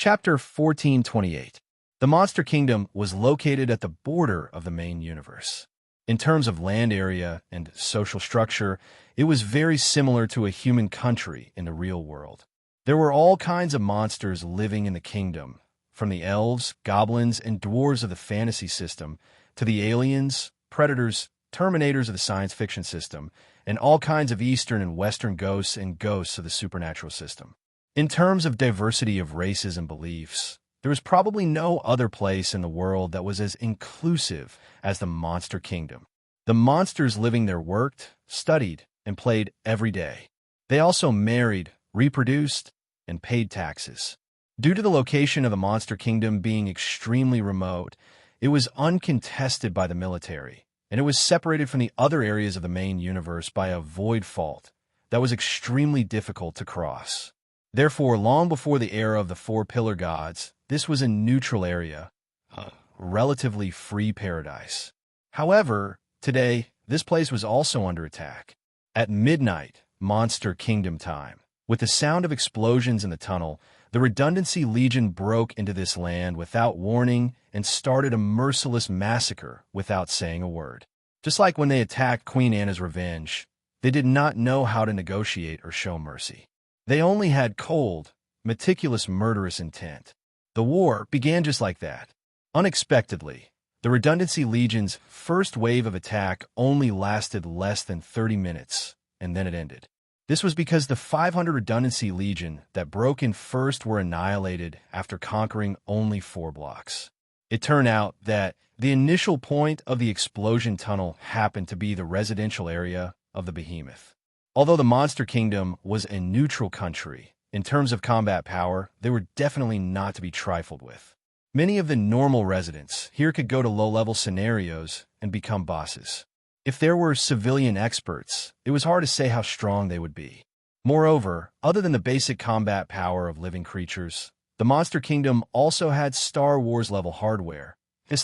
Chapter 1428. The Monster Kingdom was located at the border of the main universe. In terms of land area and social structure, it was very similar to a human country in the real world. There were all kinds of monsters living in the kingdom, from the elves, goblins, and dwarves of the fantasy system, to the aliens, predators, terminators of the science fiction system, and all kinds of Eastern and Western ghosts and ghosts of the supernatural system. In terms of diversity of races and beliefs, there was probably no other place in the world that was as inclusive as the Monster Kingdom. The monsters living there worked, studied, and played every day. They also married, reproduced, and paid taxes. Due to the location of the Monster Kingdom being extremely remote, it was uncontested by the military, and it was separated from the other areas of the main universe by a void fault that was extremely difficult to cross. Therefore, long before the era of the four pillar gods, this was a neutral area, a relatively free paradise. However, today, this place was also under attack. At midnight, Monster Kingdom time, with the sound of explosions in the tunnel, the Redundancy Legion broke into this land without warning and started a merciless massacre without saying a word. Just like when they attacked Queen Anna's Revenge, they did not know how to negotiate or show mercy. They only had cold, meticulous, murderous intent. The war began just like that. Unexpectedly, the Redundancy Legion's first wave of attack only lasted less than 30 minutes, and then it ended. This was because the 500 Redundancy Legion that broke in first were annihilated after conquering only 4 blocks. It turned out that the initial point of the explosion tunnel happened to be the residential area of the Behemoth. Although the Monster Kingdom was a neutral country, in terms of combat power, they were definitely not to be trifled with. Many of the normal residents here could go to low-level scenarios and become bosses. If there were civilian experts, it was hard to say how strong they would be. Moreover, other than the basic combat power of living creatures, the Monster Kingdom also had Star Wars-level hardware,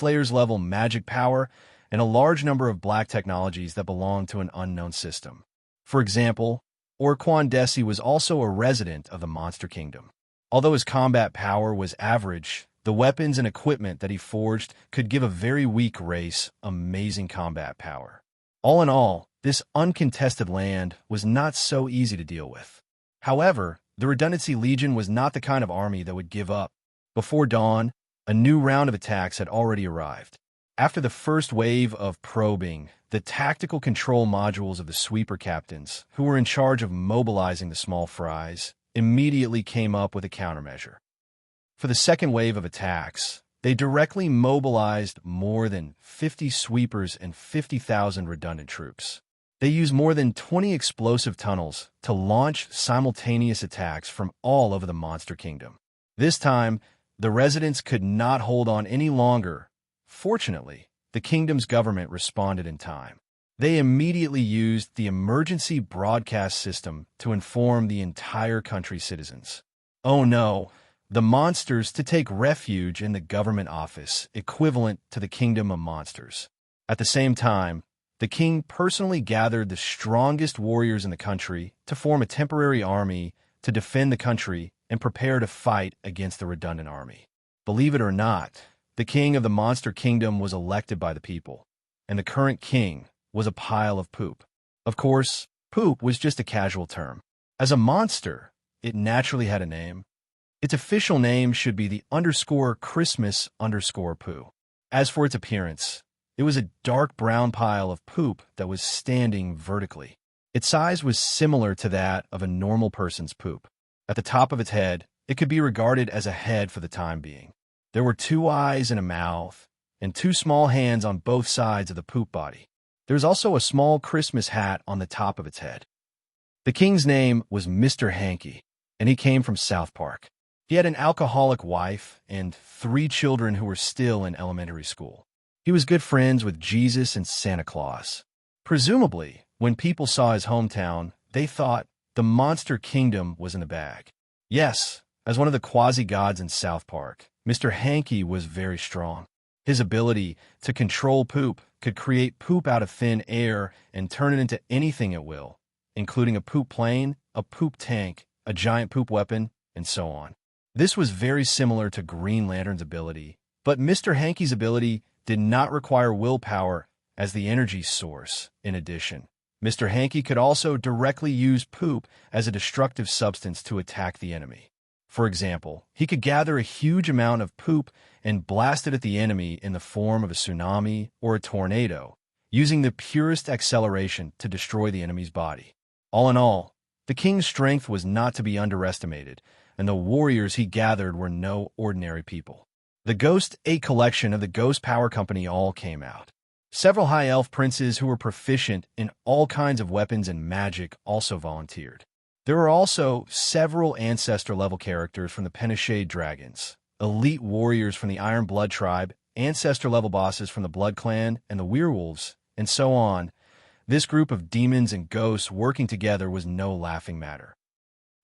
Layers-level magic power, and a large number of black technologies that belonged to an unknown system. For example, Orquan Desi was also a resident of the Monster Kingdom. Although his combat power was average, the weapons and equipment that he forged could give a very weak race amazing combat power. All in all, this uncontested land was not so easy to deal with. However, the Redundancy Legion was not the kind of army that would give up. Before dawn, a new round of attacks had already arrived. After the first wave of probing, the tactical control modules of the sweeper captains, who were in charge of mobilizing the small fries, immediately came up with a countermeasure. For the second wave of attacks, they directly mobilized more than 50 sweepers and 50,000 redundant troops. They used more than 20 explosive tunnels to launch simultaneous attacks from all over the Monster Kingdom. This time, the residents could not hold on any longer. Fortunately, the kingdom's government responded in time. They immediately used the emergency broadcast system to inform the entire country's citizens. Oh no, the monsters to take refuge in the government office, equivalent to the Kingdom of Monsters. At the same time, the king personally gathered the strongest warriors in the country to form a temporary army to defend the country and prepare to fight against the redundant army. Believe it or not, the king of the Monster Kingdom was elected by the people, and the current king was a pile of poop. Of course, poop was just a casual term. As a monster, it naturally had a name. Its official name should be the _Christmas_poo. As for its appearance, it was a dark brown pile of poop that was standing vertically. Its size was similar to that of a normal person's poop. At the top of its head, it could be regarded as a head for the time being. There were 2 eyes and a mouth, and 2 small hands on both sides of the poop body. There was also a small Christmas hat on the top of its head. The king's name was Mr. Hanky, and he came from South Park. He had an alcoholic wife and 3 children who were still in elementary school. He was good friends with Jesus and Santa Claus. Presumably, when people saw his hometown, they thought the Monster Kingdom was in the bag. Yes, as one of the quasi-gods in South Park, Mr. Hanky was very strong. His ability to control poop could create poop out of thin air and turn it into anything at will, including a poop plane, a poop tank, a giant poop weapon, and so on. This was very similar to Green Lantern's ability, but Mr. Hankey's ability did not require willpower as the energy source. In addition, Mr. Hankey could also directly use poop as a destructive substance to attack the enemy. For example, he could gather a huge amount of poop and blast it at the enemy in the form of a tsunami or a tornado, using the purest acceleration to destroy the enemy's body. All in all, the king's strength was not to be underestimated, and the warriors he gathered were no ordinary people. The Ghost 8 collection of the Ghost Power Company all came out. Several high elf princes who were proficient in all kinds of weapons and magic also volunteered. There were also several ancestor-level characters from the Penishade Dragons, elite warriors from the Iron Blood Tribe, ancestor-level bosses from the Blood Clan and the Werewolves, and so on. This group of demons and ghosts working together was no laughing matter.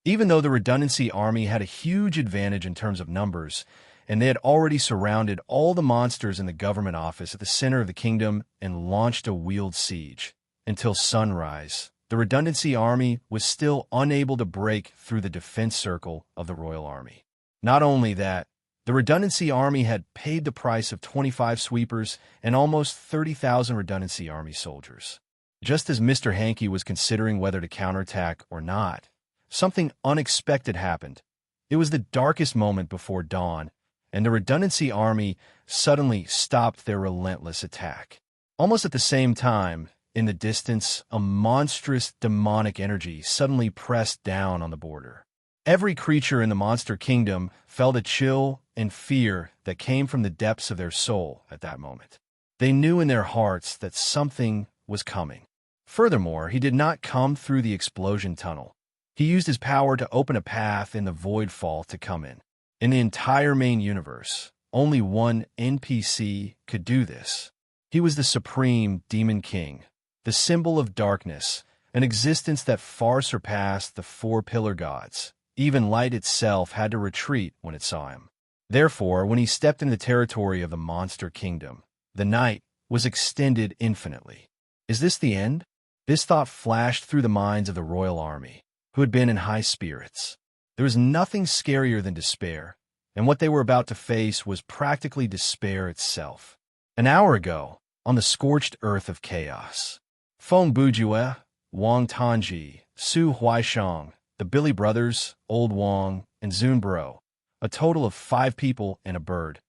Even though the Redundancy Army had a huge advantage in terms of numbers, and they had already surrounded all the monsters in the government office at the center of the kingdom and launched a wheeled siege, until sunrise, the Redundancy Army was still unable to break through the defense circle of the Royal Army. Not only that, the Redundancy Army had paid the price of 25 sweepers and almost 30,000 Redundancy Army soldiers. Just as Mr. Hankey was considering whether to counterattack or not, something unexpected happened. It was the darkest moment before dawn, and the Redundancy Army suddenly stopped their relentless attack. Almost at the same time, in the distance, a monstrous demonic energy suddenly pressed down on the border. Every creature in the monster kingdom felt a chill and fear that came from the depths of their soul at that moment. They knew in their hearts that something was coming. Furthermore, he did not come through the explosion tunnel. He used his power to open a path in the void fall to come in. In the entire main universe, only one NPC could do this. He was the Supreme Demon King, the symbol of darkness, an existence that far surpassed the four pillar gods. Even light itself had to retreat when it saw him. Therefore, when he stepped into the territory of the monster kingdom, the night was extended infinitely. Is this the end? This thought flashed through the minds of the royal army, who had been in high spirits. There was nothing scarier than despair, and what they were about to face was practically despair itself. An hour ago, on the scorched earth of chaos, Feng Bujue, Wang Tanji, Su Huaishang, the Billy brothers, Old Wang, and Zun Bro, a total of 5 people and a bird,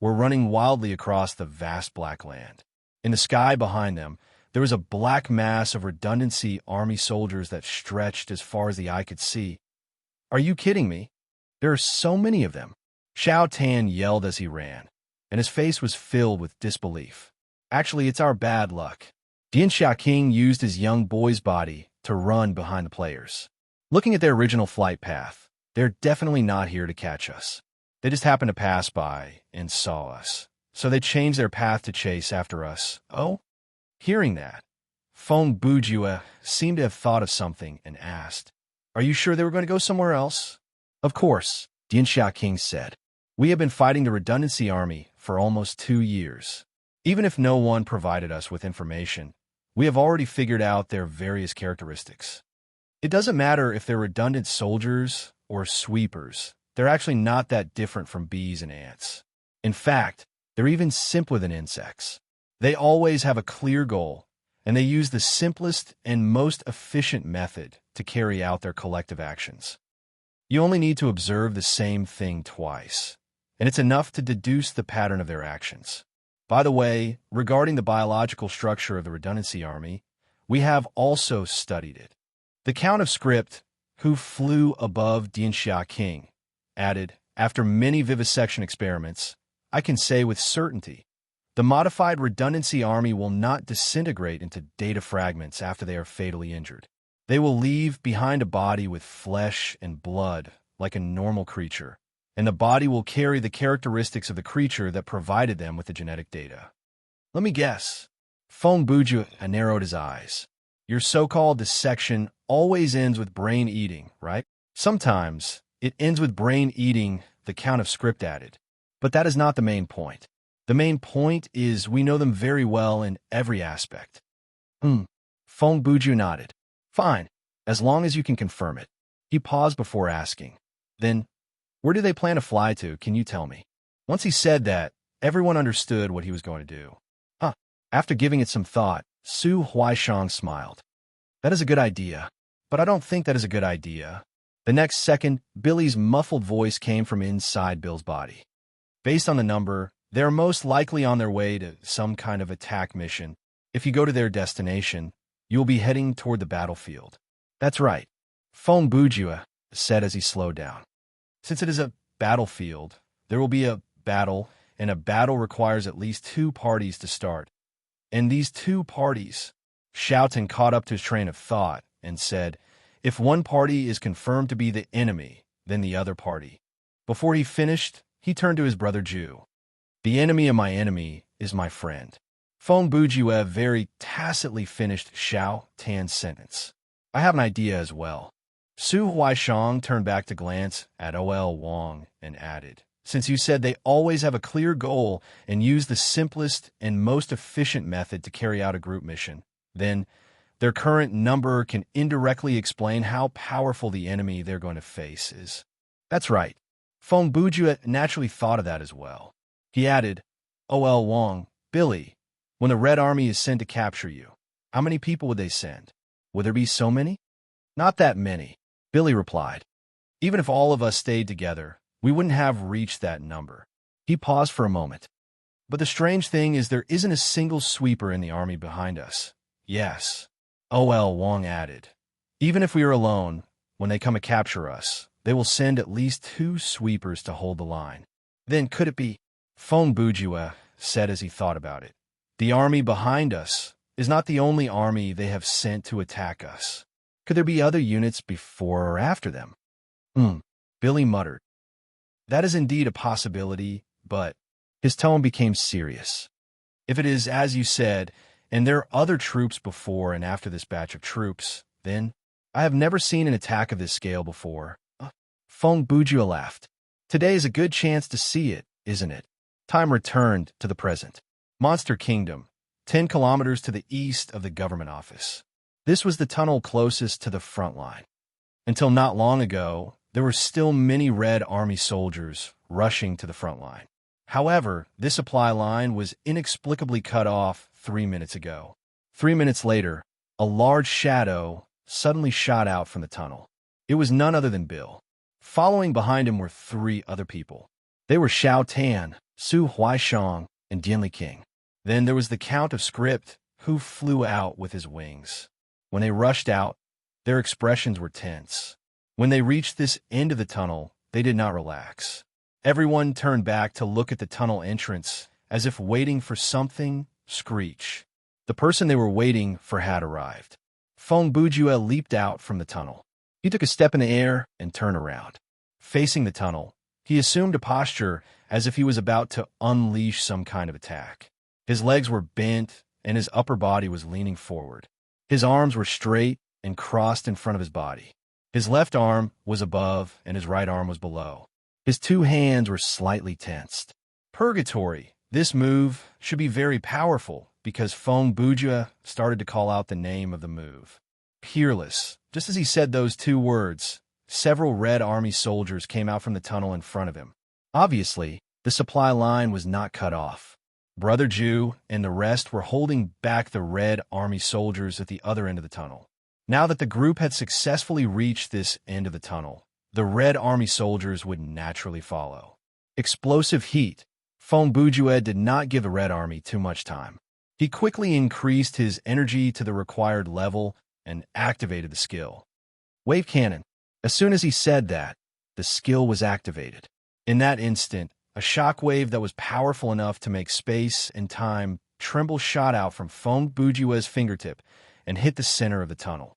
were running wildly across the vast black land. In the sky behind them, there was a black mass of Redundancy Army soldiers that stretched as far as the eye could see. Are you kidding me? There are so many of them. Xiao Tan yelled as he ran, and his face was filled with disbelief. Actually, it's our bad luck. Dian Xiaoqing used his young boy's body to run behind the players. Looking at their original flight path, they're definitely not here to catch us. They just happened to pass by and saw us, so they changed their path to chase after us. Oh? Hearing that, Feng Bujue seemed to have thought of something and asked, "Are you sure they were going to go somewhere else?" "Of course," Dian Xiaoqing said. "We have been fighting the Redundancy Army for almost 2 years. Even if no one provided us with information, we have already figured out their various characteristics. It doesn't matter if they're redundant soldiers or sweepers. They're actually not that different from bees and ants. In fact, they're even simpler than insects. They always have a clear goal, and they use the simplest and most efficient method to carry out their collective actions. You only need to observe the same thing twice, and it's enough to deduce the pattern of their actions. By the way, regarding the biological structure of the Redundancy Army, we have also studied it." The Count of Script, who flew above Dian Xiaoqing, added, "After many vivisection experiments, I can say with certainty, the modified Redundancy Army will not disintegrate into data fragments after they are fatally injured. They will leave behind a body with flesh and blood like a normal creature, and the body will carry the characteristics of the creature that provided them with the genetic data." Let me guess. Feng Bujue narrowed his eyes. Your so-called dissection always ends with brain eating, right? Sometimes it ends with brain eating, the Count of Script added. But that is not the main point. The main point is we know them very well in every aspect. Feng Bujue nodded. Fine, as long as you can confirm it. He paused before asking. Then, Where do they plan to fly to? Can you tell me? Once he said that, everyone understood what he was going to do. Huh. After giving it some thought, Su Huaishang smiled. That is a good idea, but I don't think that is a good idea. The next second, Billy's muffled voice came from inside Bill's body. Based on the number, they are most likely on their way to some kind of attack mission. If you go to their destination, you will be heading toward the battlefield. That's right, Feng Bujua said as he slowed down. Since it is a battlefield, there will be a battle, and a battle requires at least two parties to start. And these two parties, Xiaotan caught up to his train of thought and said, if one party is confirmed to be the enemy, then the other party. Before he finished, he turned to his brother Ju. The enemy of my enemy is my friend. Feng Bujue very tacitly finished Xiao Tan's sentence. I have an idea as well. Su Huaishang turned back to glance at O.L. Wang and added, since you said they always have a clear goal and use the simplest and most efficient method to carry out a group mission, then their current number can indirectly explain how powerful the enemy they're going to face is. That's right. Feng Bujue naturally thought of that as well. He added, O.L. Wang, Billy, when the Red Army is sent to capture you, how many people would they send? Would there be so many? Not that many, Billy replied. Even if all of us stayed together, we wouldn't have reached that number. He paused for a moment. But the strange thing is there isn't a single sweeper in the army behind us. Yes, O.L. Wang added. Even if we are alone, when they come to capture us, they will send at least two sweepers to hold the line. Then could it be? Feng Bujue said as he thought about it. The army behind us is not the only army they have sent to attack us. Could there be other units before or after them? Billy muttered. That is indeed a possibility, but his tone became serious. If it is as you said, and there are other troops before and after this batch of troops, then I have never seen an attack of this scale before. Feng Bujue laughed. Today is a good chance to see it, isn't it? Time returned to the present. Monster Kingdom, 10 kilometers to the east of the government office. This was the tunnel closest to the front line. Until not long ago, there were still many Red Army soldiers rushing to the front line. However, this supply line was inexplicably cut off 3 minutes ago. 3 minutes later, a large shadow suddenly shot out from the tunnel. It was none other than Bill. Following behind him were 3 other people. They were Xiao Tan, Su Huaishang, and Dianli King. Then there was the Count of Script, who flew out with his wings. When they rushed out, their expressions were tense. When they reached this end of the tunnel, they did not relax. Everyone turned back to look at the tunnel entrance, as if waiting for something. Screech. The person they were waiting for had arrived. Feng Bujue leaped out from the tunnel. He took a step in the air and turned around. Facing the tunnel, he assumed a posture as if he was about to unleash some kind of attack. His legs were bent, and his upper body was leaning forward. His arms were straight and crossed in front of his body. His left arm was above, and his right arm was below. His 2 hands were slightly tensed. Purgatory. This move should be very powerful, because Feng Bujue started to call out the name of the move. Peerless. Just as he said those 2 words, several Red Army soldiers came out from the tunnel in front of him. Obviously, the supply line was not cut off. Brother Ju and the rest were holding back the Red Army soldiers at the other end of the tunnel. Now that the group had successfully reached this end of the tunnel, the Red Army soldiers would naturally follow. Explosive heat. Feng Bujue did not give the Red Army too much time. He quickly increased his energy to the required level and activated the skill. Wave Cannon. As soon as he said that, the skill was activated. In that instant, a shockwave that was powerful enough to make space and time tremble shot out from Feng Bujue's fingertip and hit the center of the tunnel.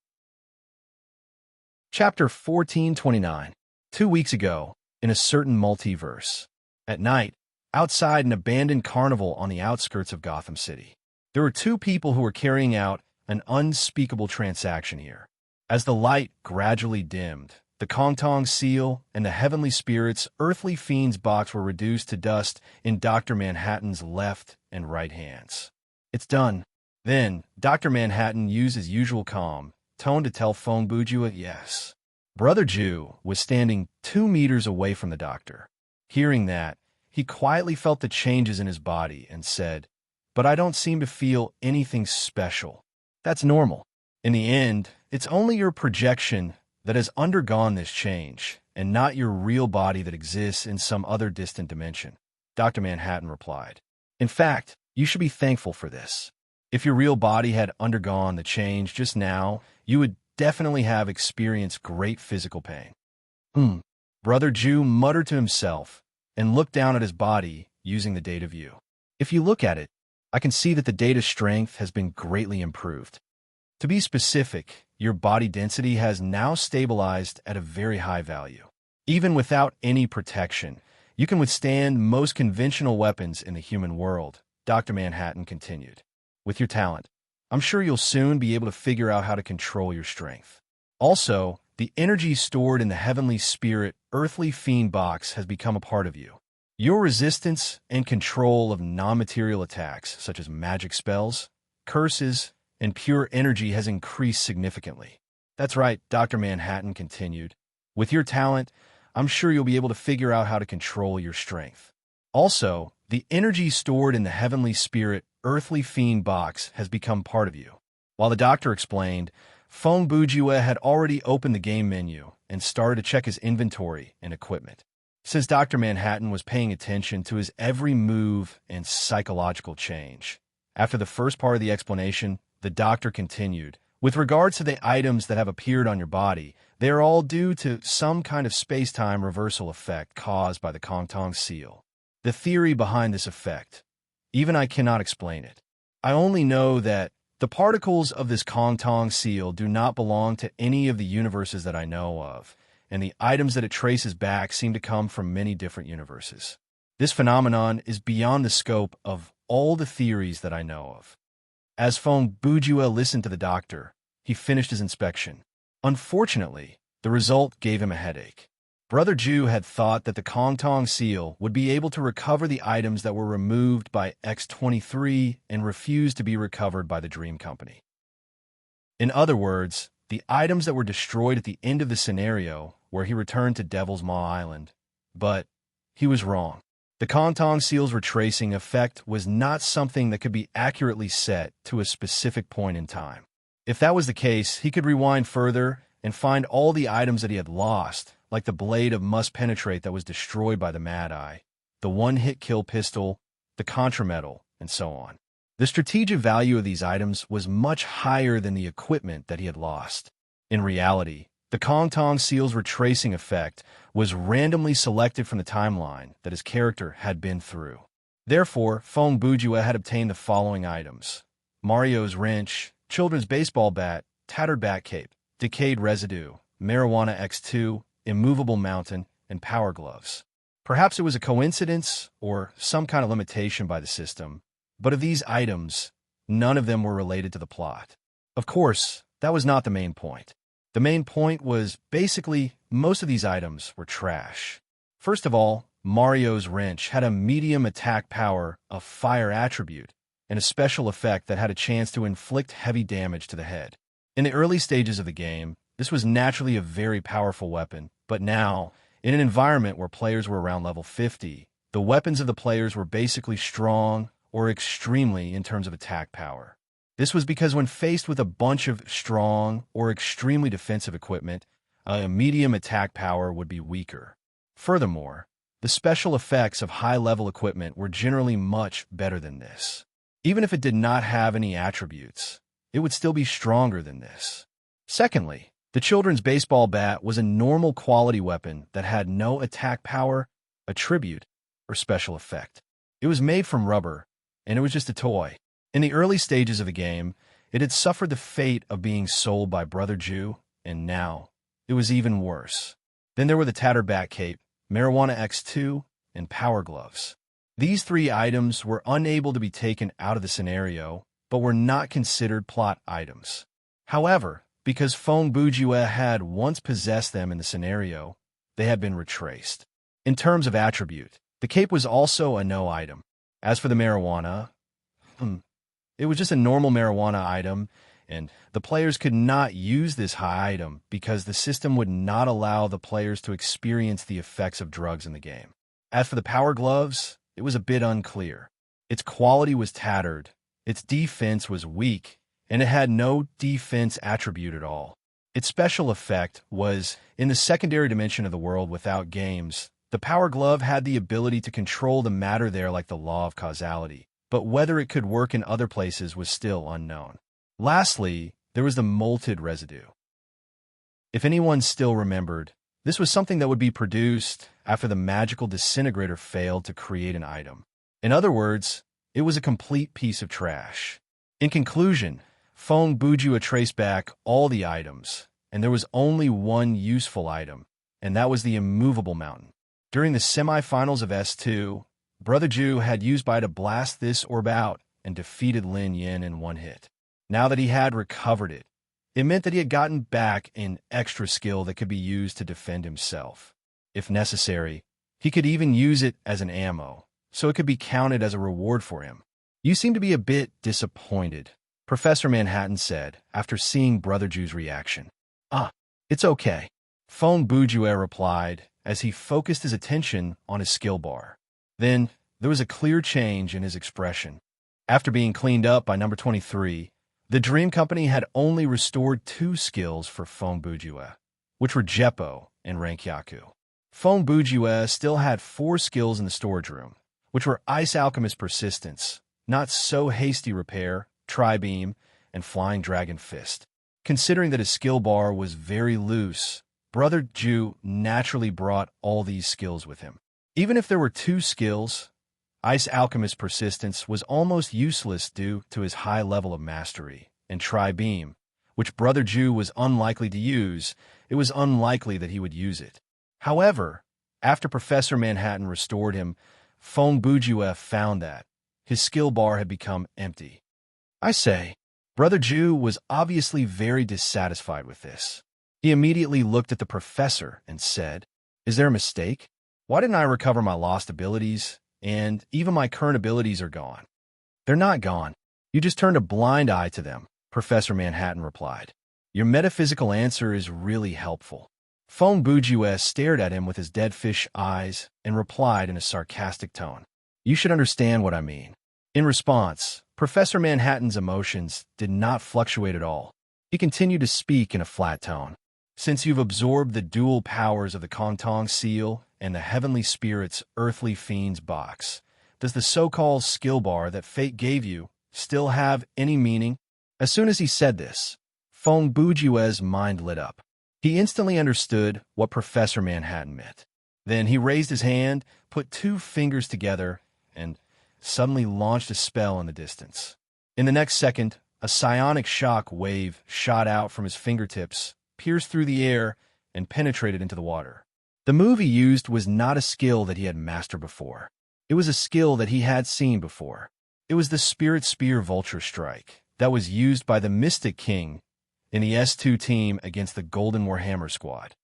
Chapter 1429. 2 weeks ago, in a certain multiverse. At night, outside an abandoned carnival on the outskirts of Gotham City, there were 2 people who were carrying out an unspeakable transaction here. As the light gradually dimmed, the Kongtong seal and the Heavenly Spirit's Earthly Fiend's box were reduced to dust in Dr. Manhattan's left and right hands. It's done. Then, Dr. Manhattan used his usual calm tone to tell Feng Bujue yes. Brother Jew was standing 2 meters away from the doctor. Hearing that, he quietly felt the changes in his body and said, "But I don't seem to feel anything special." That's normal. In the end, it's only your projection that has undergone this change, and not your real body that exists in some other distant dimension, Dr. Manhattan replied. In fact, you should be thankful for this. If your real body had undergone the change just now, you would definitely have experienced great physical pain. Brother Jew muttered to himself and looked down at his body using the data view. If you look at it, I can see that the data strength has been greatly improved. To be specific, your body density has now stabilized at a very high value. Even without any protection, you can withstand most conventional weapons in the human world, Dr. Manhattan continued. With your talent, I'm sure you'll soon be able to figure out how to control your strength. Also, the energy stored in the heavenly spirit earthly fiend box has become a part of you. Your resistance and control of non-material attacks, such as magic spells, curses, and pure energy has increased significantly. That's right, Dr. Manhattan continued. With your talent, I'm sure you'll be able to figure out how to control your strength. Also, the energy stored in the heavenly spirit earthly fiend box has become part of you. While the doctor explained, Feng Bujue had already opened the game menu and started to check his inventory and equipment. Since Dr. Manhattan was paying attention to his every move and psychological change. After the first part of the explanation, the doctor continued, with regards to the items that have appeared on your body, they are all due to some kind of space-time reversal effect caused by the Kongtong seal. The theory behind this effect, even I cannot explain it. I only know that the particles of this Kongtong seal do not belong to any of the universes that I know of, and the items that it traces back seem to come from many different universes. This phenomenon is beyond the scope of all the theories that I know of. As Feng Bujue listened to the doctor, he finished his inspection. Unfortunately, the result gave him a headache. Brother Jew had thought that the Kongtong seal would be able to recover the items that were removed by X-23 and refused to be recovered by the Dream Company. In other words, the items that were destroyed at the end of the scenario where he returned to Devil's Maw Island. But he was wrong. The Kongtong seal's retracing effect was not something that could be accurately set to a specific point in time. If that was the case, he could rewind further and find all the items that he had lost, like the blade of must penetrate that was destroyed by the Mad Eye, the one-hit kill pistol, the contrametal, and so on. The strategic value of these items was much higher than the equipment that he had lost. In reality, the Kongtong seal's retracing effect was randomly selected from the timeline that his character had been through. Therefore, Feng Bujue had obtained the following items: Mario's wrench, children's baseball bat, tattered bat cape, decayed residue, marijuana X2, immovable mountain, and power gloves. Perhaps it was a coincidence or some kind of limitation by the system, but of these items, none of them were related to the plot. Of course, that was not the main point. The main point was basically most of these items were trash. First of all, Mario's wrench had a medium attack power, a fire attribute, and a special effect that had a chance to inflict heavy damage to the head. In the early stages of the game, this was naturally a very powerful weapon, but now, in an environment where players were around level 50, the weapons of the players were basically strong or extremely in terms of attack power. This was because when faced with a bunch of strong or extremely defensive equipment, a medium attack power would be weaker. Furthermore, the special effects of high-level equipment were generally much better than this. Even if it did not have any attributes, it would still be stronger than this. Secondly, the children's baseball bat was a normal quality weapon that had no attack power, attribute, or special effect. It was made from rubber, and it was just a toy. In the early stages of the game, it had suffered the fate of being sold by Brother Jew, and now it was even worse. Then there were the tattered bat cape, marijuana X2, and power gloves. These three items were unable to be taken out of the scenario, but were not considered plot items. However, because Feng Bujue had once possessed them in the scenario, they had been retraced. In terms of attribute, the cape was also a no item. As for the marijuana, it was just a normal marijuana item, and the players could not use this high item because the system would not allow the players to experience the effects of drugs in the game. As for the power gloves, it was a bit unclear. Its quality was tattered, its defense was weak, and it had no defense attribute at all. Its special effect was, in the secondary dimension of the world without games, the power glove had the ability to control the matter there like the law of causality, but whether it could work in other places was still unknown. Lastly, there was the molted residue. If anyone still remembered, this was something that would be produced after the magical disintegrator failed to create an item. In other words, it was a complete piece of trash. In conclusion, Fong Bujua traced back all the items, and there was only one useful item, and that was the immovable mountain. During the semi-finals of S2, Brother Ju had used Bai to blast this orb out and defeated Lin Yin in one hit. Now that he had recovered it, it meant that he had gotten back an extra skill that could be used to defend himself. If necessary, he could even use it as an ammo, so it could be counted as a reward for him. "You seem to be a bit disappointed," Professor Manhattan said after seeing Brother Ju's reaction. "Ah, it's okay," Fong Bujue replied as he focused his attention on his skill bar. Then there was a clear change in his expression. After being cleaned up by number 23, the Dream Company had only restored 2 skills for Fong Bujue, which were Jeppo and Rankyaku. Fong Bujue still had 4 skills in the storage room, which were Ice Alchemist Persistence, Not So Hasty Repair, Tri-Beam, and Flying Dragon Fist. Considering that his skill bar was very loose, Brother Ju naturally brought all these skills with him. Even if there were 2 skills, Ice Alchemist Persistence was almost useless due to his high level of mastery, and Tri-Beam, which Brother Ju was unlikely to use, it was unlikely that he would use it. However, after Professor Manhattan restored him, Fong Bujue found that his skill bar had become empty. I say, Brother Ju was obviously very dissatisfied with this. He immediately looked at the professor and said, "Is there a mistake? Why didn't I recover my lost abilities? And even my current abilities are gone." "They're not gone. You just turned a blind eye to them," Professor Manhattan replied. "Your metaphysical answer is really helpful." Fong Bujue stared at him with his dead fish eyes and replied in a sarcastic tone, "You should understand what I mean." In response, Professor Manhattan's emotions did not fluctuate at all. He continued to speak in a flat tone. "Since you've absorbed the dual powers of the Kongtong Seal and the Heavenly Spirit's Earthly Fiends box, does the so-called skill bar that fate gave you still have any meaning?" As soon as he said this, Fong Bujue's mind lit up. He instantly understood what Professor Manhattan meant. Then he raised his hand, put 2 fingers together, and suddenly launched a spell in the distance. In the next second, a psionic shock wave shot out from his fingertips, pierced through the air, and penetrated into the water. The move he used was not a skill that he had mastered before. It was a skill that he had seen before. It was the Spirit Spear Vulture Strike that was used by the Mystic King in the S2 team against the Golden Warhammer squad.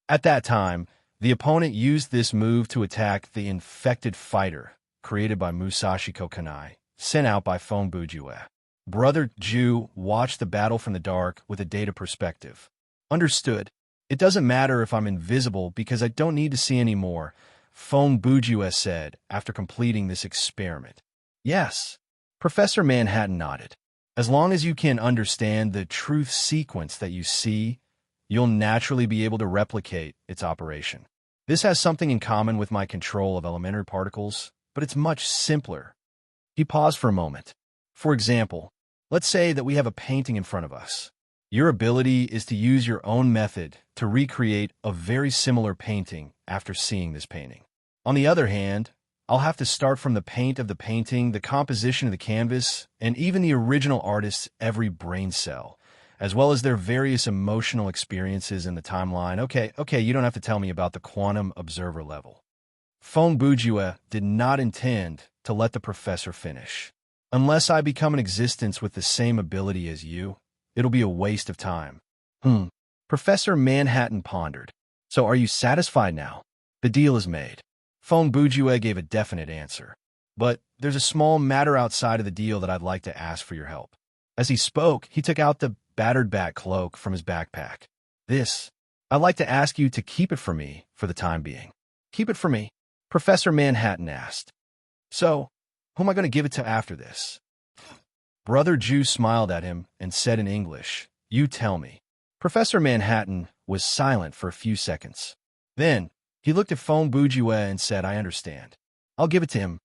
At that time, the opponent used this move to attack the Infected Fighter, created by Musashi Kokanai, sent out by Fong Bujue. Brother Ju watched the battle from the dark with a data perspective. "Understood. It doesn't matter if I'm invisible because I don't need to see any more," Fong Bujue said after completing this experiment. "Yes." Professor Manhattan nodded. "As long as you can understand the truth sequence that you see, you'll naturally be able to replicate its operation. This has something in common with my control of elementary particles, but it's much simpler." He paused for a moment. "For example, let's say that we have a painting in front of us. Your ability is to use your own method to recreate a very similar painting after seeing this painting. On the other hand, I'll have to start from the paint of the painting, the composition of the canvas, and even the original artist's every brain cell, as well as their various emotional experiences in the timeline. Okay, you don't have to tell me about the quantum observer level." Fong Bujue did not intend to let the professor finish. "Unless I become an existence with the same ability as you, it'll be a waste of time." Professor Manhattan pondered. "So are you satisfied now? The deal is made." Fong Bujue gave a definite answer. "But there's a small matter outside of the deal that I'd like to ask for your help." As he spoke, he took out the battered bat cloak from his backpack. This, I'd like to ask you to keep it for me for the time being. Keep it for me, Professor Manhattan asked. So, who am I going to give it to after this? Brother Jew smiled at him and said in English, "You tell me." Professor Manhattan was silent for a few seconds. Then, he looked at Fong Bujue and said, "I understand. I'll give it to him."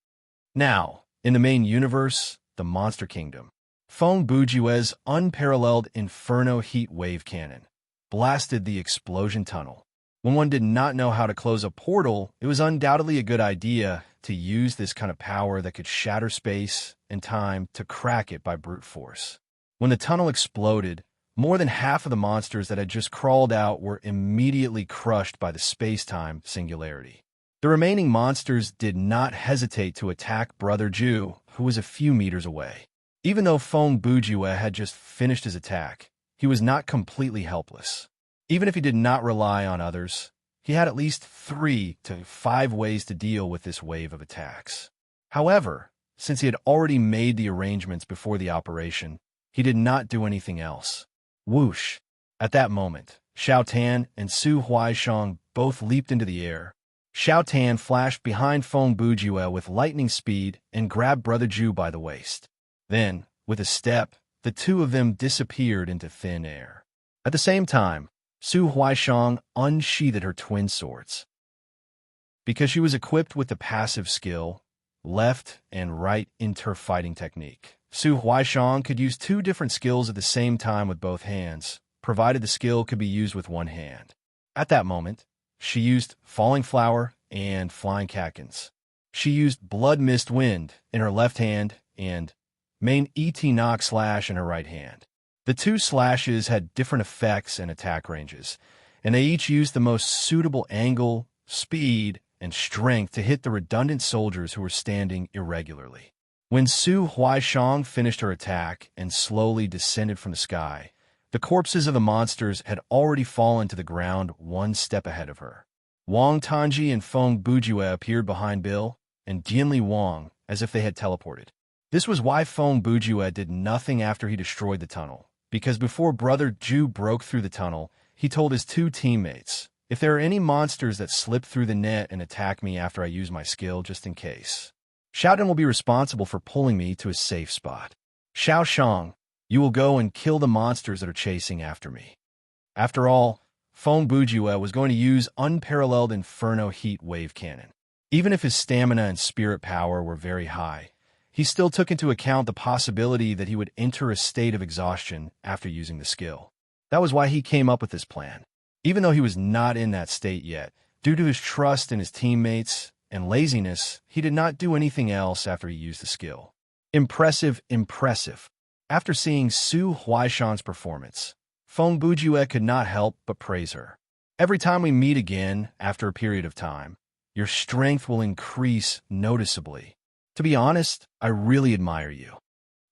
Now, in the main universe, the Monster Kingdom, Fong Bujue's unparalleled Inferno heat wave cannon blasted the explosion tunnel. When one did not know how to close a portal, it was undoubtedly a good idea to use this kind of power that could shatter space and time to crack it by brute force. When the tunnel exploded, more than half of the monsters that had just crawled out were immediately crushed by the space-time singularity. The remaining monsters did not hesitate to attack Brother Jew, who was a few meters away. Even though Fong Bujue had just finished his attack, he was not completely helpless. Even if he did not rely on others, he had at least 3 to 5 ways to deal with this wave of attacks. However, since he had already made the arrangements before the operation, he did not do anything else. Whoosh! At that moment, Xiao Tan and Su Huaishang both leaped into the air. Xiao Tan flashed behind Fong Bujue with lightning speed and grabbed Brother Jew by the waist. Then, with a step, the two of them disappeared into thin air. At the same time, Su Huaishang unsheathed her twin swords. Because she was equipped with the passive skill, left and right interfighting technique, Su Huaishang could use 2 different skills at the same time with both hands, provided the skill could be used with one hand. At that moment, she used Falling Flower and Flying Catkins. She used Blood Mist Wind in her left hand and Main E.T. Knock Slash in her right hand. The 2 slashes had different effects and attack ranges, and they each used the most suitable angle, speed, and strength to hit the redundant soldiers who were standing irregularly. When Su Huaishang finished her attack and slowly descended from the sky, the corpses of the monsters had already fallen to the ground 1 step ahead of her. Wang Tanji and Fong Bujue appeared behind Bill and Jianli Wang as if they had teleported. This was why Fong Bujue did nothing after he destroyed the tunnel, because before Brother Jew broke through the tunnel, he told his 2 teammates, "If there are any monsters that slip through the net and attack me after I use my skill, just in case, Xiaodan will be responsible for pulling me to a safe spot. Xiao Shang, you will go and kill the monsters that are chasing after me." After all, Fong Bujue was going to use unparalleled Inferno heat wave cannon. Even if his stamina and spirit power were very high, he still took into account the possibility that he would enter a state of exhaustion after using the skill. That was why he came up with this plan. Even though he was not in that state yet, due to his trust in his teammates and laziness, he did not do anything else after he used the skill. Impressive, impressive. After seeing Su Huaishang's performance, Fong Bujue could not help but praise her. "Every time we meet again, after a period of time, your strength will increase noticeably. To be honest, I really admire you."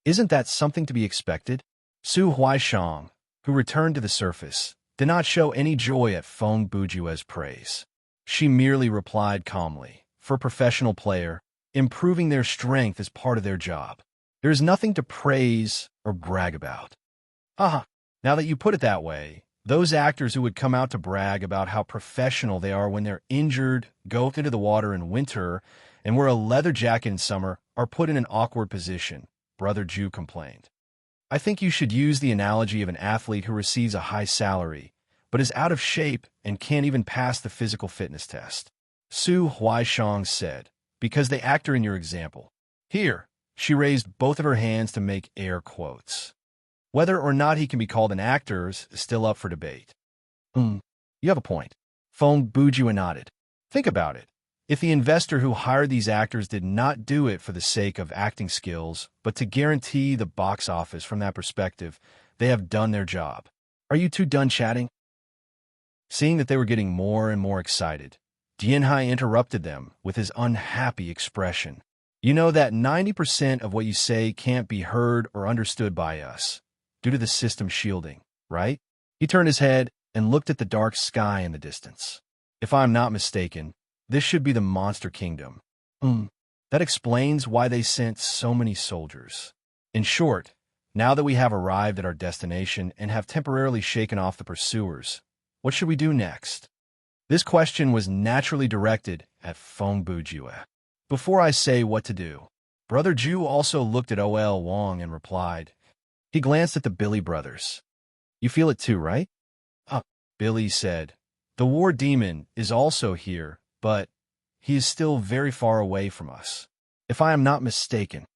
Isn't that something to be expected? Su Huaishang, who returned to the surface, did not show any joy at Fong Bujue's praise. She merely replied calmly, "For a professional player, improving their strength is part of their job. There is nothing to praise or brag about." Haha, now that you put it that way, those actors who would come out to brag about how professional they are when they're injured, go into the water in winter, and wear a leather jacket in summer are put in an awkward position, Brother Jew complained. "I think you should use the analogy of an athlete who receives a high salary, but is out of shape and can't even pass the physical fitness test," Su Huaishang said, "because they actor in your example." Here, she raised both of her hands to make air quotes. Whether or not he can be called an actor is still up for debate. You have a point. Fong Bujue nodded. Think about it. If the investor who hired these actors did not do it for the sake of acting skills, but to guarantee the box office from that perspective, they have done their job. Are you two done chatting? Seeing that they were getting more and more excited, Dianhai interrupted them with his unhappy expression. "You know that 90% of what you say can't be heard or understood by us, due to the system shielding, right?" He turned his head and looked at the dark sky in the distance. "If I'm not mistaken, this should be the Monster Kingdom. That explains why they sent so many soldiers. In short, Now that we have arrived at our destination and have temporarily shaken off the pursuers, what should we do next? This question was naturally directed at Feng Bujue. Before I say what to do, Brother Ju also looked at O.L. Wong and replied. He glanced at the Billy brothers. You feel it too, right? Billy said. The war demon is also here, but he is still very far away from us, if I am not mistaken.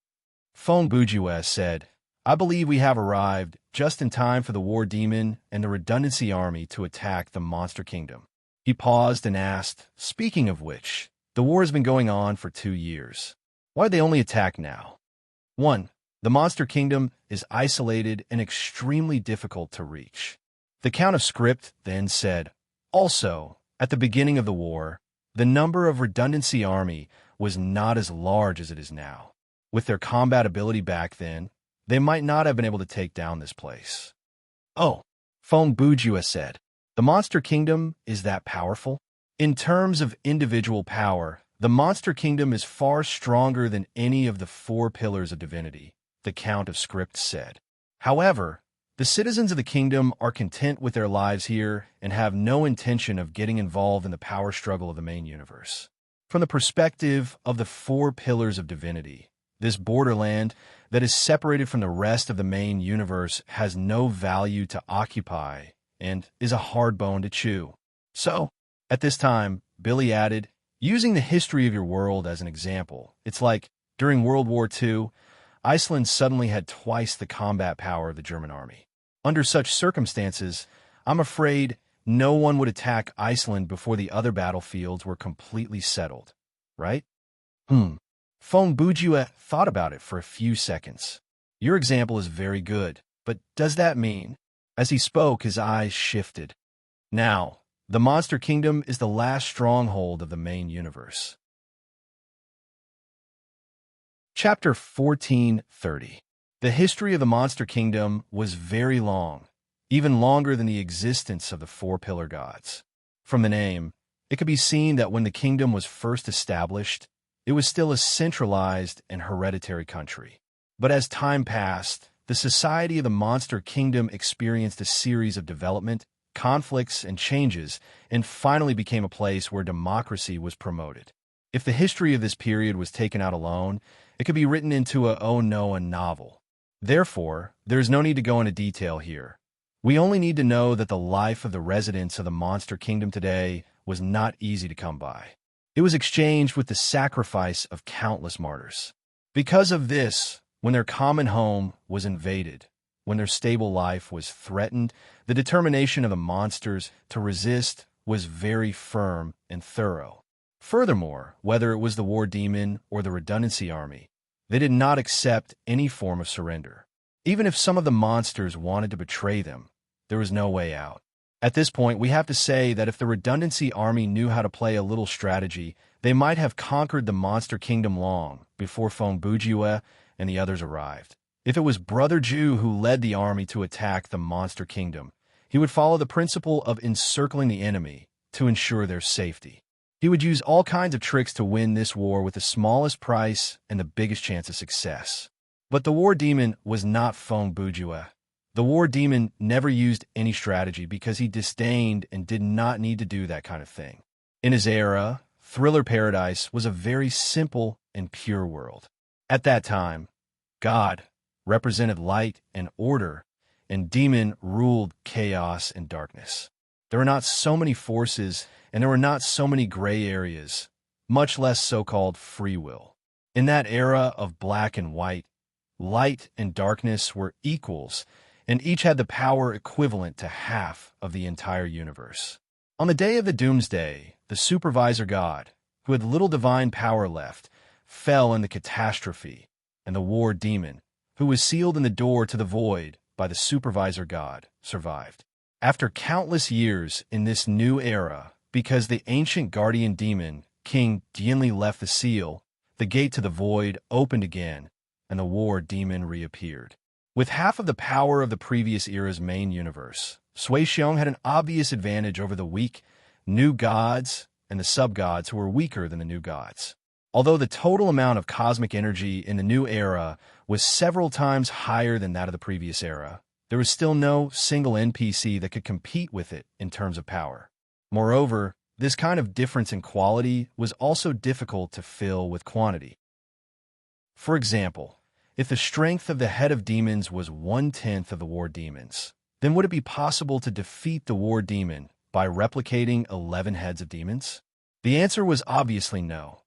Feng Bujue said, I believe we have arrived just in time for the war demon and the redundancy army to attack the monster kingdom. He paused and asked, speaking of which, the war has been going on for 2 years. Why did they only attack now? 1. The monster kingdom is isolated and extremely difficult to reach. The Count of Script then said, also, at the beginning of the war, the number of redundancy army was not as large as it is now. With their combat ability back then, they might not have been able to take down this place. Oh, Feng Bujue said, the monster kingdom is that powerful? In terms of individual power, the monster kingdom is far stronger than any of the 4 pillars of divinity, the Count of Script said. However, the citizens of the kingdom are content with their lives here and have no intention of getting involved in the power struggle of the main universe. From the perspective of the 4 pillars of divinity, this borderland that is separated from the rest of the main universe has no value to occupy and is a hard bone to chew. So, at this time, Billy added, using the history of your world as an example, it's like, during World War II, Iceland suddenly had twice the combat power of the German army. Under such circumstances, I'm afraid no one would attack Iceland before the other battlefields were completely settled, right? Feng Bujue thought about it for a few seconds. Your example is very good, but does that mean? As he spoke, his eyes shifted. Now, the Monster Kingdom is the last stronghold of the main universe. Chapter 1430. The history of the Monster Kingdom was very long, even longer than the existence of the 4 pillar gods. From the name, it could be seen that when the kingdom was first established, it was still a centralized and hereditary country. But as time passed, the society of the Monster Kingdom experienced a series of development, conflicts, and changes, and finally became a place where democracy was promoted. If the history of this period was taken out alone, it could be written into a novel. Therefore, there is no need to go into detail here. We only need to know that the life of the residents of the Monster Kingdom today was not easy to come by. It was exchanged with the sacrifice of countless martyrs. Because of this, when their common home was invaded, when their stable life was threatened, the determination of the monsters to resist was very firm and thorough. Furthermore, whether it was the war demon or the redundancy army, they did not accept any form of surrender. Even if some of the monsters wanted to betray them, there was no way out. At this point, we have to say that if the redundancy army knew how to play a little strategy, they might have conquered the Monster Kingdom long before Feng Bujue and the others arrived. If it was Brother Ju who led the army to attack the Monster Kingdom, he would follow the principle of encircling the enemy to ensure their safety. He would use all kinds of tricks to win this war with the smallest price and the biggest chance of success. But the war demon was not Feng Bujue. The war demon never used any strategy because he disdained and did not need to do that kind of thing. In his era, Thriller Paradise was a very simple and pure world. At that time, God represented light and order, and demon ruled chaos and darkness. There were not so many forces, and there were not so many gray areas, much less so-called free will. In that era of black and white, light and darkness were equals, and each had the power equivalent to half of the entire universe. On the day of the doomsday, the supervisor god, who had little divine power left, fell in the catastrophe, and the war demon, who was sealed in the door to the void by the supervisor god, survived. After countless years in this new era, because the ancient guardian demon, King Dianli, left the seal, the gate to the void opened again, and the war demon reappeared. With half of the power of the previous era's main universe, Sui Xiong had an obvious advantage over the weak, new gods and the sub-gods who were weaker than the new gods. Although the total amount of cosmic energy in the new era was several times higher than that of the previous era, there was still no single NPC that could compete with it in terms of power. Moreover, this kind of difference in quality was also difficult to fill with quantity. For example, if the strength of the head of demons was 1/10 of the war demons, then would it be possible to defeat the war demon by replicating 11 heads of demons? The answer was obviously no.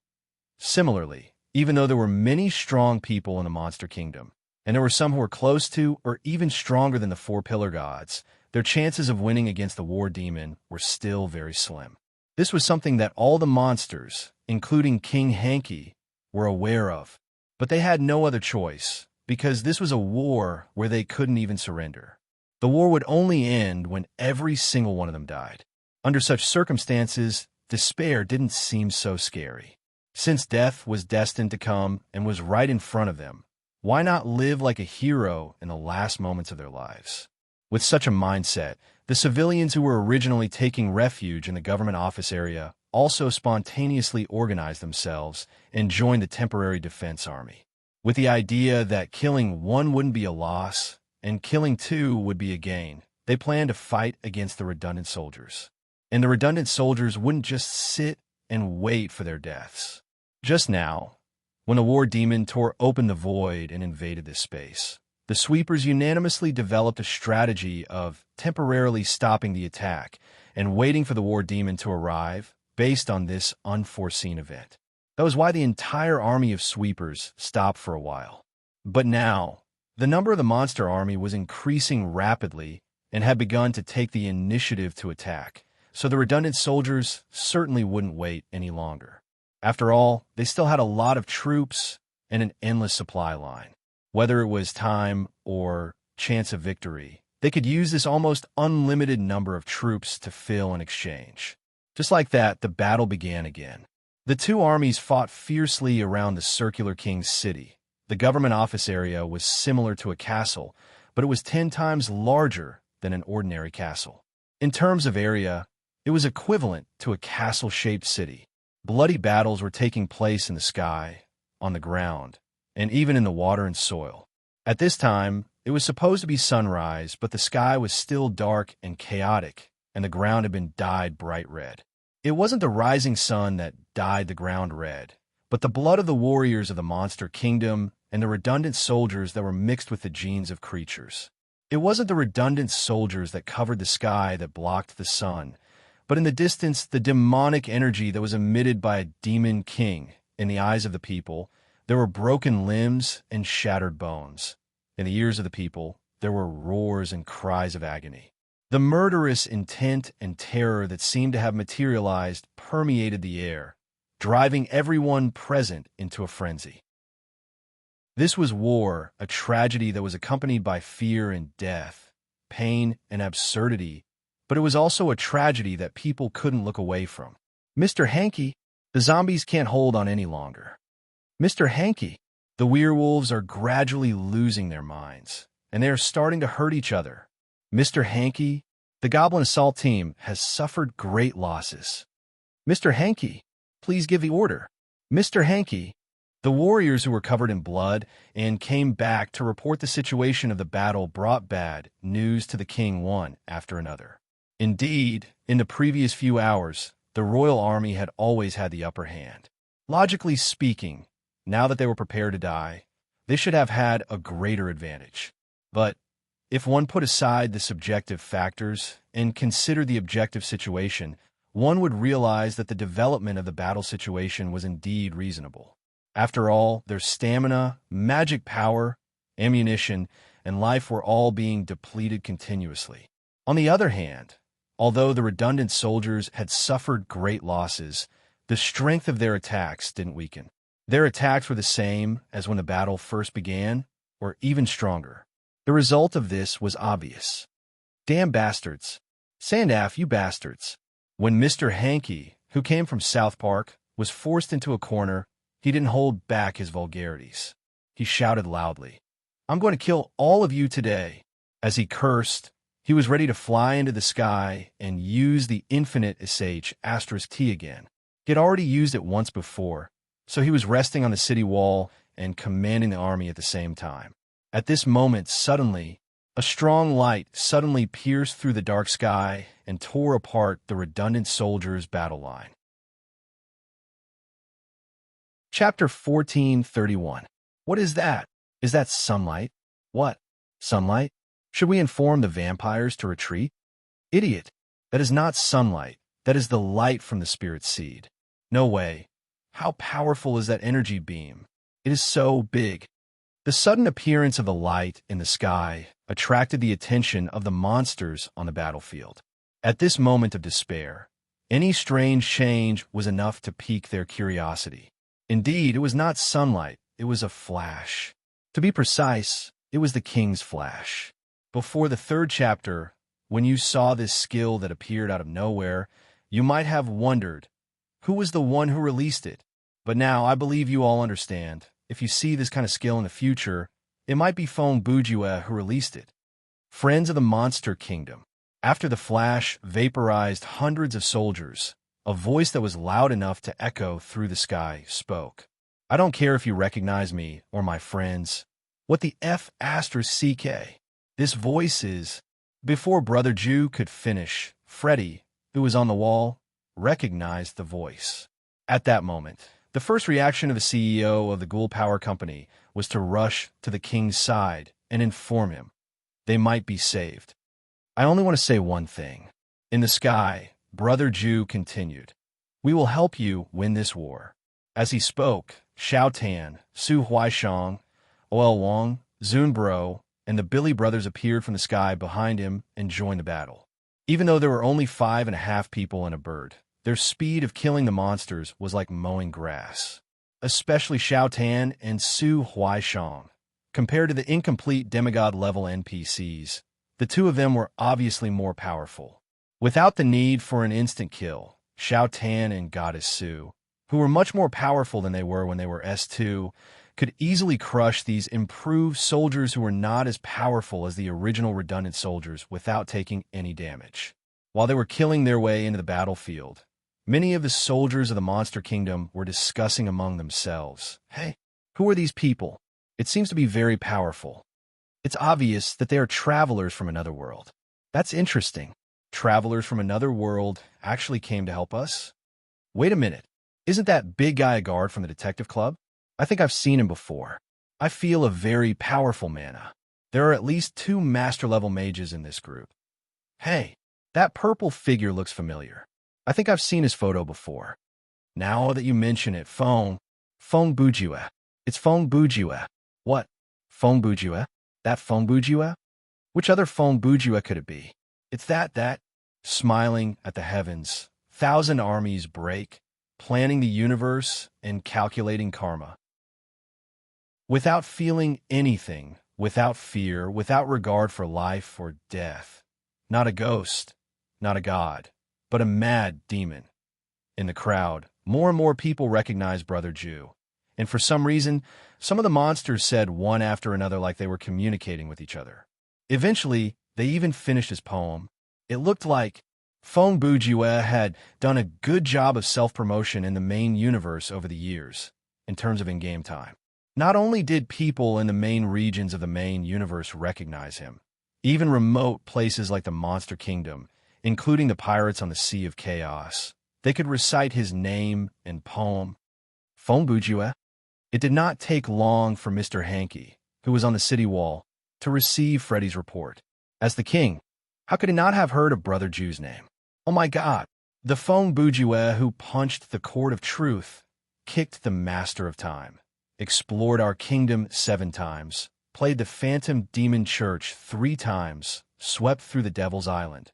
Similarly, even though there were many strong people in the monster kingdom, and there were some who were close to or even stronger than the four pillar gods, their chances of winning against the war demon were still very slim. This was something that all the monsters, including King Hanky, were aware of, but they had no other choice, because this was a war where they couldn't even surrender. The war would only end when every single one of them died. Under such circumstances, despair didn't seem so scary. Since death was destined to come and was right in front of them, why not live like a hero in the last moments of their lives? With such a mindset, the civilians who were originally taking refuge in the government office area also spontaneously organized themselves and joined the temporary defense army. With the idea that killing one wouldn't be a loss and killing two would be a gain, they planned to fight against the redundant soldiers. And the redundant soldiers wouldn't just sit and wait for their deaths. Just now, when a war demon tore open the void and invaded this space, the sweepers unanimously developed a strategy of temporarily stopping the attack and waiting for the war demon to arrive based on this unforeseen event. That was why the entire army of sweepers stopped for a while. But now, the number of the monster army was increasing rapidly and had begun to take the initiative to attack, so the redundant soldiers certainly wouldn't wait any longer. After all, they still had a lot of troops and an endless supply line. Whether it was time or chance of victory, they could use this almost unlimited number of troops to fill and exchange. Just like that, the battle began again. The two armies fought fiercely around the Circular King's city. The government office area was similar to a castle, but it was 10 times larger than an ordinary castle. In terms of area, it was equivalent to a castle-shaped city. Bloody battles were taking place in the sky, on the ground, and even in the water and soil. At this time, it was supposed to be sunrise, but the sky was still dark and chaotic, and the ground had been dyed bright red. It wasn't the rising sun that dyed the ground red, but the blood of the warriors of the monster kingdom and the redundant soldiers that were mixed with the genes of creatures. It wasn't the redundant soldiers that covered the sky that blocked the sun, but in the distance, the demonic energy that was emitted by a demon king. In the eyes of the people, there were broken limbs and shattered bones. In the ears of the people, there were roars and cries of agony. The murderous intent and terror that seemed to have materialized permeated the air, driving everyone present into a frenzy. This was war, a tragedy that was accompanied by fear and death, pain and absurdity, but it was also a tragedy that people couldn't look away from. Mr. Hanky, the zombies can't hold on any longer. Mr. Hanky, the werewolves are gradually losing their minds, and they are starting to hurt each other. Mr. Hanky, the Goblin Assault Team has suffered great losses. Mr. Hanky, please give the order. Mr. Hanky, the warriors who were covered in blood and came back to report the situation of the battle brought bad news to the king one after another. Indeed, in the previous few hours, the royal army had always had the upper hand. Logically speaking, now that they were prepared to die, they should have had a greater advantage. But if one put aside the subjective factors and considered the objective situation, one would realize that the development of the battle situation was indeed reasonable. After all, their stamina, magic power, ammunition, and life were all being depleted continuously. On the other hand, although the redundant soldiers had suffered great losses, the strength of their attacks didn't weaken. Their attacks were the same as when the battle first began, or even stronger. The result of this was obvious. Damn bastards. Sandaff, you bastards. When Mr. Hanky, who came from South Park, was forced into a corner, he didn't hold back his vulgarities. He shouted loudly, "I'm going to kill all of you today." As he cursed, he was ready to fly into the sky and use the infinite sh*t again. He had already used it once before, so he was resting on the city wall and commanding the army at the same time. At this moment, suddenly, a strong light suddenly pierced through the dark sky and tore apart the redundant soldiers' battle line. Chapter 14:31. What is that? Is that sunlight? What? Sunlight? Should we inform the vampires to retreat? Idiot! That is not sunlight. That is the light from the spirit seed. No way. How powerful is that energy beam? It is so big. The sudden appearance of the light in the sky attracted the attention of the monsters on the battlefield. At this moment of despair, any strange change was enough to pique their curiosity. Indeed, it was not sunlight, it was a flash. To be precise, it was the king's flash. Before the third chapter, when you saw this skill that appeared out of nowhere, you might have wondered, who was the one who released it? But now I believe you all understand. If you see this kind of skill in the future, it might be Feng Bujue who released it. Friends of the Monster Kingdom. After the flash vaporized hundreds of soldiers, a voice that was loud enough to echo through the sky spoke. I don't care if you recognize me or my friends. What the F*** CK? This voice is... Before Brother Jew could finish, Freddy, who was on the wall, recognized the voice. At that moment, the first reaction of the CEO of the Ghoul Power Company was to rush to the king's side and inform him they might be saved. I only want to say one thing. In the sky, Brother Jew continued, "We will help you win this war." As he spoke, Xiao Tan, Su Huaishang, Oel Wang, Zun Bro, and the Billy brothers appeared from the sky behind him and joined the battle. Even though there were only 5.5 people and a bird, their speed of killing the monsters was like mowing grass. Especially Xiao Tan and Su Huaishang. Compared to the incomplete demigod-level NPCs, the two of them were obviously more powerful. Without the need for an instant kill, Xiao Tan and Goddess Su, who were much more powerful than they were when they were S2, could easily crush these improved soldiers who were not as powerful as the original redundant soldiers without taking any damage. While they were killing their way into the battlefield, many of the soldiers of the Monster Kingdom were discussing among themselves, "Hey, who are these people? It seems to be very powerful. It's obvious that they are travelers from another world. That's interesting. Travelers from another world actually came to help us? Wait a minute. Isn't that big guy a guard from the detective club? I think I've seen him before. I feel a very powerful mana. There are at least 2 master-level mages in this group. Hey, that purple figure looks familiar. I think I've seen his photo before. Now that you mention it, Feng Bujue. It's Feng Bujue. What? Feng Bujue? That Feng Bujue? Which other Feng Bujue could it be? It's that. Smiling at the heavens, 1,000 armies break, planning the universe and calculating karma. Without feeling anything, without fear, without regard for life or death. Not a ghost, not a god, but a mad demon. In the crowd, more and more people recognized Brother Jew. And for some reason, some of the monsters said one after another like they were communicating with each other. Eventually, they even finished his poem. It looked like Feng Bujue had done a good job of self-promotion in the main universe over the years, in terms of in-game time. Not only did people in the main regions of the main universe recognize him, even remote places like the Monster Kingdom, including the pirates on the Sea of Chaos, they could recite his name and poem. Feng Bujue. It did not take long for Mr. Hanky, who was on the city wall, to receive Freddy's report. As the king, how could he not have heard of Brother Jew's name? Oh my god, the Feng Bujue who punched the Court of Truth, kicked the Master of Time, explored our kingdom 7 times, played the Phantom Demon Church 3 times, swept through the Devil's Island,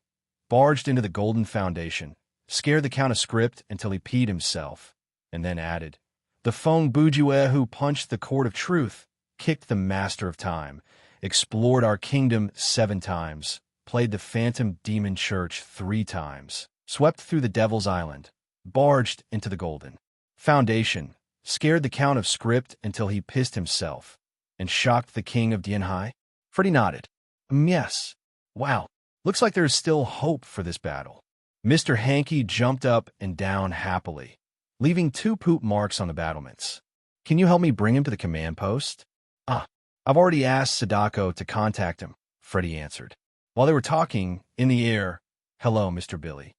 barged into the Golden Foundation, scared the Count of Script until he peed himself, and then added, the Feng Bujue who punched the Court of Truth, kicked the Master of Time, explored our kingdom 7 times, played the Phantom Demon Church 3 times, swept through the Devil's Island, barged into the Golden Foundation, scared the Count of Script until he pissed himself, and shocked the King of Dianhai? Freddy nodded. Yes. Wow. Looks like there is still hope for this battle. Mr. Hanky jumped up and down happily. leaving 2 poop marks on the battlements. Can you help me bring him to the command post? I've already asked Sadako to contact him, Freddy answered. While they were talking, in the air, "Hello, Mr. Billy."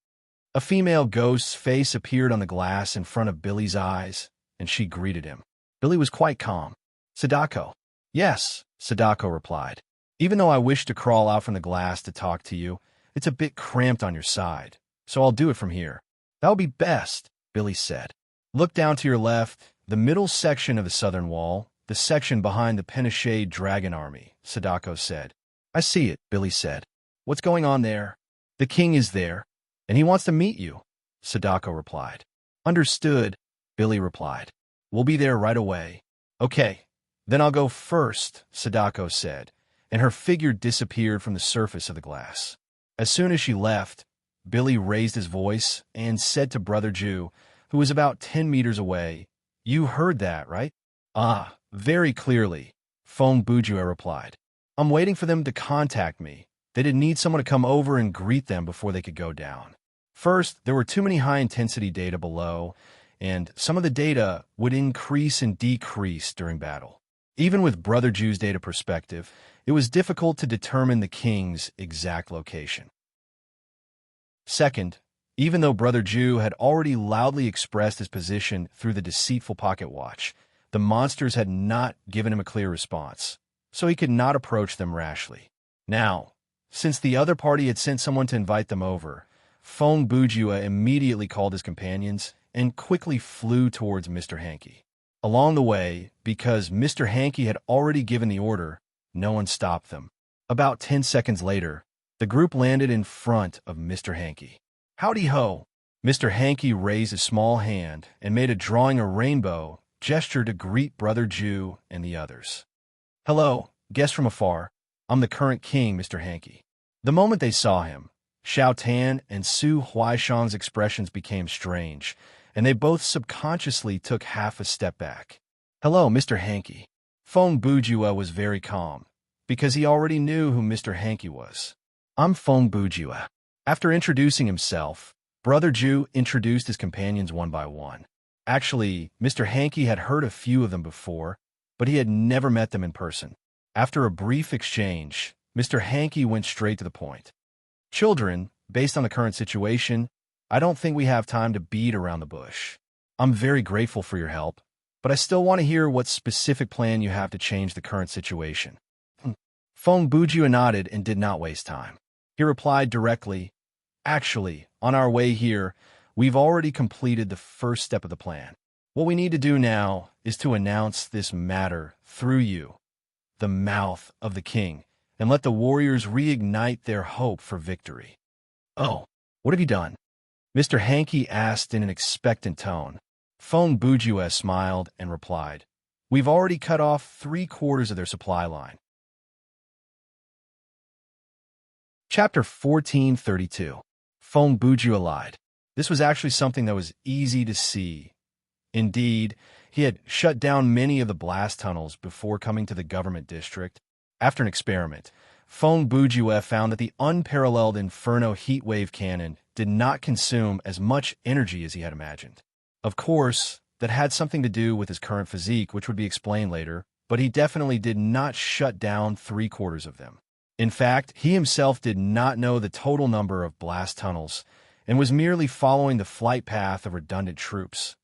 A female ghost's face appeared on the glass in front of Billy's eyes, and she greeted him. Billy was quite calm. "Sadako." "Yes," Sadako replied. "Even though I wish to crawl out from the glass to talk to you, it's a bit cramped on your side, so I'll do it from here." "That would be best," Billy said. "Look down to your left, the middle section of the southern wall, the section behind the Penishade Dragon Army," Sadako said. "I see it," Billy said. "What's going on there?" "The king is there, and he wants to meet you," Sadako replied. "Understood," Billy replied. "We'll be there right away." "Okay, then I'll go first," Sadako said, and her figure disappeared from the surface of the glass. As soon as she left, Billy raised his voice and said to Brother Jew, who was about 10 meters away, "You heard that, right?" Very clearly," Fong Bujua replied. "I'm waiting for them to contact me. They didn't need someone to come over and greet them before they could go down. First, there were too many high-intensity data below, and some of the data would increase and decrease during battle. Even with Brother Jew's data perspective, it was difficult to determine the king's exact location. Second, even though Brother Jew had already loudly expressed his position through the deceitful pocket watch, the monsters had not given him a clear response, so he could not approach them rashly. Now, since the other party had sent someone to invite them over, Fong Bujua immediately called his companions and quickly flew towards Mr. Hankey. Along the way, because Mr. Hankey had already given the order, no one stopped them. About 10 seconds later, the group landed in front of Mr. Hankey. "Howdy ho!" Mr. Hankey raised a small hand and made a drawing a rainbow gesture to greet Brother Jew and the others. "Hello, guest from afar. I'm the current king, Mr. Hankey." The moment they saw him, Xiao Tan and Su Huaishang's expressions became strange, and they both subconsciously took half a step back. "Hello, Mr. Hankey." Fong Bujua was very calm, because he already knew who Mr. Hankey was. "I'm Fong Bujua." After introducing himself, Brother Jew introduced his companions one by one. Actually, Mr. Hankey had heard a few of them before, but he had never met them in person. After a brief exchange, Mr. Hankey went straight to the point. "Children, based on the current situation, I don't think we have time to beat around the bush. I'm very grateful for your help, but I still want to hear what specific plan you have to change the current situation." Fong Bujua nodded and did not waste time. He replied directly, "Actually, on our way here, we've already completed the first step of the plan. What we need to do now is to announce this matter through you, the mouth of the king, and let the warriors reignite their hope for victory." "Oh, what have you done?" Mr. Hankey asked in an expectant tone. Fong Bujua smiled and replied, "We've already cut off 3/4 of their supply line." Chapter 1432. Fong Bujua lied. This was actually something that was easy to see. Indeed, he had shut down many of the blast tunnels before coming to the government district. After an experiment, Fong Bujua found that the unparalleled Inferno heatwave cannon did not consume as much energy as he had imagined. Of course, that had something to do with his current physique, which would be explained later, but he definitely did not shut down 3/4 of them. In fact, he himself did not know the total number of blast tunnels and was merely following the flight path of redundant troops,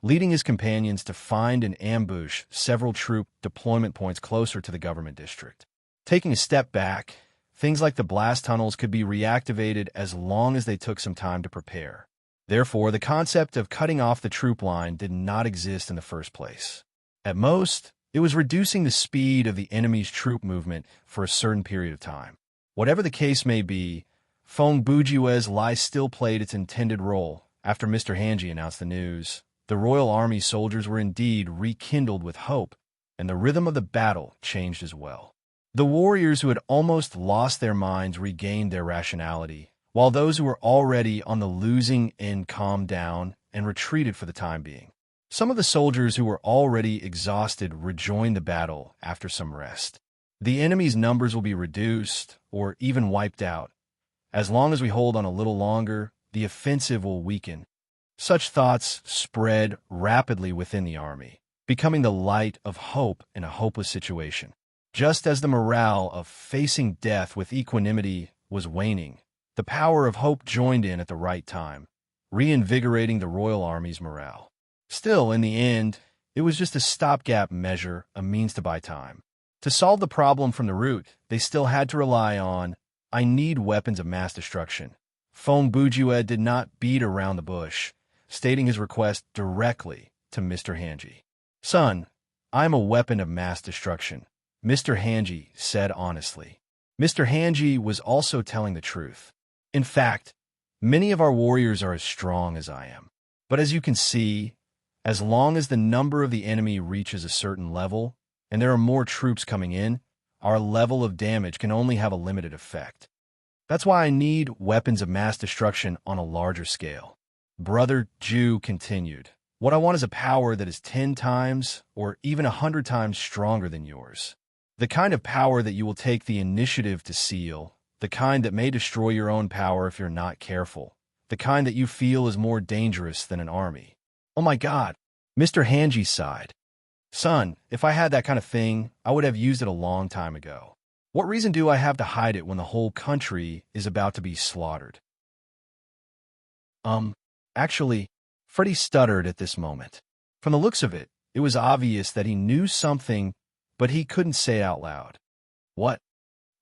leading his companions to find and ambush several troop deployment points closer to the government district. Taking a step back, things like the blast tunnels could be reactivated as long as they took some time to prepare. Therefore, the concept of cutting off the troop line did not exist in the first place. At most, it was reducing the speed of the enemy's troop movement for a certain period of time. Whatever the case may be, Fong Bujua's lie still played its intended role. After Mr. Hanji announced the news, the Royal Army soldiers were indeed rekindled with hope, and the rhythm of the battle changed as well. The warriors who had almost lost their minds regained their rationality, while those who were already on the losing end calmed down and retreated for the time being. Some of the soldiers who were already exhausted rejoined the battle after some rest. The enemy's numbers will be reduced or even wiped out. As long as we hold on a little longer, the offensive will weaken. Such thoughts spread rapidly within the army, becoming the light of hope in a hopeless situation. Just as the morale of facing death with equanimity was waning, the power of hope joined in at the right time, reinvigorating the royal army's morale. Still, in the end, it was just a stopgap measure, a means to buy time. To solve the problem from the root, they still had to rely on, I need weapons of mass destruction. Fong Bujue did not beat around the bush, stating his request directly to Mr. Hanji. Son, I am a weapon of mass destruction, Mr. Hanji said honestly. Mr. Hanji was also telling the truth. In fact, many of our warriors are as strong as I am. But as you can see, as long as the number of the enemy reaches a certain level, and there are more troops coming in, our level of damage can only have a limited effect. That's why I need weapons of mass destruction on a larger scale. Brother Ju continued, what I want is a power that is 10 times or even 100 times stronger than yours. The kind of power that you will take the initiative to seal, the kind that may destroy your own power if you're not careful, the kind that you feel is more dangerous than an army. Oh my God, Mr. Hanji sighed. Son, if I had that kind of thing, I would have used it a long time ago. What reason do I have to hide it when the whole country is about to be slaughtered? Actually, Freddie stuttered at this moment. From the looks of it, it was obvious that he knew something, but he couldn't say it out loud. What?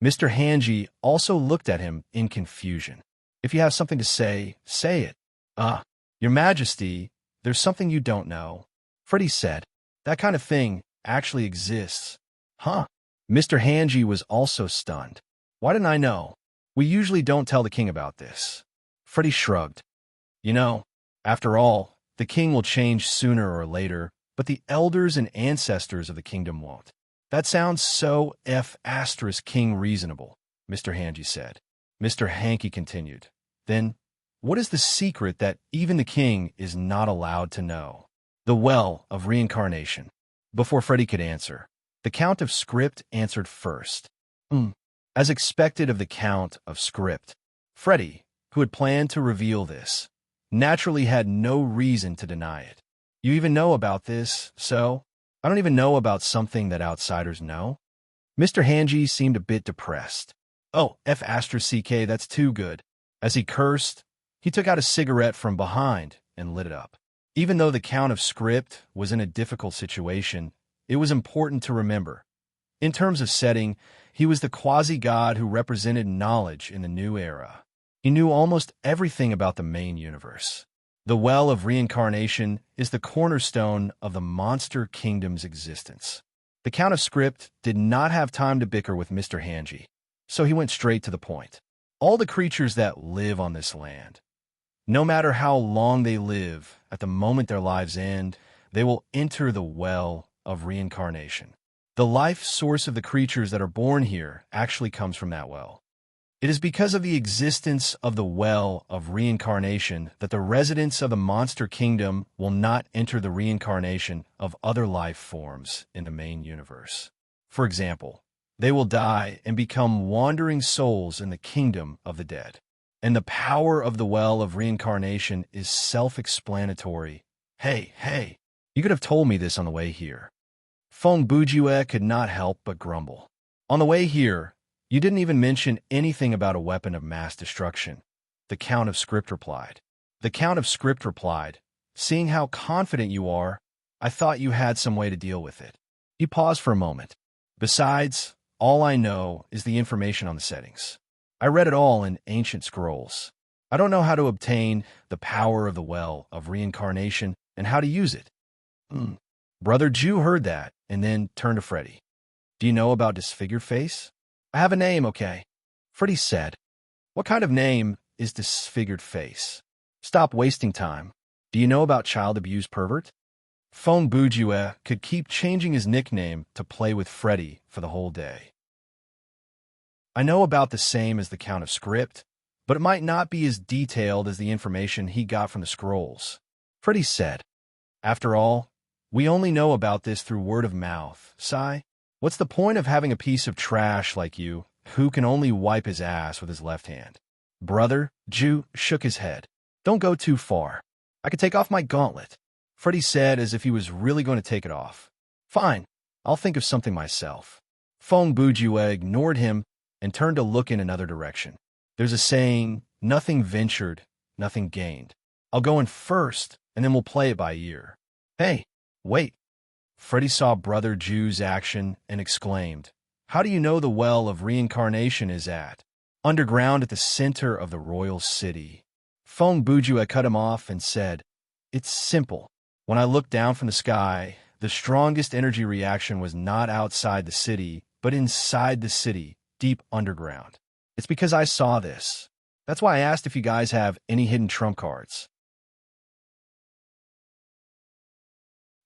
Mr. Hanji also looked at him in confusion. If you have something to say, say it. Your Majesty, there's something you don't know. Freddie said, that kind of thing actually exists. Huh? Mr. Hanji was also stunned. Why didn't I know? We usually don't tell the king about this. Freddie shrugged. You know, after all, the king will change sooner or later, but the elders and ancestors of the kingdom won't. That sounds so *king reasonable, Mr. Hanji said. Mr. Hanky continued. Then, what is the secret that even the king is not allowed to know? The well of reincarnation. Before Freddie could answer, the Count of Script answered first. As expected of the Count of Script, Freddie, who had planned to reveal this, naturally had no reason to deny it. You even know about this, so? I don't even know about something that outsiders know? Mr. Hanji seemed a bit depressed. Oh, *CK, that's too good. As he cursed, he took out a cigarette from behind and lit it up. Even though the Count of Script was in a difficult situation, it was important to remember. In terms of setting, he was the quasi-god who represented knowledge in the new era. He knew almost everything about the main universe. The well of reincarnation is the cornerstone of the monster kingdom's existence. The Count of Script did not have time to bicker with Mr. Hanji, so he went straight to the point. All the creatures that live on this land, no matter how long they live, at the moment their lives end, they will enter the well of reincarnation. The life source of the creatures that are born here actually comes from that well. It is because of the existence of the well of reincarnation that the residents of the monster kingdom will not enter the reincarnation of other life forms in the main universe. For example, they will die and become wandering souls in the kingdom of the dead. And the power of the well of reincarnation is self-explanatory. Hey, you could have told me this on the way here. Fong Bujue could not help but grumble. On the way here, you didn't even mention anything about a weapon of mass destruction, the Count of Script replied. The Count of Script replied, seeing how confident you are, I thought you had some way to deal with it. He paused for a moment. Besides, all I know is the information on the settings. I read it all in ancient scrolls. I don't know how to obtain the power of the well of reincarnation and how to use it. Brother Ju heard that and then turned to Freddie. Do you know about Disfigured Face? I have a name, okay? Freddie said. What kind of name is Disfigured Face? Stop wasting time. Do you know about Child Abuse Pervert? Fong Bujue could keep changing his nickname to play with Freddie for the whole day. I know about the same as the Count of Script, but it might not be as detailed as the information he got from the scrolls. Freddie said. After all, we only know about this through word of mouth. Sigh. What's the point of having a piece of trash like you who can only wipe his ass with his left hand? Brother Ju shook his head. Don't go too far. I could take off my gauntlet, Freddy said as if he was really going to take it off. Fine, I'll think of something myself. Feng Bujue ignored him and turned to look in another direction. There's a saying, nothing ventured, nothing gained. I'll go in first, and then we'll play it by ear. Hey, wait. Freddy saw Brother Ju's action and exclaimed, How do you know the well of reincarnation is at? Underground at the center of the royal city. Feng Bujue cut him off and said, It's simple. When I looked down from the sky, the strongest energy reaction was not outside the city, but inside the city, deep underground. It's because I saw this. That's why I asked if you guys have any hidden trump cards.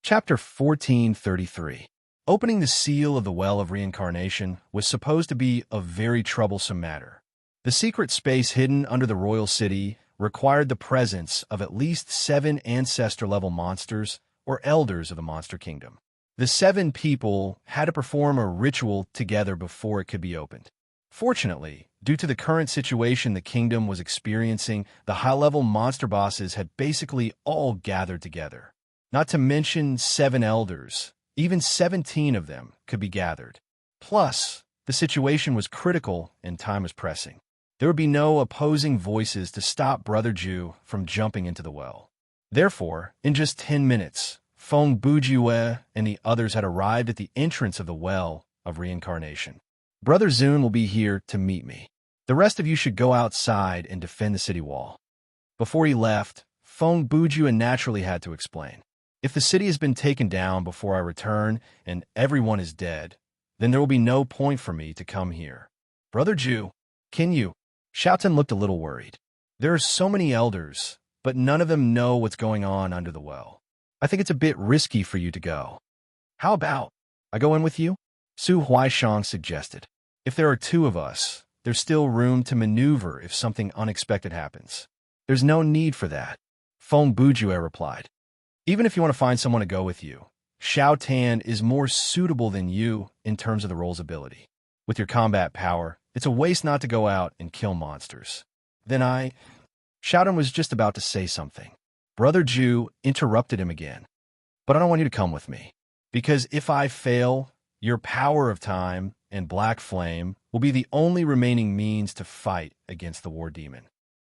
Chapter 1433. Opening the seal of the Well of Reincarnation was supposed to be a very troublesome matter. The secret space hidden under the royal city required the presence of at least 7 ancestor-level monsters or elders of the monster kingdom. The 7 people had to perform a ritual together before it could be opened. Fortunately, due to the current situation the kingdom was experiencing, the high-level monster bosses had basically all gathered together. Not to mention 7 elders, even 17 of them could be gathered. Plus, the situation was critical and time was pressing. There would be no opposing voices to stop Brother Ju from jumping into the well. Therefore, in just 10 minutes, Feng Bujue and the others had arrived at the entrance of the Well of Reincarnation. Brother Zun will be here to meet me. The rest of you should go outside and defend the city wall. Before he left, Feng Bujue naturally had to explain. If the city has been taken down before I return and everyone is dead, then there will be no point for me to come here. Brother Ju, can you? Xiaotan looked a little worried. There are so many elders, but none of them know what's going on under the well. I think it's a bit risky for you to go. How about I go in with you? Su Huaishang suggested. If there are 2 of us, there's still room to maneuver if something unexpected happens. There's no need for that, Feng Bujue replied. Even if you want to find someone to go with you, Xiao Tan is more suitable than you in terms of the role's ability. With your combat power, it's a waste not to go out and kill monsters. Xiao Tan was just about to say something. Brother Ju interrupted him again. But I don't want you to come with me, because if I fail, your power of time and Black Flame will be the only remaining means to fight against the war demon.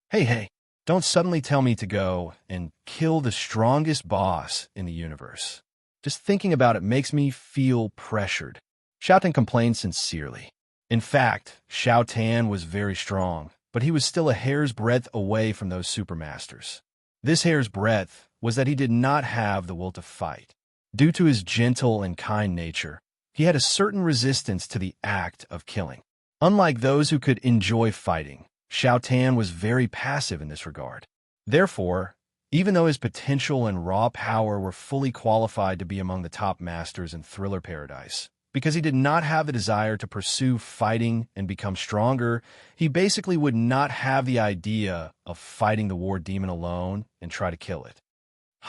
Hey, don't suddenly tell me to go and kill the strongest boss in the universe. Just thinking about it makes me feel pressured. Xiao Tan complained sincerely. In fact, Xiao Tan was very strong, but he was still a hair's breadth away from those supermasters. This hair's breadth was that he did not have the will to fight. Due to his gentle and kind nature, he had a certain resistance to the act of killing. Unlike those who could enjoy fighting, Xiao Tan was very passive in this regard. Therefore, even though his potential and raw power were fully qualified to be among the top masters in Thriller Paradise, because he did not have the desire to pursue fighting and become stronger, he basically would not have the idea of fighting the war demon alone and try to kill it.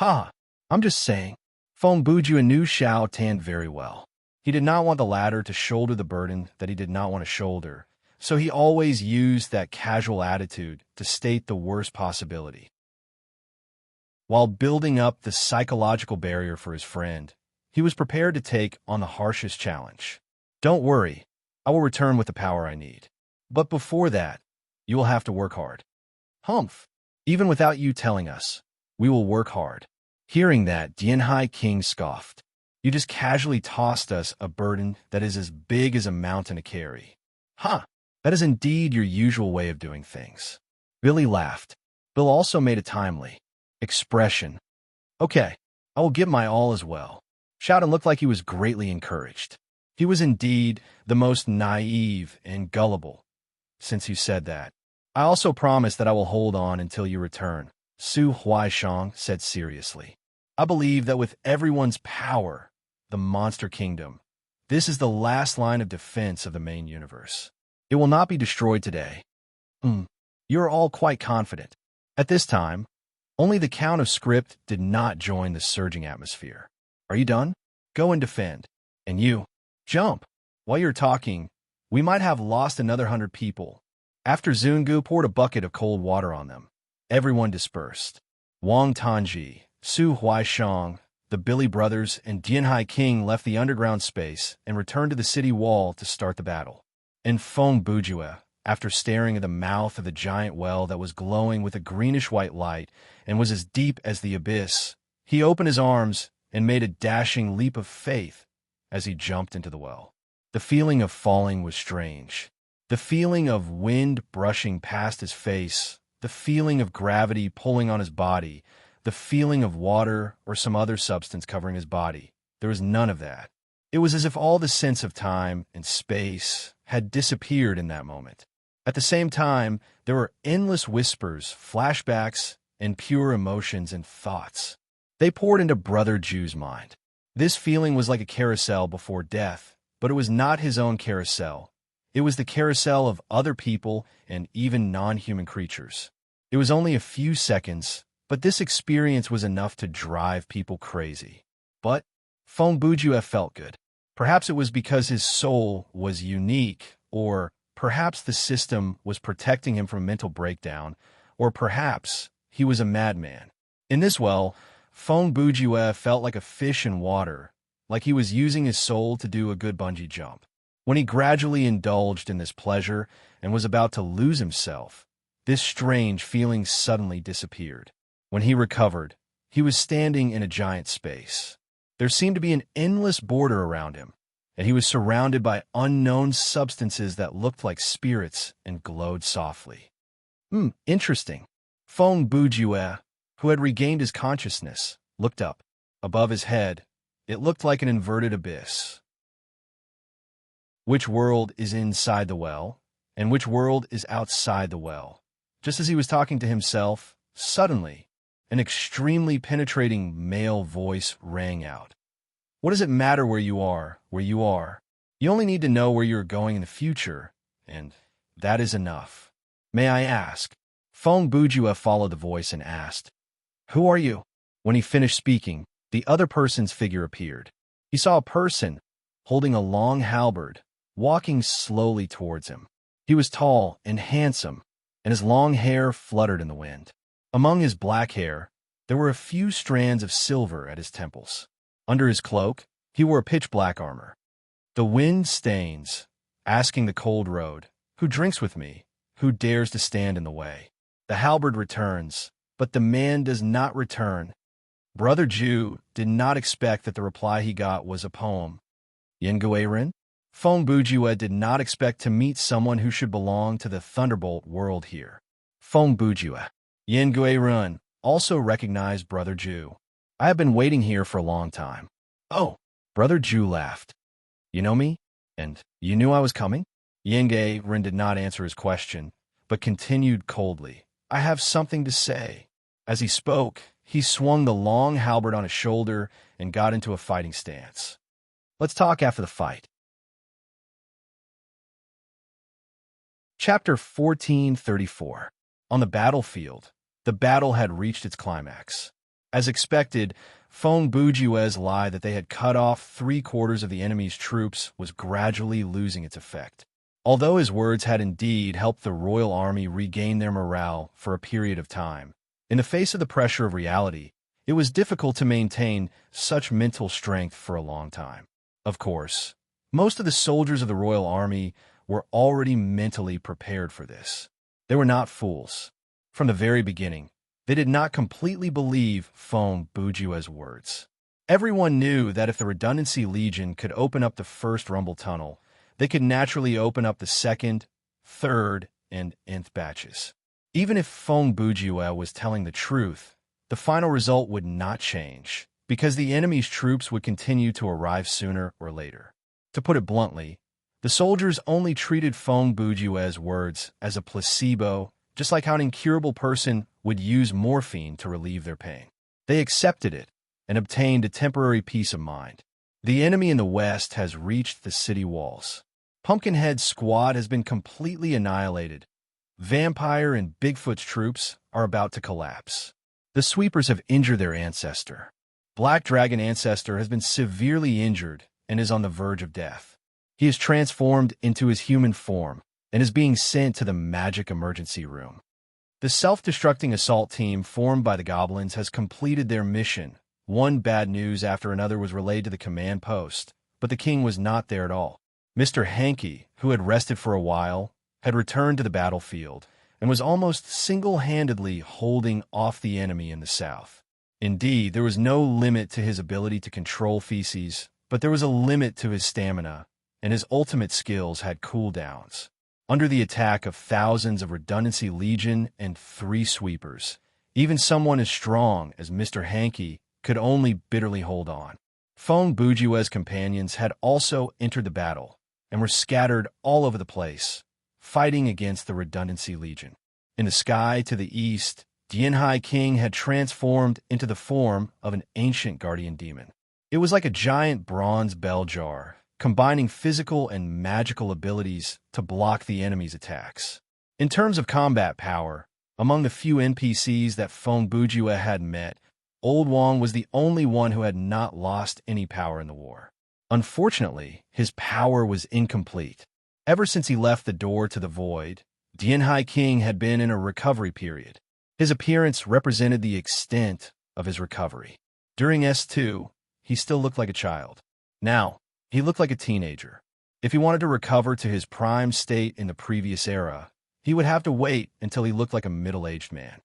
I'm just saying. Feng Bujue knew Xiao Tan very well. He did not want the latter to shoulder the burden that he did not want to shoulder, so he always used that casual attitude to state the worst possibility. While building up the psychological barrier for his friend, he was prepared to take on the harshest challenge. Don't worry, I will return with the power I need. But before that, you will have to work hard. Humph! Even without you telling us, we will work hard. Hearing that, Dianhai King scoffed. You just casually tossed us a burden that is as big as a mountain to carry. That is indeed your usual way of doing things. Billy laughed. Bill also made a timely expression. Okay, I will give my all as well. Xiaodan looked like he was greatly encouraged. He was indeed the most naive and gullible. Since you said that, I also promise that I will hold on until you return, Su Huaishang said seriously. I believe that with everyone's power, the Monster Kingdom, this is the last line of defense of the main universe. It will not be destroyed today. You are all quite confident. At this time, only the Count of Script did not join the surging atmosphere. Are you done? Go and defend. And you, jump. While you're talking, we might have lost another 100 people. After Zungu poured a bucket of cold water on them, everyone dispersed. Wang Tanji, Su Huaishang, the Billy brothers, and Dianhai King left the underground space and returned to the city wall to start the battle. And Feng Bujue, after staring at the mouth of the giant well that was glowing with a greenish-white light and was as deep as the abyss, he opened his arms and made a dashing leap of faith as he jumped into the well. The feeling of falling was strange. The feeling of wind brushing past his face, the feeling of gravity pulling on his body, the feeling of water or some other substance covering his body. There was none of that. It was as if all the sense of time and space had disappeared in that moment. At the same time, there were endless whispers, flashbacks, and pure emotions and thoughts. They poured into Brother Ju's mind. This feeling was like a carousel before death, but it was not his own carousel. It was the carousel of other people and even non-human creatures. It was only a few seconds, but this experience was enough to drive people crazy. But Feng Bujue felt good. Perhaps it was because his soul was unique, or perhaps the system was protecting him from mental breakdown, or perhaps he was a madman. In this well, Feng Bujue felt like a fish in water, like he was using his soul to do a good bungee jump. When he gradually indulged in this pleasure and was about to lose himself, this strange feeling suddenly disappeared. When he recovered, he was standing in a giant space. There seemed to be an endless border around him, and he was surrounded by unknown substances that looked like spirits and glowed softly. Interesting. Feng Bujue, who had regained his consciousness, looked up. Above his head, it looked like an inverted abyss. Which world is inside the well, and which world is outside the well? Just as he was talking to himself, suddenly, an extremely penetrating male voice rang out. What does it matter where you are, where you are? You only need to know where you're going in the future, and that is enough. May I ask? Feng Bujue followed the voice and asked, "Who are you?" When he finished speaking, the other person's figure appeared. He saw a person, holding a long halberd, walking slowly towards him. He was tall and handsome, and his long hair fluttered in the wind. Among his black hair, there were a few strands of silver at his temples. Under his cloak, he wore pitch-black armor. The wind stains, asking the cold road, "Who drinks with me? Who dares to stand in the way?" The halberd returns, but the man does not return. Brother Ju did not expect that the reply he got was a poem. Yenguiren? Feng Bujue did not expect to meet someone who should belong to the Thunderbolt world here. Feng Bujue. Yenguiren also recognized Brother Ju. "I have been waiting here for a long time." "Oh," Brother Ju laughed. "You know me? And you knew I was coming?" Yenguiren did not answer his question, but continued coldly, "I have something to say." As he spoke, he swung the long halberd on his shoulder and got into a fighting stance. "Let's talk after the fight." Chapter 1434. On the battlefield, the battle had reached its climax. As expected, Feng Bujue's lie that they had cut off 3/4 of the enemy's troops was gradually losing its effect. Although his words had indeed helped the royal army regain their morale for a period of time, in the face of the pressure of reality, it was difficult to maintain such mental strength for a long time. Of course, most of the soldiers of the royal army were already mentally prepared for this. They were not fools. From the very beginning, they did not completely believe Feng Bujue's words. Everyone knew that if the Redundancy Legion could open up the first rumble tunnel, they could naturally open up the second, third, and nth batches. Even if Feng Bujue was telling the truth, the final result would not change, because the enemy's troops would continue to arrive sooner or later. To put it bluntly, the soldiers only treated Feng Bujue's words as a placebo, just like how an incurable person would use morphine to relieve their pain. They accepted it and obtained a temporary peace of mind. The enemy in the west has reached the city walls. Pumpkinhead's squad has been completely annihilated. Vampire and Bigfoot's troops are about to collapse. The sweepers have injured their ancestor. Black Dragon Ancestor has been severely injured and is on the verge of death. He is transformed into his human form and is being sent to the magic emergency room. The self-destructing assault team formed by the goblins has completed their mission. One bad news after another was relayed to the command post, but the king was not there at all. Mr. Hankey, who had rested for a while, had returned to the battlefield and was almost single-handedly holding off the enemy in the south. Indeed, there was no limit to his ability to control feces, but there was a limit to his stamina, and his ultimate skills had cooldowns. Under the attack of thousands of Redundancy Legion and 3 sweepers, even someone as strong as Mr. Hankey could only bitterly hold on. Fong Bujiwe's companions had also entered the battle and were scattered all over the place, fighting against the Redundancy Legion. In the sky to the east, Dianhai King had transformed into the form of an ancient guardian demon. It was like a giant bronze bell jar, combining physical and magical abilities to block the enemy's attacks. In terms of combat power, among the few NPCs that Fong Bujiwe had met, Old Wong was the only one who had not lost any power in the war. Unfortunately, his power was incomplete. Ever since he left the door to the void, Dianhai King had been in a recovery period. His appearance represented the extent of his recovery. During S2, he still looked like a child. Now, he looked like a teenager. If he wanted to recover to his prime state in the previous era, he would have to wait until he looked like a middle-aged man.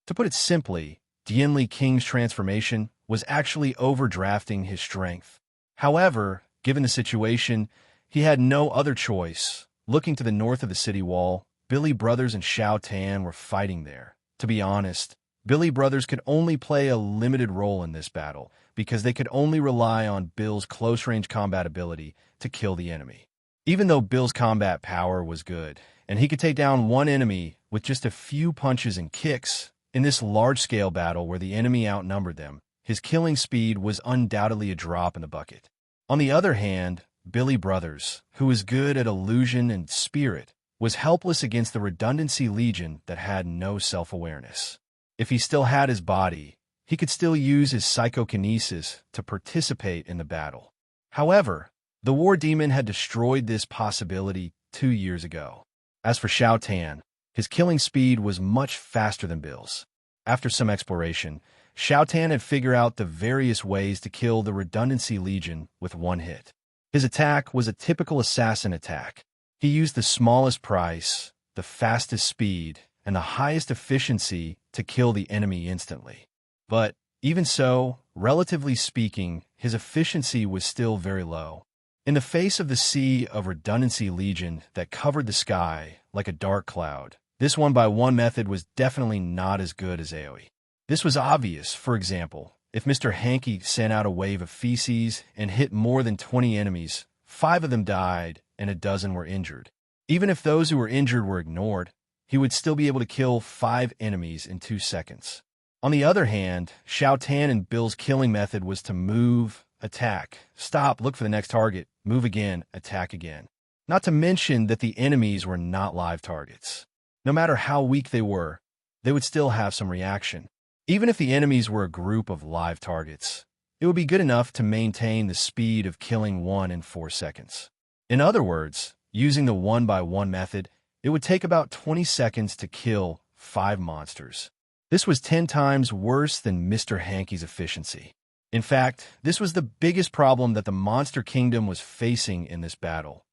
To put it simply, Dianli King's transformation was actually overdrafting his strength. However, given the situation, he had no other choice. Looking to the north of the city wall, Billy Brothers and Shao Tan were fighting there. To be honest, Billy Brothers could only play a limited role in this battle because they could only rely on Bill's close-range combat ability to kill the enemy. Even though Bill's combat power was good, and he could take down one enemy with just a few punches and kicks, in this large-scale battle where the enemy outnumbered them, his killing speed was undoubtedly a drop in the bucket. On the other hand, Billy Brothers, who was good at illusion and spirit, was helpless against the Redundancy Legion that had no self-awareness. If he still had his body, he could still use his psychokinesis to participate in the battle. However, the War Demon had destroyed this possibility 2 years ago. As for Shao Tan, his killing speed was much faster than Bill's. After some exploration, Shao Tan had figured out the various ways to kill the Redundancy Legion with one hit. His attack was a typical assassin attack. He used the smallest price, the fastest speed, and the highest efficiency to kill the enemy instantly. But, even so, relatively speaking, his efficiency was still very low. In the face of the sea of Redundancy Legion that covered the sky like a dark cloud, this one-by-one method was definitely not as good as AoE. This was obvious, for example, if Mr. Hankey sent out a wave of feces and hit more than 20 enemies, 5 of them died and a dozen were injured. Even if those who were injured were ignored, he would still be able to kill 5 enemies in 2 seconds. On the other hand, Shao Tan and Bill's killing method was to move, attack, stop, look for the next target, move again, attack again. Not to mention that the enemies were not live targets. No matter how weak they would still have some reaction. Even if the enemies were a group of live targets, it would be good enough to maintain the speed of killing 1 in 4 seconds. In other words, using the one-by-one method, it would take about 20 seconds to kill 5 monsters. This was 10 times worse than Mr. Hankey's efficiency. In fact, this was the biggest problem that the Monster Kingdom was facing in this battle.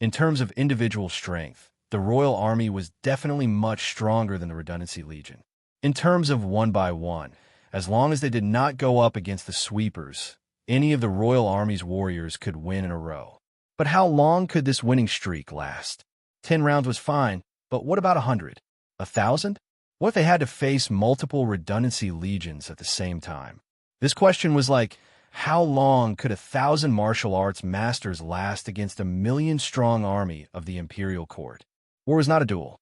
In terms of individual strength, the Royal Army was definitely much stronger than the Redundancy Legion. In terms of one-by-one, as long as they did not go up against the sweepers, any of the Royal Army's warriors could win in a row. But how long could this winning streak last? 10 rounds was fine, but what about 100? 1,000? What if they had to face multiple Redundancy Legions at the same time? This question was like, how long could 1,000 martial arts masters last against a 1,000,000-strong army of the Imperial Court? War was not a duel.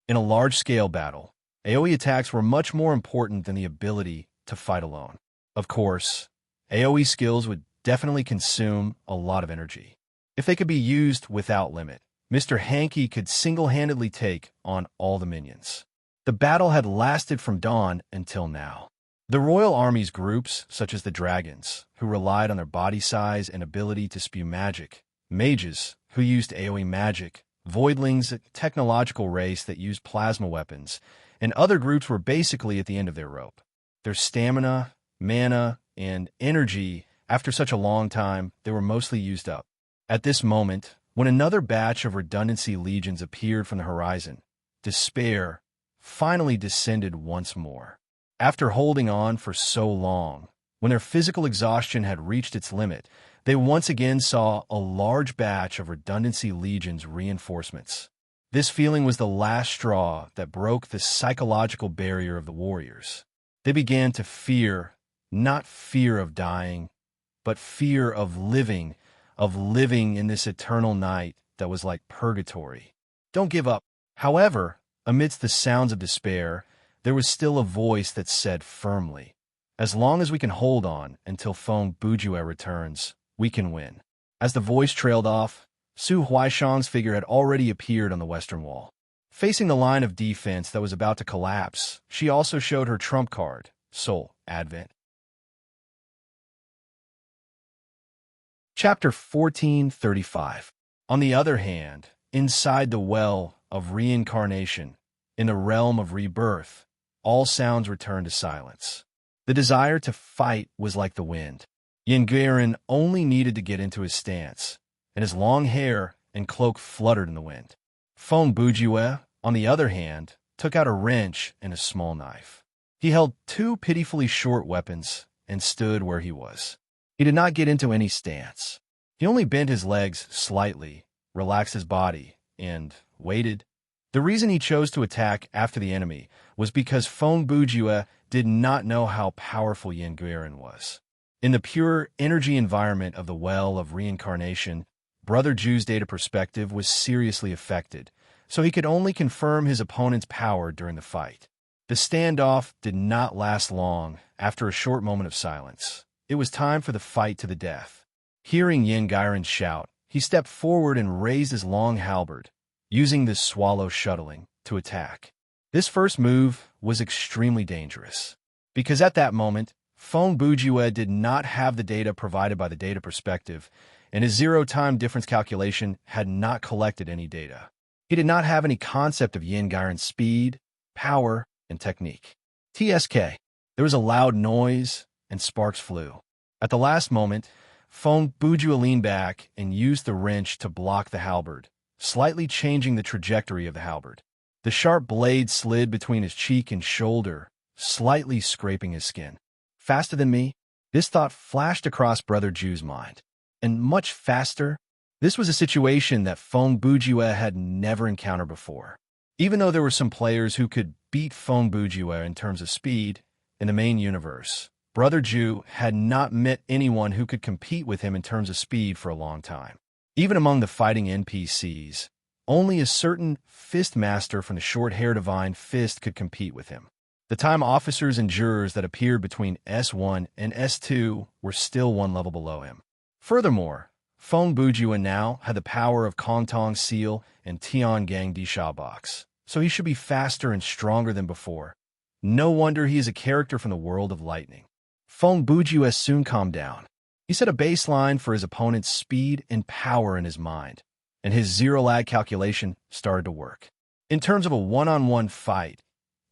In a large-scale battle, AoE attacks were much more important than the ability to fight alone. Of course, AoE skills would definitely consume a lot of energy. If they could be used without limit, Mr. Hankey could single-handedly take on all the minions. The battle had lasted from dawn until now. The Royal Army's groups, such as the Dragons, who relied on their body size and ability to spew magic, mages, who used AoE magic, voidlings, a technological race that used plasma weapons, and other groups were basically at the end of their rope. Their stamina, mana, and energy, after such a long time, they were mostly used up. At this moment, when another batch of redundancy legions appeared from the horizon, despair finally descended once more. After holding on for so long, when their physical exhaustion had reached its limit, they once again saw a large batch of redundancy legions reinforcements. This feeling was the last straw that broke the psychological barrier of the warriors. They began to fear, not fear of dying, but fear of living in this eternal night that was like purgatory. Don't give up. However, amidst the sounds of despair, there was still a voice that said firmly, as long as we can hold on until Feng Bujue returns, we can win. As the voice trailed off, Su Huaishang's figure had already appeared on the western wall. Facing the line of defense that was about to collapse, she also showed her trump card, Soul Advent. Chapter 1435. On the other hand, inside the well of reincarnation, in the realm of rebirth, all sounds returned to silence. The desire to fight was like the wind. Yin Guiran only needed to get into his stance, and his long hair and cloak fluttered in the wind. Feng Bujue, on the other hand, took out a wrench and a small knife. He held two pitifully short weapons and stood where he was. He did not get into any stance. He only bent his legs slightly, relaxed his body, and waited. The reason he chose to attack after the enemy was because Feng Bujue did not know how powerful Yin Guiran was. In the pure energy environment of the well of reincarnation, Brother Ju's data perspective was seriously affected, so he could only confirm his opponent's power during the fight. The standoff did not last long. After a short moment of silence, it was time for the fight to the death. Hearing Yin Guiran shout, he stepped forward and raised his long halberd, using this swallow shuttling to attack. This first move was extremely dangerous, because at that moment, Feng Bujue did not have the data provided by the data perspective, and his zero-time difference calculation had not collected any data. He did not have any concept of Yin Guiran's speed, power, and technique. TSK. There was a loud noise, and sparks flew. At the last moment, Feng Bujue leaned back and used the wrench to block the halberd, slightly changing the trajectory of the halberd. The sharp blade slid between his cheek and shoulder, slightly scraping his skin. Faster than me? This thought flashed across Brother Ju's mind. And much faster? This was a situation that Feng Bujue had never encountered before. Even though there were some players who could beat Feng Bujue in terms of speed in the main universe, Brother Ju had not met anyone who could compete with him in terms of speed for a long time. Even among the fighting NPCs, only a certain fist master from the short-haired divine fist could compete with him. The time officers and jurors that appeared between S1 and S2 were still one level below him. Furthermore, Feng Bujue now had the power of Kongtong Seal and Tiangang Disha Box, so he should be faster and stronger than before. No wonder he is a character from the world of lightning. Feng Bujue soon calmed down. He set a baseline for his opponent's speed and power in his mind, and his zero-lag calculation started to work. In terms of a one-on-one fight,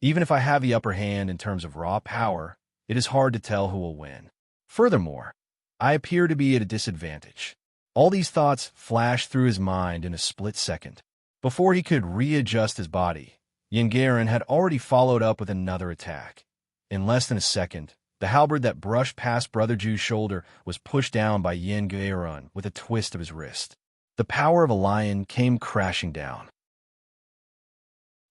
even if I have the upper hand in terms of raw power, it is hard to tell who will win. Furthermore, I appear to be at a disadvantage. All these thoughts flashed through his mind in a split second. Before he could readjust his body, Yin Guiran had already followed up with another attack. In less than a second, the halberd that brushed past Brother Ju's shoulder was pushed down by Yin Guiran with a twist of his wrist. The power of a lion came crashing down.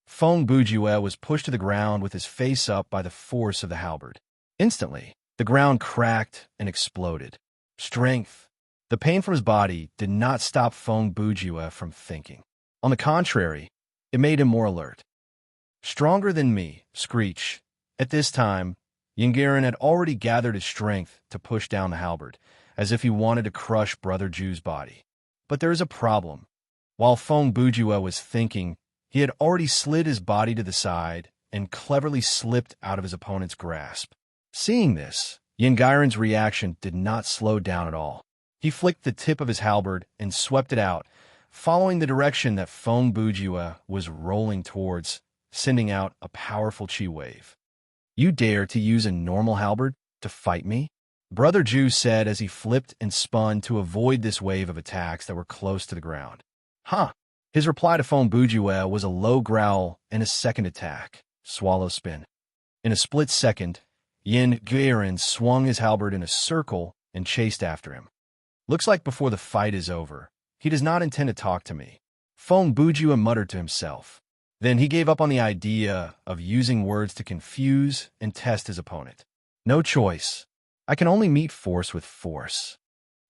Feng Bujue was pushed to the ground with his face up by the force of the halberd. Instantly, the ground cracked and exploded. Strength. The pain from his body did not stop Feng Bujue from thinking. On the contrary, it made him more alert. Stronger than me, Screech. At this time, Yin Guiran had already gathered his strength to push down the halberd, as if he wanted to crush Brother Ju's body. But there is a problem. While Feng Bujue was thinking, he had already slid his body to the side and cleverly slipped out of his opponent's grasp. Seeing this, Yin Guiran's reaction did not slow down at all. He flicked the tip of his halberd and swept it out, following the direction that Feng Bujue was rolling towards, sending out a powerful chi wave. "You dare to use a normal halberd to fight me?" Brother Ju said as he flipped and spun to avoid this wave of attacks that were close to the ground. Huh. His reply to Feng Bujue was a low growl and a second attack, swallow spin. In a split second, Yin Guirin swung his halberd in a circle and chased after him. "Looks like before the fight is over, he does not intend to talk to me," Feng Bujue muttered to himself. Then he gave up on the idea of using words to confuse and test his opponent. No choice. I can only meet force with force.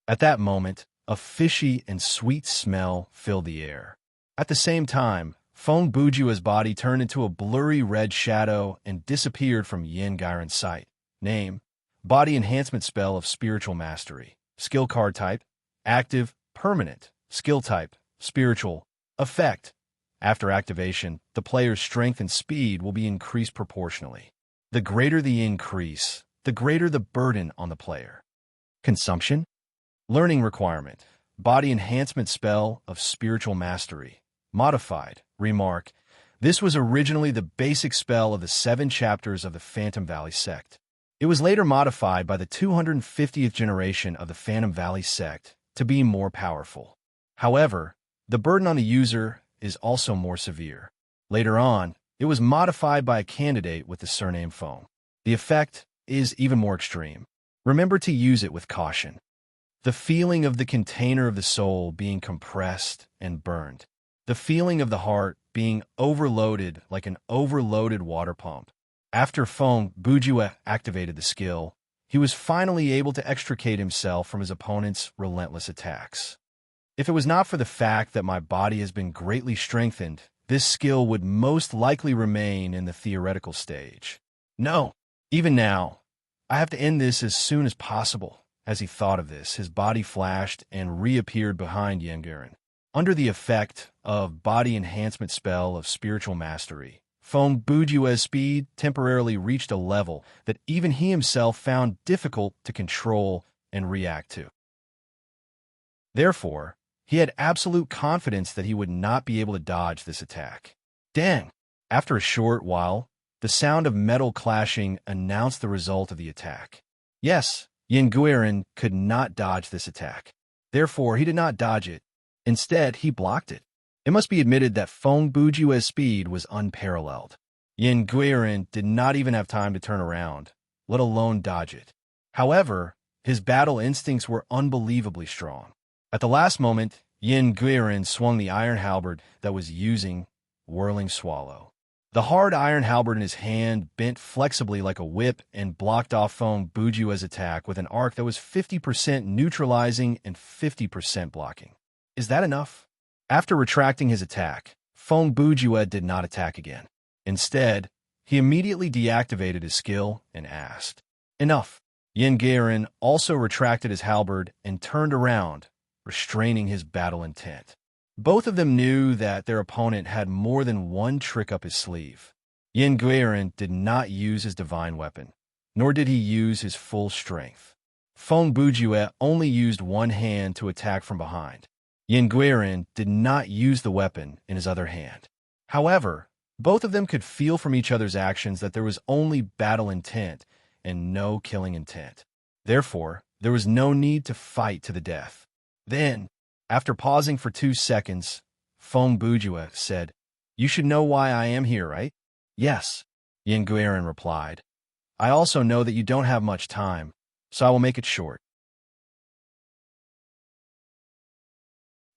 At that moment, a fishy and sweet smell filled the air. At the same time, Feng Bujue's body turned into a blurry red shadow and disappeared from Yin Guirin's sight. Name: Body Enhancement Spell of Spiritual Mastery. Skill card type: Active, Permanent. Skill type: Spiritual. Effect: After activation, the player's strength and speed will be increased proportionally. The greater the increase, the greater the burden on the player. Consumption: Learning requirement: Body Enhancement Spell of Spiritual Mastery. Modified. Remark: This was originally the basic spell of the 7 chapters of the Phantom Valley sect. It was later modified by the 250th generation of the Phantom Valley sect to be more powerful. However, the burden on the user is also more severe. Later on, it was modified by a candidate with the surname Feng. The effect is even more extreme. Remember to use it with caution. The feeling of the container of the soul being compressed and burned. The feeling of the heart being overloaded like an overloaded water pump. After Feng Bujue activated the skill, he was finally able to extricate himself from his opponent's relentless attacks. If it was not for the fact that my body has been greatly strengthened, this skill would most likely remain in the theoretical stage. No, even now, I have to end this as soon as possible. As he thought of this, his body flashed and reappeared behind Yin Guirin. Under the effect of Body Enhancement Spell of Spiritual Mastery, Feng Bujue's speed temporarily reached a level that even he himself found difficult to control and react to. Therefore, he had absolute confidence that he would not be able to dodge this attack. Dang! After a short while, the sound of metal clashing announced the result of the attack. Yes, Yin Guirin could not dodge this attack. Therefore, he did not dodge it. Instead, he blocked it. It must be admitted that Feng Bujue's speed was unparalleled. Yin Guirin did not even have time to turn around, let alone dodge it. However, his battle instincts were unbelievably strong. At the last moment, Yin Guirin swung the iron halberd that was using Whirling Swallow. The hard iron halberd in his hand bent flexibly like a whip and blocked off Feng Bujue's attack with an arc that was 50% neutralizing and 50% blocking. Is that enough? After retracting his attack, Feng Bujue did not attack again. Instead, he immediately deactivated his skill and asked, "Enough." Yin Guirin also retracted his halberd and turned around, restraining his battle intent. Both of them knew that their opponent had more than one trick up his sleeve. Yin Guirin did not use his divine weapon, nor did he use his full strength. Feng Bujue only used one hand to attack from behind. Yin Guirin did not use the weapon in his other hand. However, both of them could feel from each other's actions that there was only battle intent and no killing intent. Therefore, there was no need to fight to the death. Then, after pausing for 2 seconds, Feng Bujue said, "You should know why I am here, right?" "Yes," Yin Guirin replied. "I also know that you don't have much time, so I will make it short."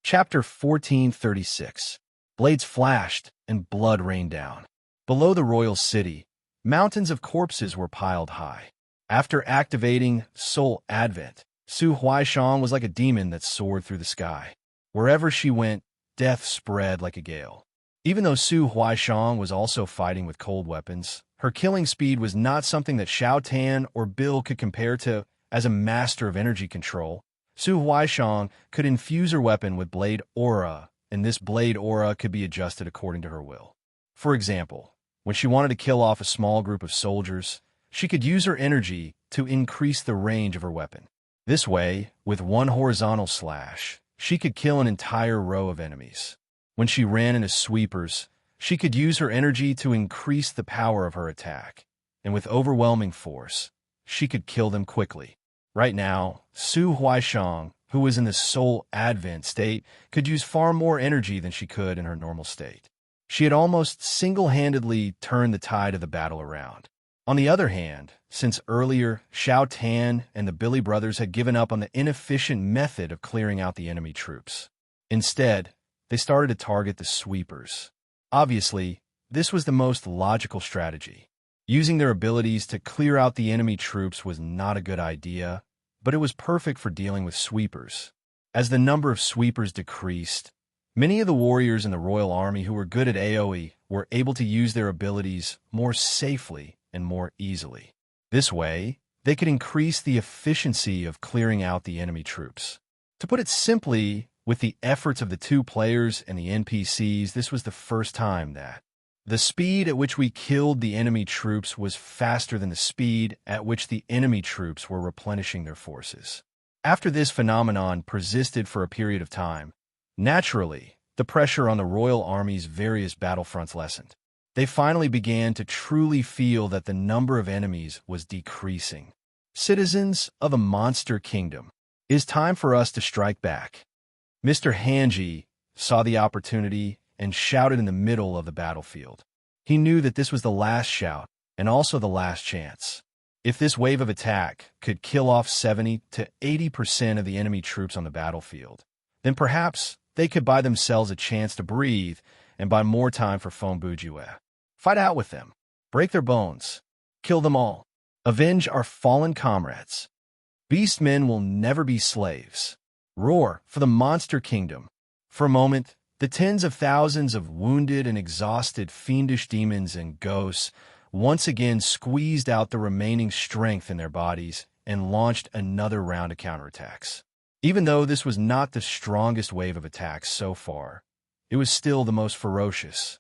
Chapter 1436. Blades flashed and blood rained down. Below the royal city, mountains of corpses were piled high. After activating Soul Advent, Su Huaishang was like a demon that soared through the sky. Wherever she went, death spread like a gale. Even though Su Huaishang was also fighting with cold weapons, her killing speed was not something that Xiao Tan or Bill could compare to. As a master of energy control, Su Huaishang could infuse her weapon with blade aura, and this blade aura could be adjusted according to her will. For example, when she wanted to kill off a small group of soldiers, she could use her energy to increase the range of her weapon. This way, with one horizontal slash, she could kill an entire row of enemies. When she ran into sweepers, she could use her energy to increase the power of her attack, and with overwhelming force, she could kill them quickly. Right now, Su Huaishang, who was in the soul advent state, could use far more energy than she could in her normal state. She had almost single-handedly turned the tide of the battle around. On the other hand, since earlier, Xiao Tan and the Billy brothers had given up on the inefficient method of clearing out the enemy troops. Instead, they started to target the sweepers. Obviously, this was the most logical strategy. Using their abilities to clear out the enemy troops was not a good idea, but it was perfect for dealing with sweepers. As the number of sweepers decreased, many of the warriors in the royal army who were good at AoE were able to use their abilities more safely and more easily. This way, they could increase the efficiency of clearing out the enemy troops. To put it simply, with the efforts of the two players and the NPCs, this was the first time that the speed at which we killed the enemy troops was faster than the speed at which the enemy troops were replenishing their forces. After this phenomenon persisted for a period of time, naturally, the pressure on the royal army's various battlefronts lessened. They finally began to truly feel that the number of enemies was decreasing. Citizens of a monster kingdom, it is time for us to strike back. Mr. Hanji saw the opportunity and shouted in the middle of the battlefield. He knew that this was the last shout and also the last chance. If this wave of attack could kill off 70 to 80% of the enemy troops on the battlefield, then perhaps they could buy themselves a chance to breathe and buy more time for Feng Bujue. Fight out with them. Break their bones. Kill them all. Avenge our fallen comrades. Beastmen will never be slaves. Roar for the monster kingdom. For a moment, the tens of thousands of wounded and exhausted fiendish demons and ghosts once again squeezed out the remaining strength in their bodies and launched another round of counterattacks. Even though this was not the strongest wave of attacks so far, it was still the most ferocious.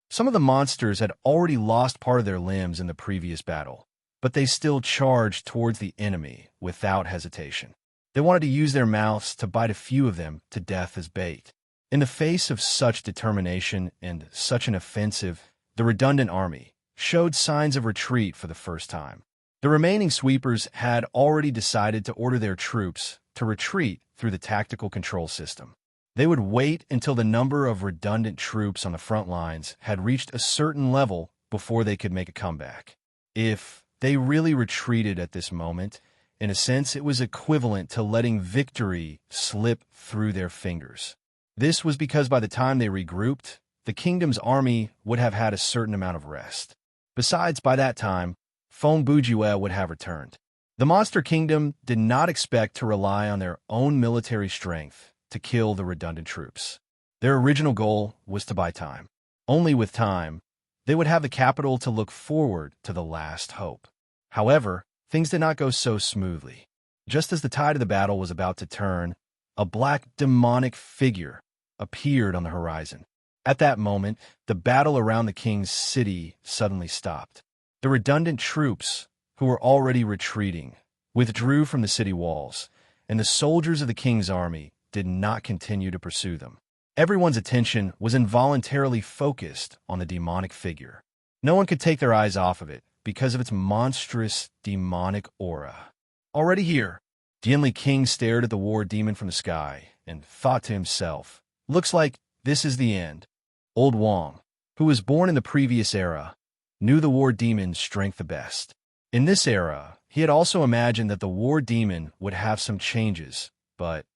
Some of the monsters had already lost part of their limbs in the previous battle, but they still charged towards the enemy without hesitation. They wanted to use their mouths to bite a few of them to death as bait. In the face of such determination and such an offensive, the redundant army showed signs of retreat for the first time. The remaining sweepers had already decided to order their troops to retreat through the tactical control system. They would wait until the number of redundant troops on the front lines had reached a certain level before they could make a comeback. If they really retreated at this moment, in a sense, it was equivalent to letting victory slip through their fingers. This was because by the time they regrouped, the kingdom's army would have had a certain amount of rest. Besides, by that time, Feng Bujue would have returned. The monster kingdom did not expect to rely on their own military strength to kill the redundant troops. Their original goal was to buy time. Only with time, they would have the capital to look forward to the last hope. However, things did not go so smoothly. Just as the tide of the battle was about to turn, a black demonic figure appeared on the horizon. At that moment, the battle around the king's city suddenly stopped. The redundant troops, who were already retreating, withdrew from the city walls, and the soldiers of the king's army did not continue to pursue them. Everyone's attention was involuntarily focused on the demonic figure. No one could take their eyes off of it because of its monstrous demonic aura. Already here, Dianli King stared at the war demon from the sky and thought to himself, "Looks like this is the end." Old Wang, who was born in the previous era, knew the war demon's strength the best. In this era, he had also imagined that the war demon would have some changes, but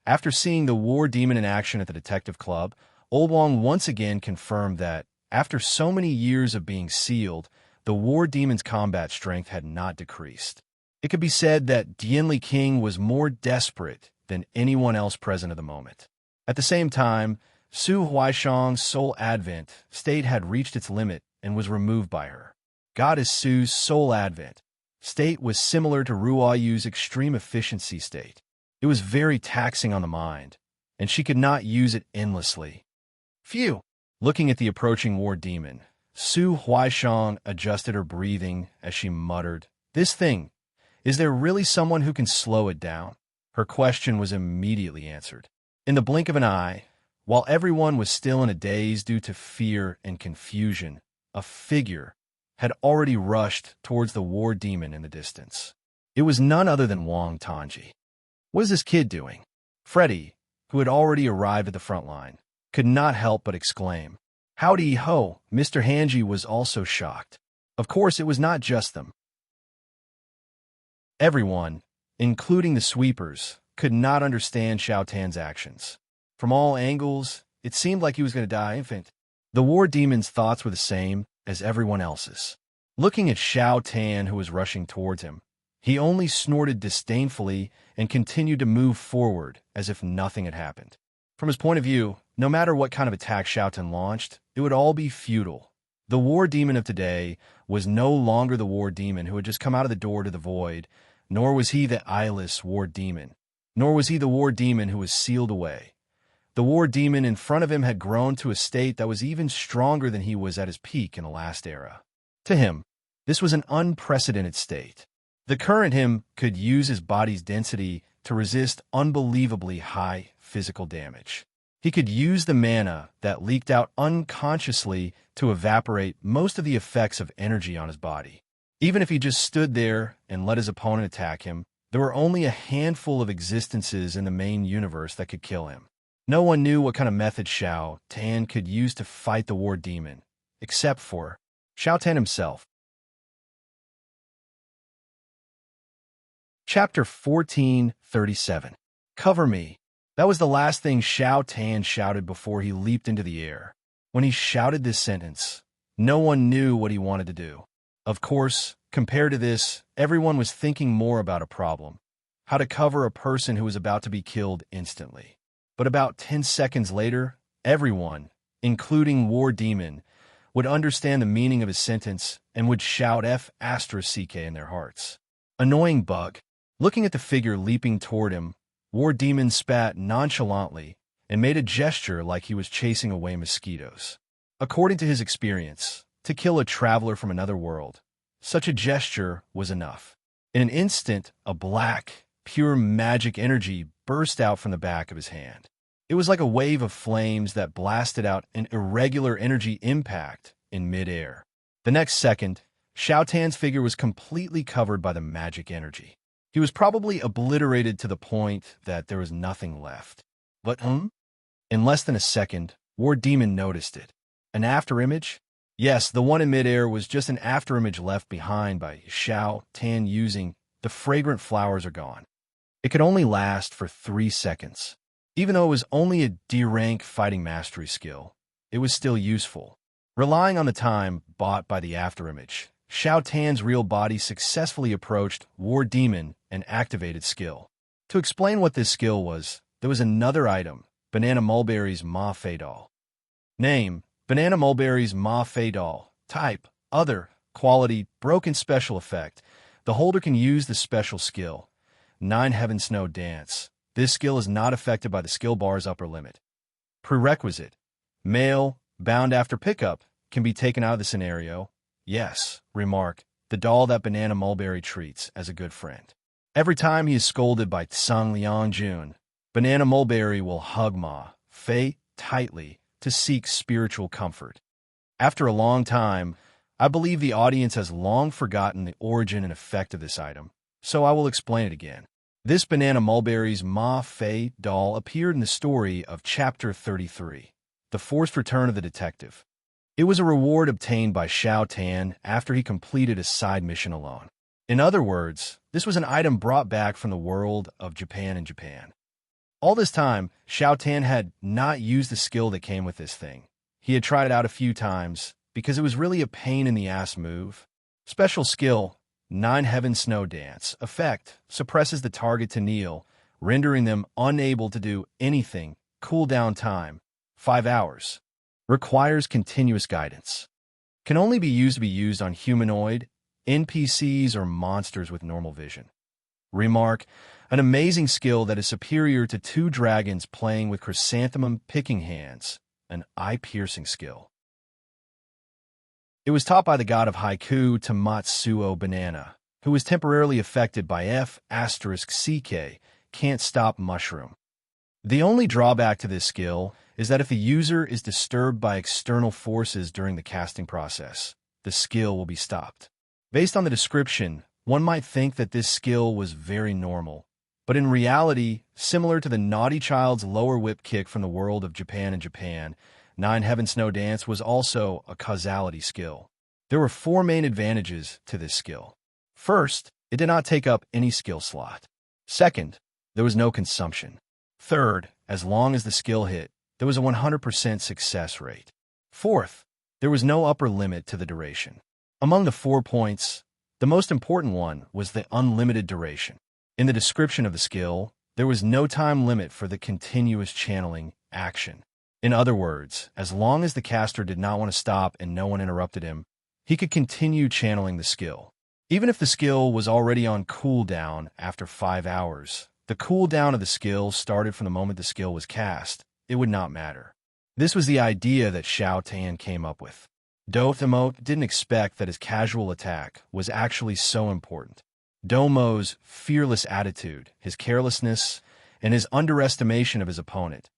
after seeing the war demon in action at the detective club, Old Wang once again confirmed that, after so many years of being sealed, the war demon's combat strength had not decreased. It could be said that Dianli King was more desperate than anyone else present at the moment. At the same time, Su Huaishang's soul advent state had reached its limit and was removed by her. Goddess Su's soul advent state was similar to Ruoyu's extreme efficiency state. It was very taxing on the mind, and she could not use it endlessly. Phew! Looking at the approaching war demon, Su Huaishang adjusted her breathing as she muttered, "This thing, is there really someone who can slow it down?" Her question was immediately answered. In the blink of an eye, while everyone was still in a daze due to fear and confusion, a figure had already rushed towards the war demon in the distance. It was none other than Wang Tanji. What is this kid doing? Freddy, who had already arrived at the front line, could not help but exclaim. Howdy ho! Mr. Hanji was also shocked. Of course, it was not just them. Everyone, including the sweepers, could not understand Xiao Tan's actions. From all angles, it seemed like he was going to die infant. The war demon's thoughts were the same as everyone else's. Looking at Xiao Tan, who was rushing towards him, he only snorted disdainfully and continued to move forward as if nothing had happened. From his point of view, no matter what kind of attack Xiao Tan launched, it would all be futile. The war demon of today was no longer the war demon who had just come out of the door to the void, nor was he the eyeless war demon, nor was he the war demon who was sealed away. The war demon in front of him had grown to a state that was even stronger than he was at his peak in the last era. To him, this was an unprecedented state. The current him could use his body's density to resist unbelievably high physical damage. He could use the mana that leaked out unconsciously to evaporate most of the effects of energy on his body. Even if he just stood there and let his opponent attack him, there were only a handful of existences in the main universe that could kill him. No one knew what kind of method Xiao Tan could use to fight the war demon, except for Xiao Tan himself. Chapter 1437. Cover me. That was the last thing Xiao Tan shouted before he leaped into the air. When he shouted this sentence, no one knew what he wanted to do. Of course, compared to this, everyone was thinking more about a problem: how to cover a person who was about to be killed instantly. But about 10 seconds later, everyone, including War Demon, would understand the meaning of his sentence and would shout F*** in their hearts. Annoying bug. Looking at the figure leaping toward him, War Demon spat nonchalantly and made a gesture like he was chasing away mosquitoes. According to his experience, to kill a traveler from another world, such a gesture was enough. In an instant, a black, pure magic energy burst out from the back of his hand. It was like a wave of flames that blasted out an irregular energy impact in midair. The next second, Xiao Tan's figure was completely covered by the magic energy. He was probably obliterated to the point that there was nothing left. But, In less than a second, War Demon noticed it. An afterimage? Yes, the one in midair was just an afterimage left behind by Xiao Tan using the fragrant flowers are gone. It could only last for 3 seconds. Even though it was only a D-rank fighting mastery skill, it was still useful. Relying on the time bought by the afterimage, Xiao Tan's real body successfully approached War Demon and activated skill. To explain what this skill was, there was another item, Banana Mulberry's Ma Fei Doll. Name, Banana Mulberry's Ma Fei Doll. Type, Other. Quality, Broken Special Effect. The holder can use the special skill, 9 Heaven Snow Dance. This skill is not affected by the skill bar's upper limit. Prerequisite, male, bound after pickup, can be taken out of the scenario. Yes, remark, the doll that Banana Mulberry treats as a good friend. Every time he is scolded by Tsang Liangjun, Banana Mulberry will hug Ma Fei tightly to seek spiritual comfort. After a long time, I believe the audience has long forgotten the origin and effect of this item, so I will explain it again. This Banana Mulberry's Ma Fei doll appeared in the story of Chapter 33, The Forced Return of the Detective. It was a reward obtained by Xiao Tan after he completed a side mission alone. In other words, this was an item brought back from the world of Japan in Japan. All this time, Xiao Tan had not used the skill that came with this thing. He had tried it out a few times because it was really a pain-in-the-ass move. Special skill, 9 Heaven Snow Dance. Effect, suppresses the target to kneel, rendering them unable to do anything. Cooldown time, 5 hours. Requires continuous guidance. Can only be used on humanoid, NPCs, or monsters with normal vision. Remark, an amazing skill that is superior to 2 dragons playing with chrysanthemum picking hands, an eye-piercing skill. It was taught by the god of haiku to Matsuo Banana, who was temporarily affected by F***ck, can't stop mushroom. The only drawback to this skill is that if the user is disturbed by external forces during the casting process, the skill will be stopped. Based on the description, one might think that this skill was very normal, but in reality, similar to the naughty child's lower whip kick from the world of Japan and Japan, Nine Heaven Snow Dance was also a causality skill. There were 4 main advantages to this skill. First, it did not take up any skill slot. Second, there was no consumption. Third, as long as the skill hit, there was a 100% success rate. Fourth, there was no upper limit to the duration. Among the 4 points, the most important one was the unlimited duration. In the description of the skill, there was no time limit for the continuous channeling action. In other words, as long as the caster did not want to stop and no one interrupted him, he could continue channeling the skill. Even if the skill was already on cooldown after 5 hours, the cooldown of the skill started from the moment the skill was cast. It would not matter. This was the idea that Xiao Tan came up with. Domo didn't expect that his casual attack was actually so important. Domo's fearless attitude, his carelessness, and his underestimation of his opponent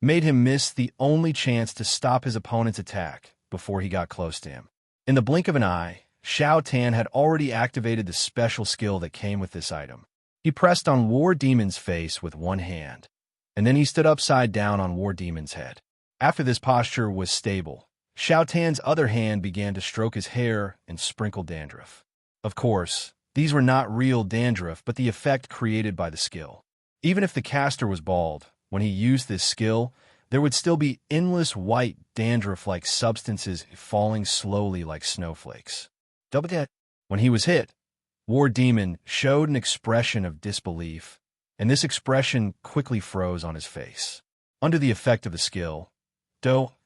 made him miss the only chance to stop his opponent's attack before he got close to him. In the blink of an eye, Xiao Tan had already activated the special skill that came with this item. He pressed on War Demon's face with one hand, and then he stood upside down on War Demon's head. After this posture was stable, Xiao Tan's other hand began to stroke his hair and sprinkle dandruff. Of course, these were not real dandruff, but the effect created by the skill. Even if the caster was bald, when he used this skill, there would still be endless white dandruff-like substances falling slowly like snowflakes. When he was hit, War Demon showed an expression of disbelief, and this expression quickly froze on his face. Under the effect of the skill,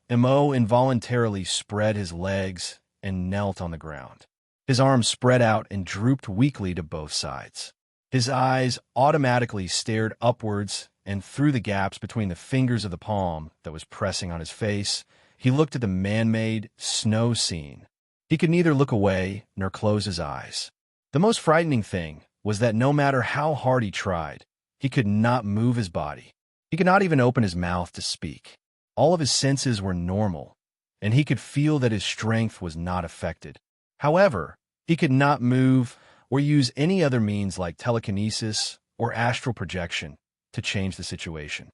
Mo involuntarily spread his legs and knelt on the ground. His arms spread out and drooped weakly to both sides. His eyes automatically stared upwards, and through the gaps between the fingers of the palm that was pressing on his face, he looked at the man-made snow scene. He could neither look away nor close his eyes. The most frightening thing was that no matter how hard he tried, he could not move his body. He could not even open his mouth to speak. All of his senses were normal, and he could feel that his strength was not affected. However, he could not move or use any other means like telekinesis or astral projection to change the situation.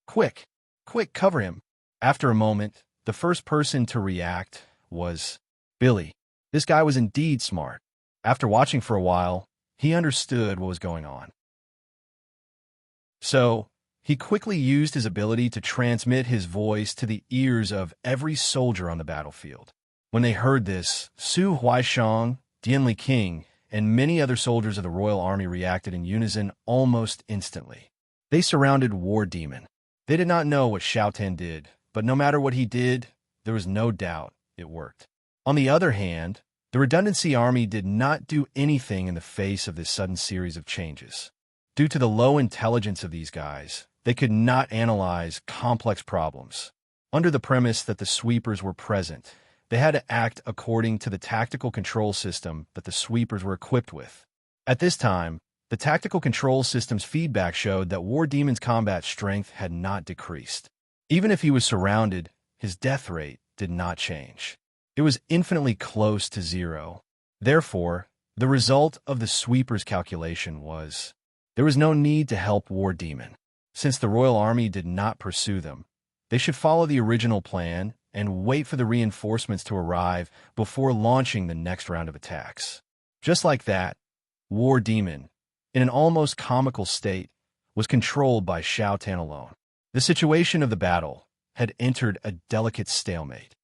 Quick, cover him. After a moment, the first person to react was Billy. This guy was indeed smart. After watching for a while, he understood what was going on. So, he quickly used his ability to transmit his voice to the ears of every soldier on the battlefield. When they heard this, Su Huaishang, Dianli King, and many other soldiers of the Royal Army reacted in unison almost instantly. They surrounded War Demon. They did not know what Xiao Tan did, but no matter what he did, there was no doubt it worked. On the other hand, the Redundancy Army did not do anything in the face of this sudden series of changes. Due to the low intelligence of these guys, they could not analyze complex problems. Under the premise that the sweepers were present, they had to act according to the tactical control system that the sweepers were equipped with. At this time, the tactical control system's feedback showed that War Demon's combat strength had not decreased. Even if he was surrounded, his death rate did not change. It was infinitely close to 0. Therefore, the result of the sweeper's calculation was there was no need to help War Demon. Since the Royal Army did not pursue them, they should follow the original plan and wait for the reinforcements to arrive before launching the next round of attacks. Just like that, War Demon, in an almost comical state, was controlled by Xiao Tan alone. The situation of the battle had entered a delicate stalemate.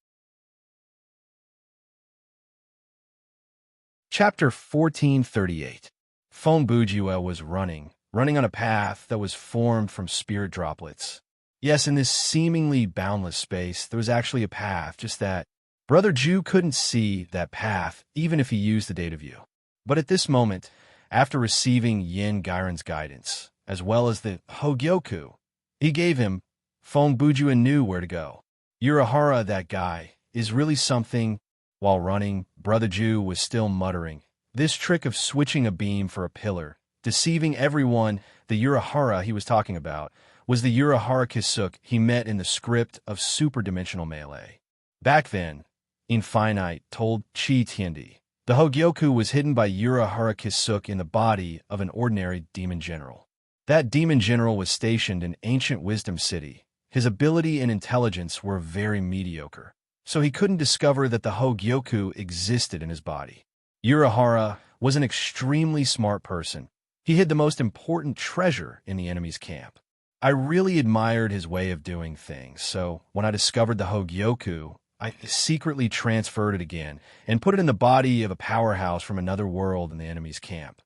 Chapter 1438. Feng Bujue was running on a path that was formed from spirit droplets. Yes, in this seemingly boundless space, there was actually a path, just that Brother Ju couldn't see that path even if he used the data view. But at this moment, after receiving Yin Gairen's guidance, as well as the Hogyoku he gave him, Feng Bujue knew where to go. Urahara, that guy, is really something. While running, Brother Ju was still muttering. This trick of switching a beam for a pillar deceiving everyone. The Urahara he was talking about was the Urahara Kisuk he met in the script of Superdimensional Melee. Back then, Infinite told Chi Tiendi, the Hogyoku was hidden by Urahara Kisuk in the body of an ordinary demon general. That demon general was stationed in ancient Wisdom City. His ability and intelligence were very mediocre, so he couldn't discover that the Hogyoku existed in his body. Urahara was an extremely smart person. He hid the most important treasure in the enemy's camp. I really admired his way of doing things, so when I discovered the Hogyoku, I secretly transferred it again and put it in the body of a powerhouse from another world in the enemy's camp.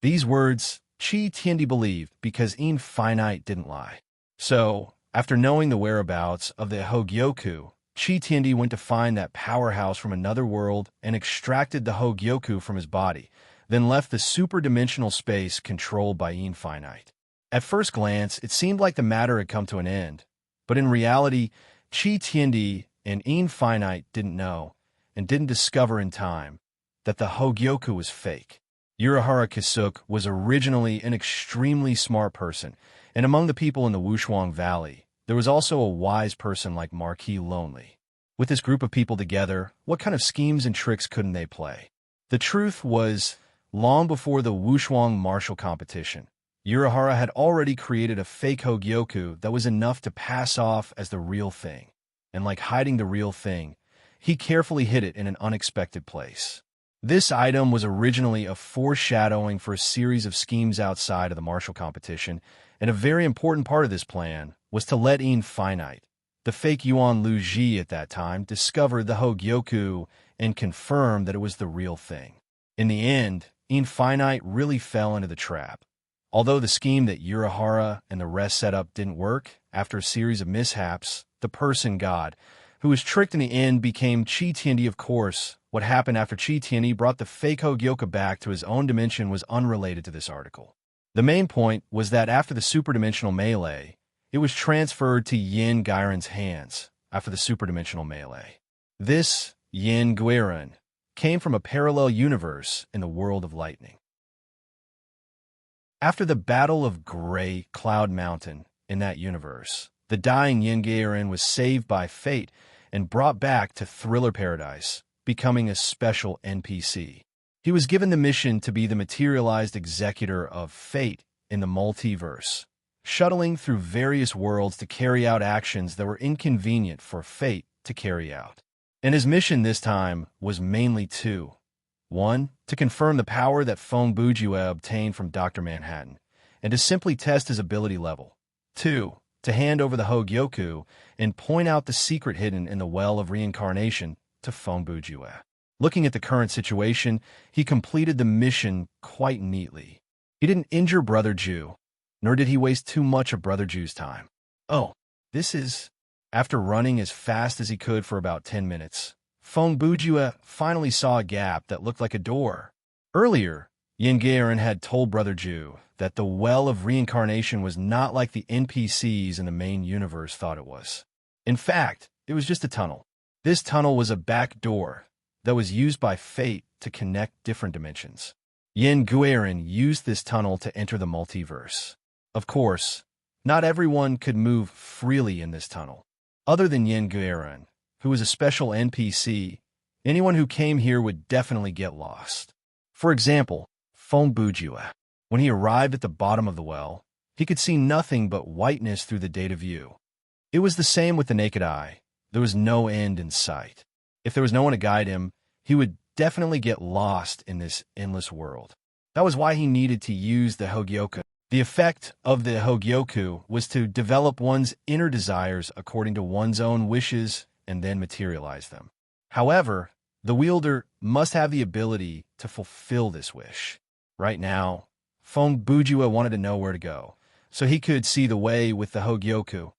These words Chi Tiendi believed because Infinite didn't lie. So, after knowing the whereabouts of the Hogyoku, Chi Tiendi went to find that powerhouse from another world and extracted the Hogyoku from his body, then left the superdimensional space controlled by Infinite. At first glance, it seemed like the matter had come to an end, but in reality, Chi Tiendi and Infinite didn't know, and didn't discover in time, that the Hogyoku was fake. Urahara Kisuk was originally an extremely smart person, and among the people in the Wushuang Valley, there was also a wise person like Marquis Lonely. With this group of people together, what kind of schemes and tricks couldn't they play? The truth was, long before the Wushuang martial competition, Urahara had already created a fake Hogyoku that was enough to pass off as the real thing. And like hiding the real thing, he carefully hid it in an unexpected place. This item was originally a foreshadowing for a series of schemes outside of the martial competition, and a very important part of this plan was to let Infinite, the fake Yuan Lu Ji at that time, discover the Hogyoku and confirm that it was the real thing. In the end, Infinite really fell into the trap. Although the scheme that Urahara and the rest set up didn't work, after a series of mishaps, the person god, who was tricked in the end, became Chi Tiendi. Of course, what happened after Chi Tiendi brought the fake Hogyoku back to his own dimension was unrelated to this article. The main point was that after the superdimensional melee, it was transferred to Yin Gairen's hands after the superdimensional melee. This Yin Guiren came from a parallel universe in the world of lightning. After the Battle of Gray Cloud Mountain in that universe, the dying Yin Gairen was saved by fate and brought back to Thriller Paradise, becoming a special NPC. He was given the mission to be the materialized executor of fate in the multiverse, shuttling through various worlds to carry out actions that were inconvenient for fate to carry out. And his mission this time was mainly two. 1. To confirm the power that Feng Bujue obtained from Dr. Manhattan, and to simply test his ability level. 2. To hand over the Hogyoku and point out the secret hidden in the well of reincarnation to Feng Bujue. Looking at the current situation, he completed the mission quite neatly. He didn't injure Brother Ju, nor did he waste too much of Brother Ju's time. Oh, this is... After running as fast as he could for about 10 minutes, Feng Bujue finally saw a gap that looked like a door. Earlier, Yin Gairen had told Brother Ju that the well of reincarnation was not like the NPCs in the main universe thought it was. In fact, it was just a tunnel. This tunnel was a back door that was used by fate to connect different dimensions. Yin Gairen used this tunnel to enter the multiverse. Of course, not everyone could move freely in this tunnel. Other than Yin Gairen, who was a special NPC, anyone who came here would definitely get lost. For example, Feng Bujue. When he arrived at the bottom of the well, he could see nothing but whiteness through the data view. It was the same with the naked eye. There was no end in sight. If there was no one to guide him, he would definitely get lost in this endless world. That was why he needed to use the Hogyoku. The effect of the Hogyoku was to develop one's inner desires according to one's own wishes and then materialize them. However, the wielder must have the ability to fulfill this wish. Right now, Feng Bujue wanted to know where to go, so he could see the way with the Hogyoku.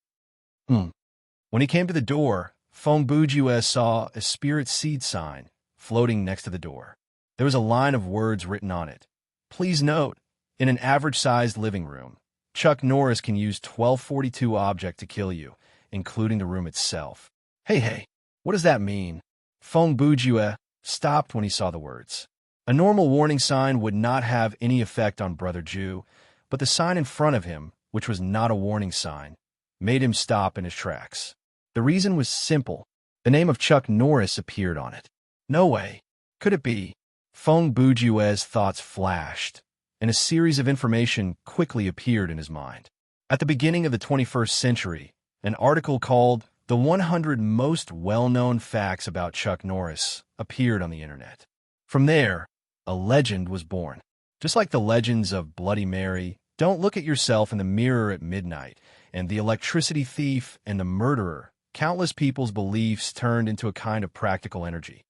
When he came to the door, Feng Bujue saw a spirit seed sign floating next to the door. There was a line of words written on it. Please note, in an average-sized living room, Chuck Norris can use 1242 object to kill you, including the room itself. Hey, what does that mean? Feng Bujue stopped when he saw the words. A normal warning sign would not have any effect on Brother Jew, but the sign in front of him, which was not a warning sign, made him stop in his tracks. The reason was simple. The name of Chuck Norris appeared on it. No way. Could it be? Feng Bujue's thoughts flashed, and a series of information quickly appeared in his mind. At the beginning of the 21st century, an article called "The 100 Most Well-Known Facts About Chuck Norris" appeared on the internet. From there, a legend was born. Just like the legends of Bloody Mary, Don't Look at Yourself in the Mirror at Midnight, and the electricity thief and the murderer, countless people's beliefs turned into a kind of practical energy.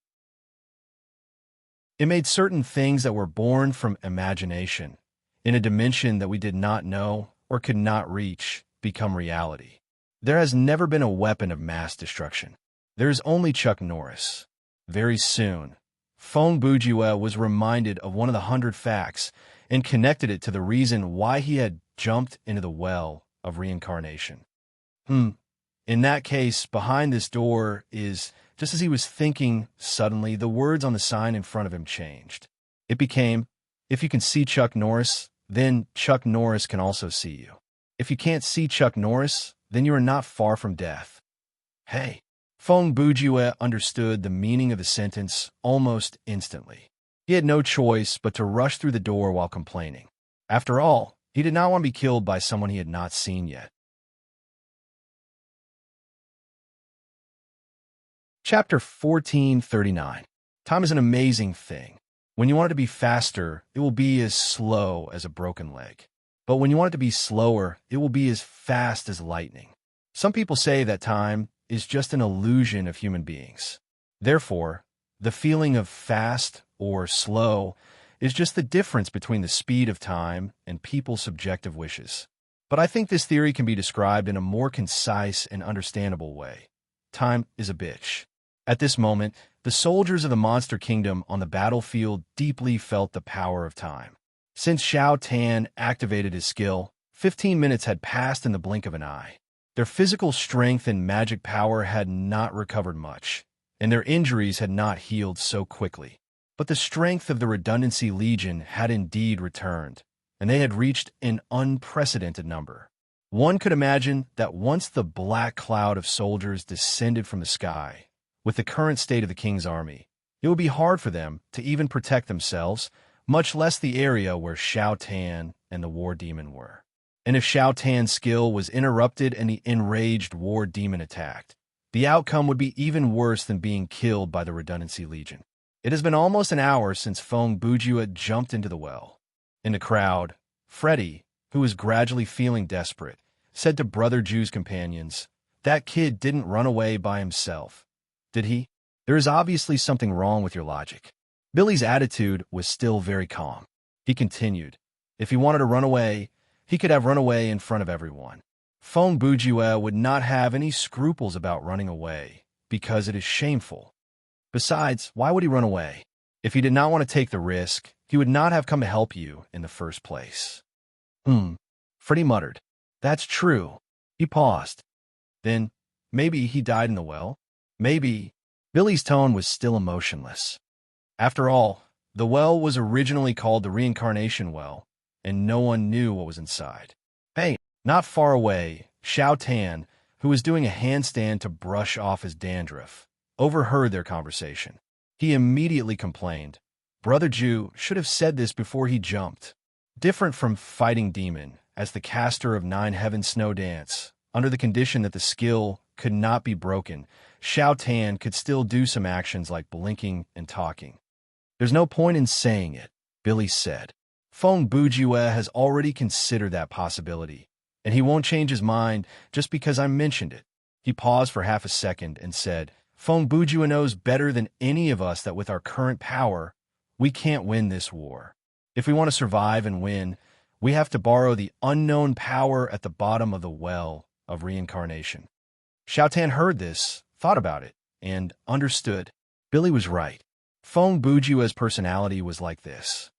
It made certain things that were born from imagination, in a dimension that we did not know or could not reach, become reality. There has never been a weapon of mass destruction. There is only Chuck Norris. Very soon, Feng Bujue was reminded of one of the 100 facts and connected it to the reason why he had jumped into the well of reincarnation. In that case, behind this door is... Just as he was thinking, suddenly, the words on the sign in front of him changed. It became, "If you can see Chuck Norris, then Chuck Norris can also see you. If you can't see Chuck Norris, then you are not far from death." Hey! Feng Bujue understood the meaning of the sentence almost instantly. He had no choice but to rush through the door while complaining. After all, he did not want to be killed by someone he had not seen yet. Chapter 1439. Time is an amazing thing. When you want it to be faster, it will be as slow as a broken leg. But when you want it to be slower, it will be as fast as lightning. Some people say that time is just an illusion of human beings. Therefore, the feeling of fast or slow is just the difference between the speed of time and people's subjective wishes. But I think this theory can be described in a more concise and understandable way. Time is a bitch. At this moment, the soldiers of the Monster Kingdom on the battlefield deeply felt the power of time. Since Xiao Tan activated his skill, 15 minutes had passed in the blink of an eye. Their physical strength and magic power had not recovered much, and their injuries had not healed so quickly. But the strength of the Redundancy Legion had indeed returned, and they had reached an unprecedented number. One could imagine that once the black cloud of soldiers descended from the sky, with the current state of the king's army, it would be hard for them to even protect themselves, much less the area where Xiao Tan and the War Demon were. And if Xiao Tan's skill was interrupted and the enraged War Demon attacked, the outcome would be even worse than being killed by the Redundancy Legion. It has been almost an hour since Feng Bujue jumped into the well. In the crowd, Freddy, who was gradually feeling desperate, said to Brother Jew's companions, "That kid didn't run away by himself. Did he? There is obviously something wrong with your logic." Billy's attitude was still very calm. He continued, "If he wanted to run away, he could have run away in front of everyone. Feng Bujue would not have any scruples about running away, because it is shameful. Besides, why would he run away? If he did not want to take the risk, he would not have come to help you in the first place." Freddy muttered. "That's true." He paused. "Then, maybe he died in the well? Maybe..." Billy's tone was still emotionless. After all, the well was originally called the Reincarnation Well, and no one knew what was inside. Hey, not far away, Xiao Tan, who was doing a handstand to brush off his dandruff, overheard their conversation. He immediately complained. Brother Jew should have said this before he jumped. Different from Fighting Demon, as the caster of 9 Heaven Snow Dance, under the condition that the skill could not be broken, Xiao Tan could still do some actions like blinking and talking. "There's no point in saying it," Billy said. "Feng Bujue has already considered that possibility, and he won't change his mind just because I mentioned it." He paused for half a second and said, "Feng Bujue knows better than any of us that with our current power, we can't win this war. If we want to survive and win, we have to borrow the unknown power at the bottom of the well of reincarnation." Xiao Tan heard this, thought about it, and understood. Billy was right. Feng Bujue's personality was like this.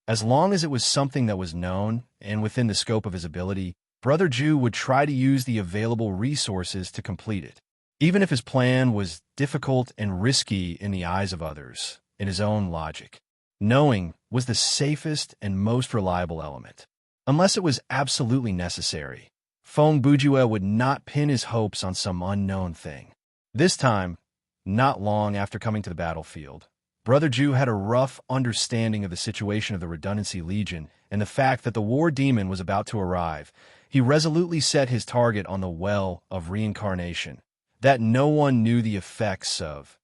As long as it was something that was known and within the scope of his ability, Brother Jew would try to use the available resources to complete it. Even if his plan was difficult and risky in the eyes of others, in his own logic. Knowing was the safest and most reliable element. Unless it was absolutely necessary, Feng Bujue would not pin his hopes on some unknown thing. This time, not long after coming to the battlefield, Brother Ju had a rough understanding of the situation of the Redundancy Legion and the fact that the war demon was about to arrive. He resolutely set his target on the well of reincarnation that no one knew the effects of,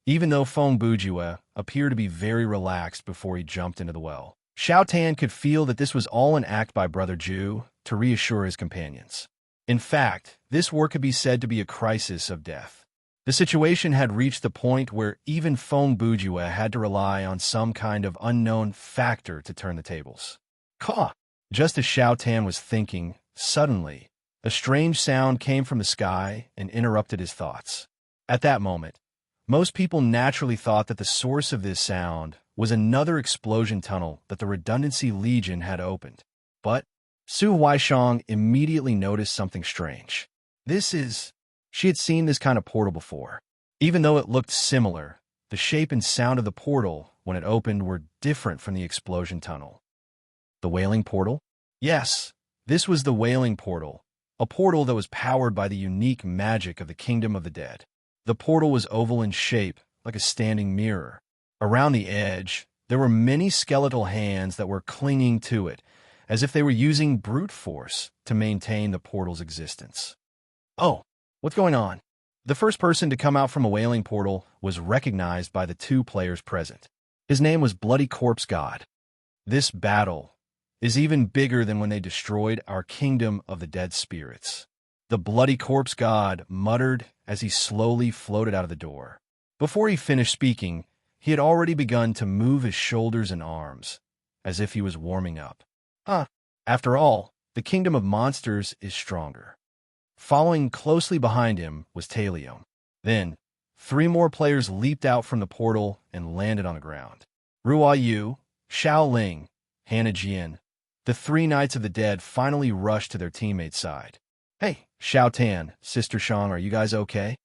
even though Feng Bujue appeared to be very relaxed before he jumped into the well. Xiao Tan could feel that this was all an act by Brother Ju to reassure his companions. In fact, this war could be said to be a crisis of death. The situation had reached the point where even Feng Bujue had to rely on some kind of unknown factor to turn the tables. Caw! Just as Xiao Tan was thinking, suddenly, a strange sound came from the sky and interrupted his thoughts. At that moment, most people naturally thought that the source of this sound was another explosion tunnel that the Redundancy Legion had opened. But Su Huaishang immediately noticed something strange. She had seen this kind of portal before. Even though it looked similar, the shape and sound of the portal when it opened were different from the explosion tunnel. The Wailing Portal? Yes, this was the Wailing Portal, a portal that was powered by the unique magic of the Kingdom of the Dead. The portal was oval in shape, like a standing mirror. Around the edge, there were many skeletal hands that were clinging to it, as if they were using brute force to maintain the portal's existence. Oh, what's going on? The first person to come out from a Wailing Portal was recognized by the two players present. His name was Bloody Corpse God. This battle is even bigger than when they destroyed our Kingdom of the Dead Spirits. The Bloody Corpse God muttered as he slowly floated out of the door. Before he finished speaking, he had already begun to move his shoulders and arms, as if he was warming up. After all, the Kingdom of Monsters is stronger. Following closely behind him was Talion. Then, 3 more players leaped out from the portal and landed on the ground. Ruo Yu, Xiao Ling, Hannah Jian. The 3 Knights of the Dead finally rushed to their teammates' side. Hey, Xiao Tan, Sister Shang, are you guys okay?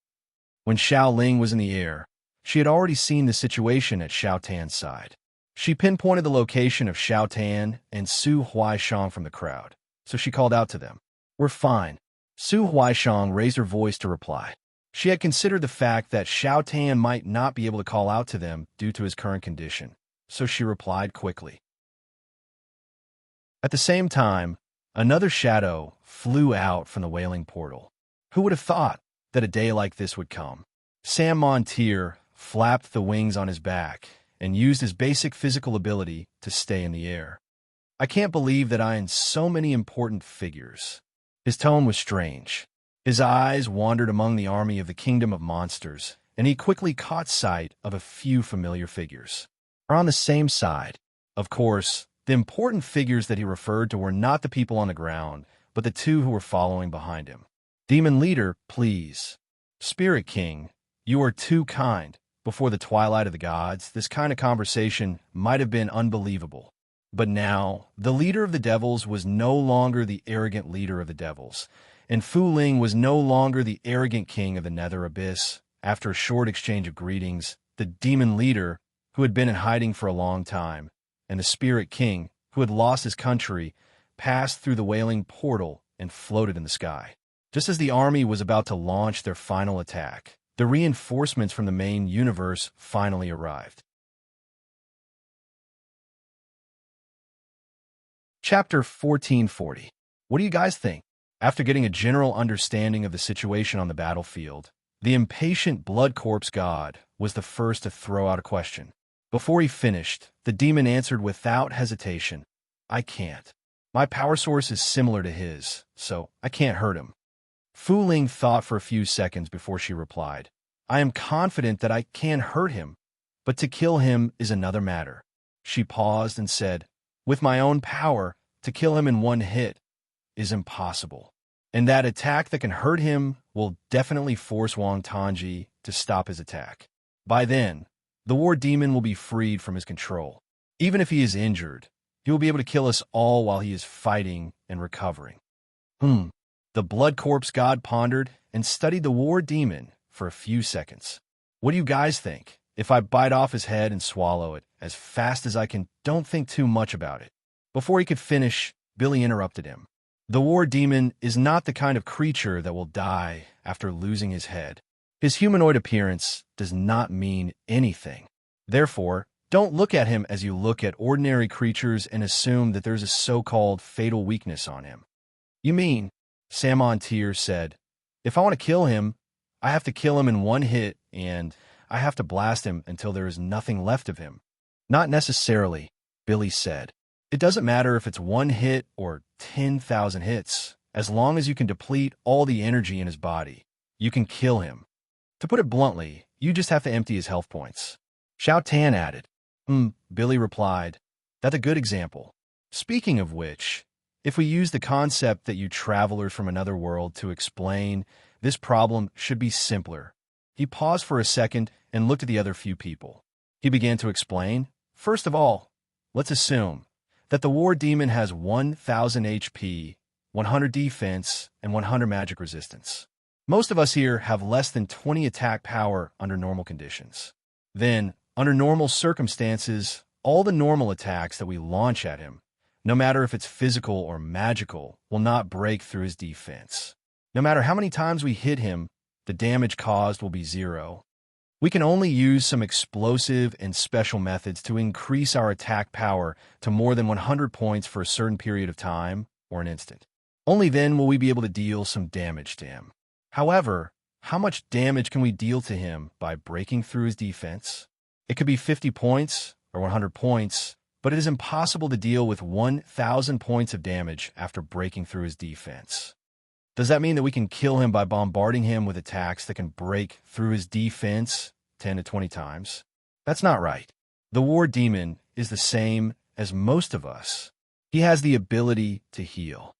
When Xiao Ling was in the air, she had already seen the situation at Xiao Tan's side. She pinpointed the location of Xiao Tan and Su Huaishang from the crowd, so she called out to them. We're fine. Su Huaishang raised her voice to reply. She had considered the fact that Xiao Tan might not be able to call out to them due to his current condition, so she replied quickly. At the same time, another shadow flew out from the Wailing Portal. Who would have thought that a day like this would come? Sam Montier flapped the wings on his back and used his basic physical ability to stay in the air. I can't believe that I am so many important figures. His tone was strange. His eyes wandered among the army of the Kingdom of Monsters, and he quickly caught sight of a few familiar figures. Are on the same side. Of course, the important figures that he referred to were not the people on the ground, but the 2 who were following behind him. Demon Leader, please. Spirit King, you are too kind. Before the twilight of the gods, this kind of conversation might have been unbelievable. But now, the leader of the devils was no longer the arrogant leader of the devils, and Fu Ling was no longer the arrogant king of the Nether Abyss. After a short exchange of greetings, the demon leader, who had been in hiding for a long time, and the spirit king, who had lost his country, passed through the Wailing Portal and floated in the sky. Just as the army was about to launch their final attack, the reinforcements from the main universe finally arrived. Chapter 1440. What do you guys think? After getting a general understanding of the situation on the battlefield, the impatient Blood Corpse God was the first to throw out a question. Before he finished, the demon answered without hesitation, I can't. My power source is similar to his, so I can't hurt him. Fu Ling thought for a few seconds before she replied, I am confident that I can hurt him, but to kill him is another matter. She paused and said, with my own power, to kill him in one hit is impossible. And that attack that can hurt him will definitely force Wang Tangji to stop his attack. By then, the war demon will be freed from his control. Even if he is injured, he will be able to kill us all while he is fighting and recovering. The Blood Corpse God pondered and studied the war demon for a few seconds. What do you guys think? If I bite off his head and swallow it as fast as I can, don't think too much about it." Before he could finish, Billy interrupted him. "The war demon is not the kind of creature that will die after losing his head. His humanoid appearance does not mean anything. Therefore, don't look at him as you look at ordinary creatures and assume that there's a so-called fatal weakness on him." "You mean," Sam on Tears said, "if I want to kill him, I have to kill him in one hit and I have to blast him until there is nothing left of him?" "Not necessarily," Billy said. "It doesn't matter if it's one hit or 10,000 hits. As long as you can deplete all the energy in his body, you can kill him. To put it bluntly, you just have to empty his health points." Xiao Tan added. Billy replied. "That's a good example. Speaking of which, if we use the concept that you travelers from another world to explain, this problem should be simpler." He paused for a second and looked at the other few people. He began to explain. "First of all, let's assume that the war demon has 1,000 HP, 100 defense, and 100 magic resistance. Most of us here have less than 20 attack power under normal conditions. Then, under normal circumstances, all the normal attacks that we launch at him, no matter if it's physical or magical, will not break through his defense. No matter how many times we hit him, the damage caused will be 0. We can only use some explosive and special methods to increase our attack power to more than 100 points for a certain period of time or an instant. Only then will we be able to deal some damage to him. However, how much damage can we deal to him by breaking through his defense? It could be 50 points or 100 points, but it is impossible to deal with 1,000 points of damage after breaking through his defense. Does that mean that we can kill him by bombarding him with attacks that can break through his defense 10 to 20 times? That's not right. The war demon is the same as most of us. He has the ability to heal.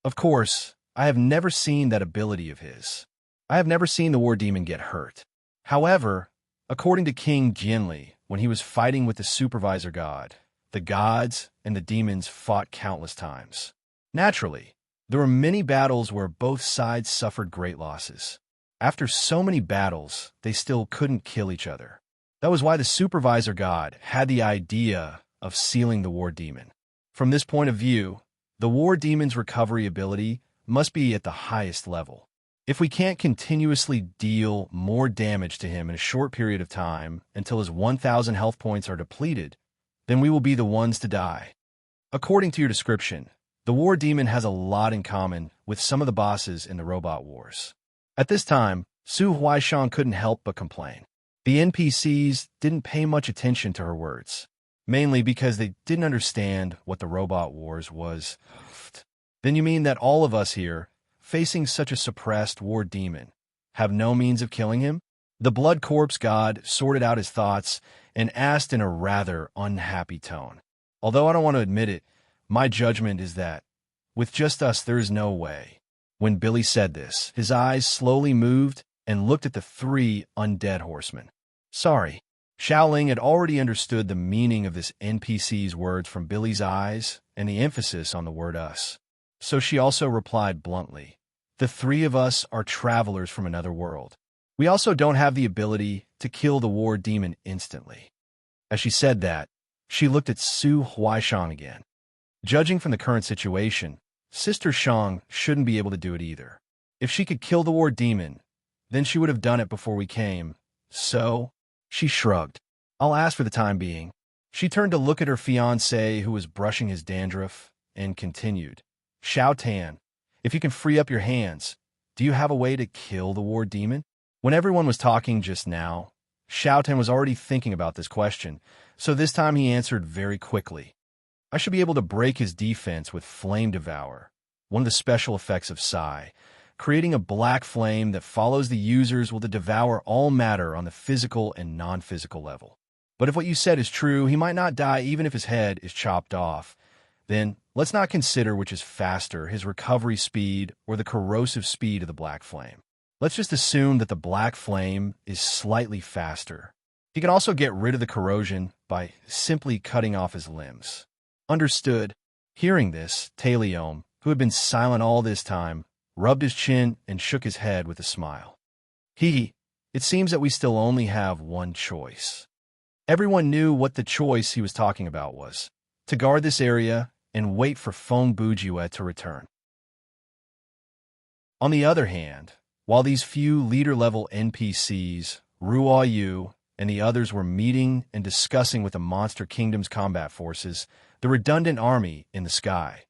Of course, I have never seen that ability of his. I have never seen the war demon get hurt. However, according to King Jinli, when he was fighting with the supervisor god, the gods and the demons fought countless times. Naturally, there were many battles where both sides suffered great losses. After so many battles, they still couldn't kill each other. That was why the supervisor god had the idea of sealing the war demon. From this point of view, the war demon's recovery ability must be at the highest level. If we can't continuously deal more damage to him in a short period of time until his 1,000 health points are depleted, then we will be the ones to die. According to your description, the war demon has a lot in common with some of the bosses in the Robot Wars. At this time, Su Huaishang couldn't help but complain. The NPCs didn't pay much attention to her words, mainly because they didn't understand what the Robot Wars was. Then you mean that all of us here, facing such a suppressed war demon, have no means of killing him? The Blood Corpse god sorted out his thoughts and asked in a rather unhappy tone. Although I don't want to admit it, my judgment is that, with just us, there is no way. When Billy said this, his eyes slowly moved and looked at the 3 undead horsemen. Sorry. Xiaoling had already understood the meaning of this NPC's words from Billy's eyes and the emphasis on the word us. So she also replied bluntly, "The 3 of us are travelers from another world. We also don't have the ability to kill the war demon instantly." As she said that, she looked at Su Huaishang again. Judging from the current situation, Sister Shang shouldn't be able to do it either. If she could kill the war demon, then she would have done it before we came. So, she shrugged. "I'll ask for the time being." She turned to look at her fiancé who was brushing his dandruff and continued, "Xiao Tan, if you can free up your hands, do you have a way to kill the war demon?" When everyone was talking just now, Xiao Tan was already thinking about this question, so this time he answered very quickly. "I should be able to break his defense with Flame Devour, one of the special effects of Psi, creating a black flame that follows the users will devour all matter on the physical and non-physical level. But if what you said is true, he might not die even if his head is chopped off. Then let's not consider which is faster, his recovery speed or the corrosive speed of the black flame. Let's just assume that the black flame is slightly faster. He can also get rid of the corrosion by simply cutting off his limbs." "Understood." Hearing this, Taliom, who had been silent all this time, rubbed his chin and shook his head with a smile. it seems that we still only have one choice. Everyone knew what the choice he was talking about was: to guard this area and wait for Feng Bujue to return. On the other hand, while these few leader-level NPCs, Ruo Yu, and the others were meeting and discussing with the Monster Kingdom's combat forces, the redundant army in the sky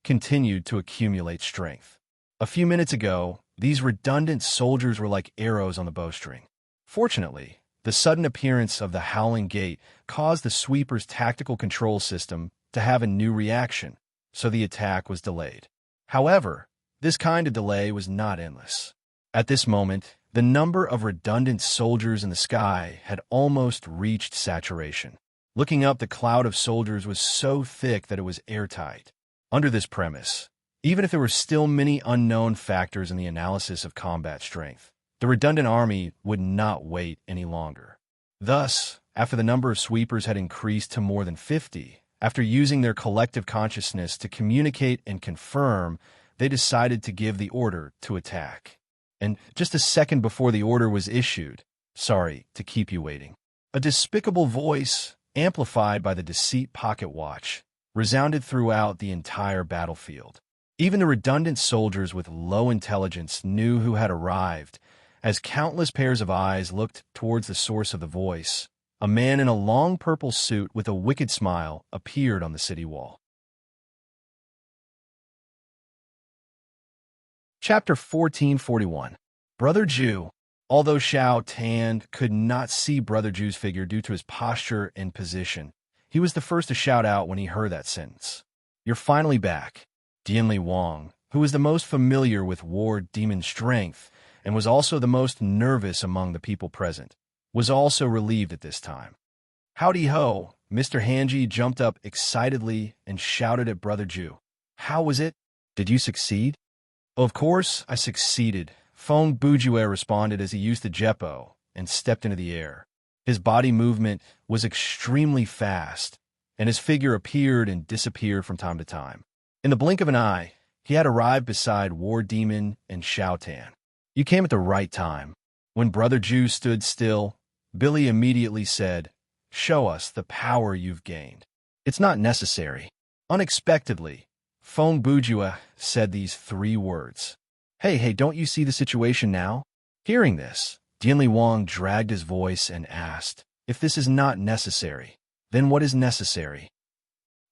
continued to accumulate strength. A few minutes ago, these redundant soldiers were like arrows on the bowstring. Fortunately, the sudden appearance of the Howling Gate caused the sweeper's tactical control system to have a new reaction, so the attack was delayed. However, this kind of delay was not endless. At this moment, the number of redundant soldiers in the sky had almost reached saturation. Looking up, the cloud of soldiers was so thick that it was airtight. Under this premise, even if there were still many unknown factors in the analysis of combat strength, the redundant army would not wait any longer. Thus, after the number of sweepers had increased to more than 50, after using their collective consciousness to communicate and confirm, they decided to give the order to attack. And just a second before the order was issued, sorry to keep you waiting, a despicable voice, amplified by the deceit pocket watch, resounded throughout the entire battlefield. Even the redundant soldiers with low intelligence knew who had arrived, as countless pairs of eyes looked towards the source of the voice. A man in a long purple suit with a wicked smile appeared on the city wall. Chapter 1441. Brother Ju. Although Xiao Tan could not see Brother Ju's figure due to his posture and position, he was the first to shout out when he heard that sentence. "You're finally back." Dianli Wang, who was the most familiar with war demon strength and was also the most nervous among the people present, was also relieved at this time. "Howdy ho!" Mr. Hanji jumped up excitedly and shouted at Brother Ju. "How was it? Did you succeed?" "Of course, I succeeded," Feng Bujue responded as he used the Jeppo and stepped into the air. His body movement was extremely fast, and his figure appeared and disappeared from time to time. In the blink of an eye, he had arrived beside War Demon and Xiao Tan. "You came at the right time." When Brother Ju stood still, Billy immediately said, "Show us the power you've gained." "It's not necessary." Unexpectedly, Feng Bujue said these three words. Hey, don't you see the situation now?" Hearing this, Dianli Wang dragged his voice and asked, "If this is not necessary, then what is necessary?"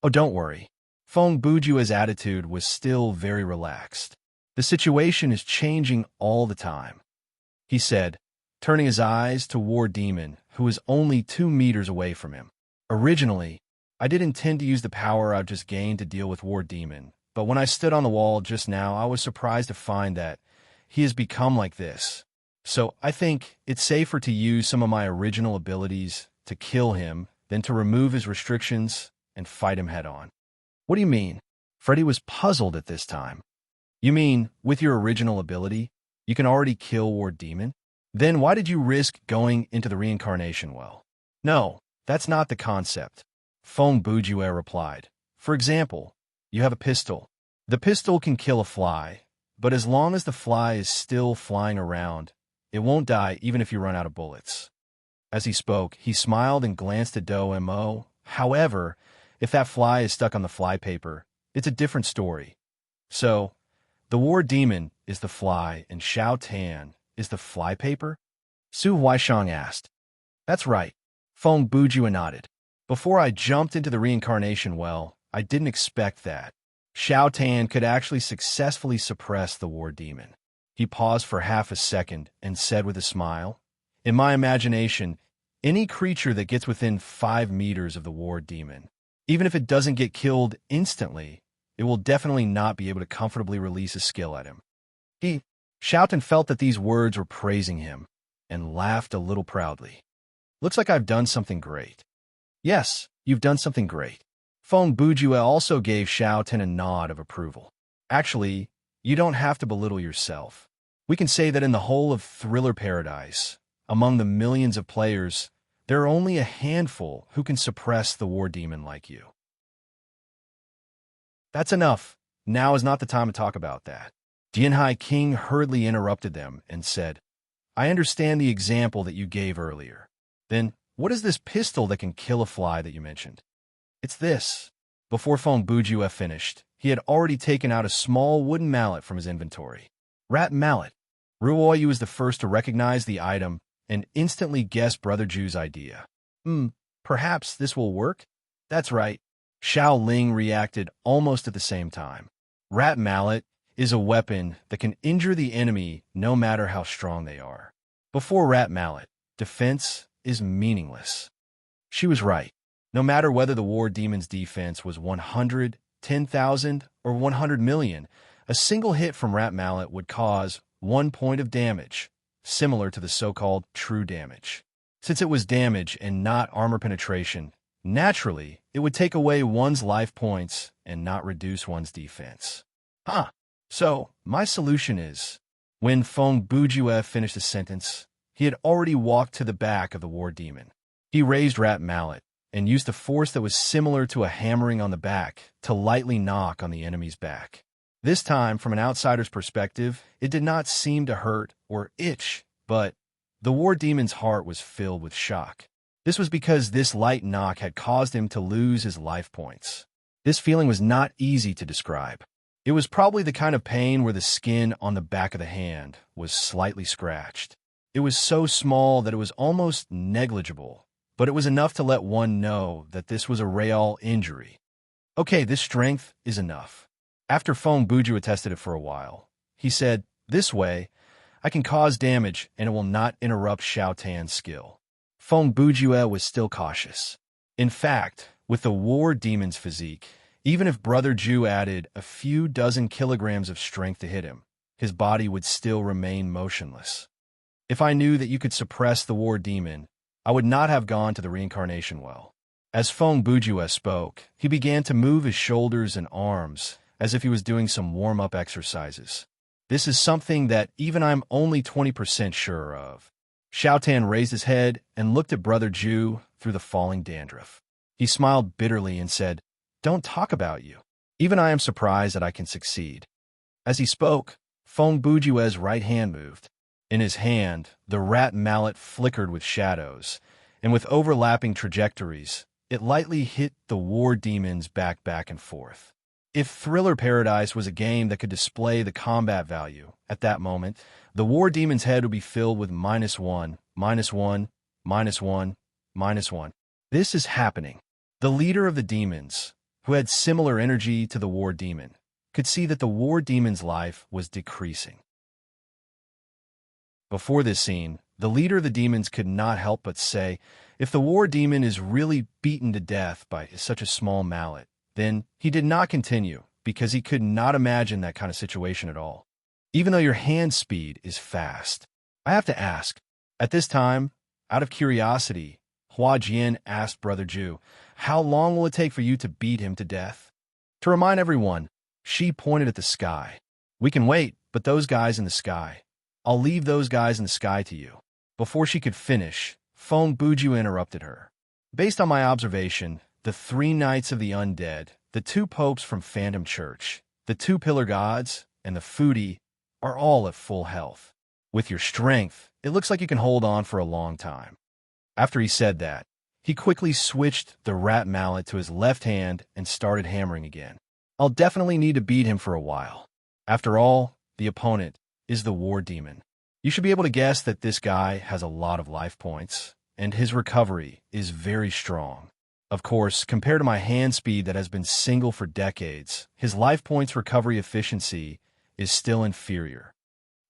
"Oh, don't worry." Feng Bujue's attitude was still very relaxed. "The situation is changing all the time," he said, turning his eyes to War Demon, who was only 2 meters away from him. "Originally, I did intend to use the power I've just gained to deal with War Demon, but when I stood on the wall just now, I was surprised to find that he has become like this. So I think it's safer to use some of my original abilities to kill him than to remove his restrictions and fight him head-on." "What do you mean?" Freddy was puzzled at this time. "You mean, with your original ability, you can already kill War Demon? Then why did you risk going into the reincarnation well?" "No, that's not the concept," Feng Bujue replied. "For example, you have a pistol. The pistol can kill a fly, but as long as the fly is still flying around, it won't die even if you run out of bullets." As he spoke, he smiled and glanced at Do-Mo. "However, if that fly is stuck on the flypaper, it's a different story. So, the War Demon is the fly and Xiao Tan is the flypaper?" Su Huaishang asked. "That's right." Feng Bujue nodded. "Before I jumped into the reincarnation well, I didn't expect that Xiao Tan could actually successfully suppress the War Demon." He paused for half a second and said with a smile, "In my imagination, any creature that gets within 5 meters of the War Demon, even if it doesn't get killed instantly, it will definitely not be able to comfortably release a skill at him." Xiao Tan felt that these words were praising him and laughed a little proudly. "Looks like I've done something great." "Yes, you've done something great." Feng Bujue also gave Xiao Tan a nod of approval. "Actually, you don't have to belittle yourself. We can say that in the whole of Thriller Paradise, among the millions of players, there are only a handful who can suppress the War Demon like you." "That's enough. Now is not the time to talk about that." Dianhai King hurriedly interrupted them and said, I understand the example that you gave earlier. Then, what is this pistol that can kill a fly that you mentioned? It's this. Before Feng Bujue finished, he had already taken out a small wooden mallet from his inventory. Rat mallet. Ruoyu was the first to recognize the item and instantly guessed Brother Ju's idea. Perhaps this will work? That's right. Xiao Ling reacted almost at the same time. Rat mallet is a weapon that can injure the enemy no matter how strong they are. Before rat mallet, defense is meaningless. She was right. No matter whether the war demon's defense was 100, 10,000, or 100 million, a single hit from rat mallet would cause 1 point of damage, similar to the so-called true damage. Since it was damage and not armor penetration, naturally, it would take away one's life points and not reduce one's defense. So, my solution is, when Feng Bujue finished the sentence, he had already walked to the back of the war demon. He raised rat mallet and used a force that was similar to a hammering on the back to lightly knock on the enemy's back. This time, from an outsider's perspective, it did not seem to hurt or itch, but the war demon's heart was filled with shock. This was because this light knock had caused him to lose his life points. This feeling was not easy to describe. It was probably the kind of pain where the skin on the back of the hand was slightly scratched. It was so small that it was almost negligible, but it was enough to let one know that this was a real injury. Okay, this strength is enough. After Feng Bujue tested it for a while, he said, "This way, I can cause damage and it will not interrupt Xiao Tan's skill." Feng Bujue was still cautious. In fact, with the war demon's physique, even if Brother Ju added a few dozen kilograms of strength to hit him, his body would still remain motionless. If I knew that you could suppress the war demon, I would not have gone to the reincarnation well. As Feng Bujue spoke, he began to move his shoulders and arms as if he was doing some warm-up exercises. This is something that even I'm only 20% sure of. Xiao Tan raised his head and looked at Brother Ju through the falling dandruff. He smiled bitterly and said, "Don't talk about you. Even I am surprised that I can succeed." As he spoke, Feng Bujue's right hand moved. In his hand, the rat mallet flickered with shadows, and with overlapping trajectories, it lightly hit the war demon's back and forth. If Thriller Paradise was a game that could display the combat value, at that moment, the war demon's head would be filled with -1, -1, -1, -1. This is happening. The leader of the demons, who had similar energy to the war demon, could see that the war demon's life was decreasing. Before this scene, the leader of the demons could not help but say, if the war demon is really beaten to death by such a small mallet, then he did not continue, because he could not imagine that kind of situation at all. Even though your hand speed is fast. I have to ask, at this time, out of curiosity, Hua Jian asked Brother Ju, "How long will it take for you to beat him to death?" To remind everyone, she pointed at the sky. "We can wait, but those guys in the sky. I'll leave those guys in the sky to you." Before she could finish, Feng Bujue interrupted her. "Based on my observation, the 3 knights of the undead, the 2 popes from Phantom Church, the 2 pillar gods, and the foodie are all at full health. With your strength, it looks like you can hold on for a long time." After he said that, he quickly switched the rat mallet to his left hand and started hammering again. "I'll definitely need to beat him for a while. After all, the opponent is the war demon. You should be able to guess that this guy has a lot of life points, and his recovery is very strong. Of course, compared to my hand speed that has been single for decades, his life points recovery efficiency is still inferior."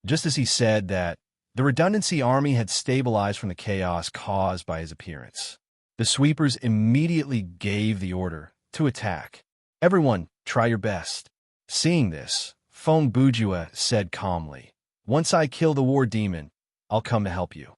Just as he said that, the redundancy army had stabilized from the chaos caused by his appearance. The sweepers immediately gave the order to attack. "Everyone, try your best." Seeing this, Feng Bujue said calmly, "Once I kill the war demon, I'll come to help you."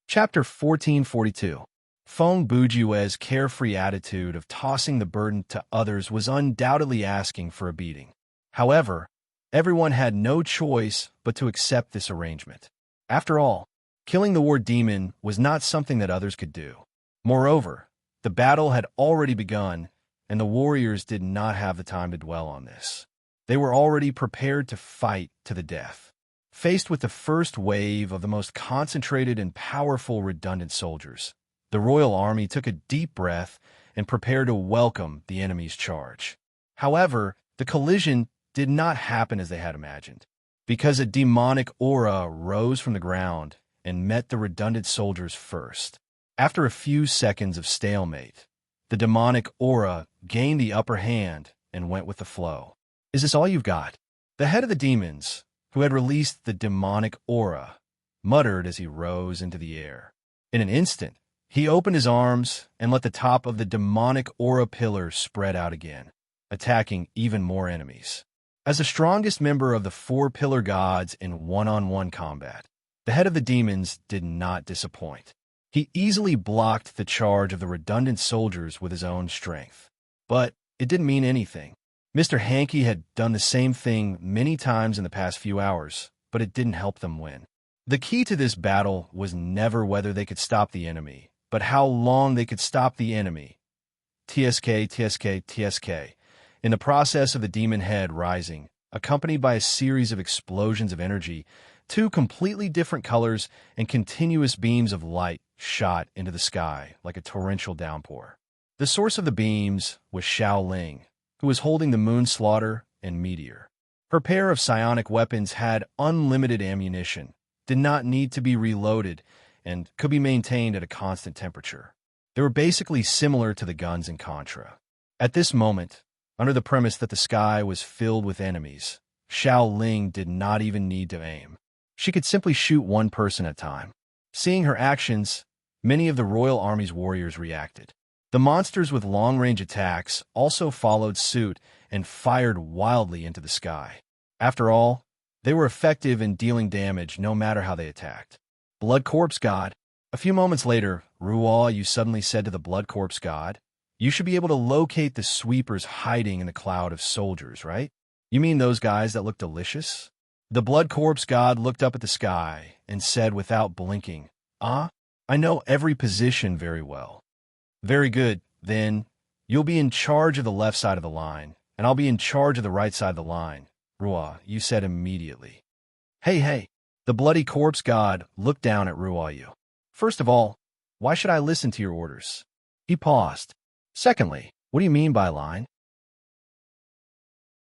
Chapter 1442. Feng Bujue's carefree attitude of tossing the burden to others was undoubtedly asking for a beating. However, everyone had no choice but to accept this arrangement. After all, killing the war demon was not something that others could do. Moreover, the battle had already begun, and the warriors did not have the time to dwell on this. They were already prepared to fight to the death. Faced with the first wave of the most concentrated and powerful redundant soldiers, the royal army took a deep breath and prepared to welcome the enemy's charge. However, the collision did not happen as they had imagined, because a demonic aura rose from the ground and met the redundant soldiers first. After a few seconds of stalemate, the demonic aura gained the upper hand and went with the flow. "Is this all you've got?" The head of the demons, who had released the demonic aura, muttered as he rose into the air. In an instant, he opened his arms and let the top of the demonic aura pillar spread out again, attacking even more enemies. As the strongest member of the four pillar gods in one-on-one combat, the head of the demons did not disappoint. He easily blocked the charge of the redundant soldiers with his own strength. But it didn't mean anything. Mr. Hankey had done the same thing many times in the past few hours, but it didn't help them win. The key to this battle was never whether they could stop the enemy, but how long they could stop the enemy. TSK, TSK, TSK. In the process of the demon head rising, accompanied by a series of explosions of energy, two completely different colors and continuous beams of light shot into the sky like a torrential downpour. The source of the beams was Xiao Ling, who was holding the Moon Slaughter and Meteor. Her pair of psionic weapons had unlimited ammunition, did not need to be reloaded, and could be maintained at a constant temperature. They were basically similar to the guns in Contra. At this moment, under the premise that the sky was filled with enemies, Xiao Ling did not even need to aim. She could simply shoot one person at a time. Seeing her actions, many of the Royal Army's warriors reacted. The monsters with long-range attacks also followed suit and fired wildly into the sky. After all, they were effective in dealing damage no matter how they attacked. Blood Corpse God. A few moments later, Ruo Yu suddenly said to the Blood Corpse God, "You should be able to locate the sweepers hiding in the cloud of soldiers, right? You mean those guys that look delicious?" The Blood Corpse God looked up at the sky and said without blinking, "Ah, I know every position very well." "Very good, then. You'll be in charge of the left side of the line, and I'll be in charge of the right side of the line," Ruo Yu said immediately. Hey. The Bloody Corpse God looked down at Ruo Yu. "First of all, why should I listen to your orders?" He paused. "Secondly, what do you mean by line?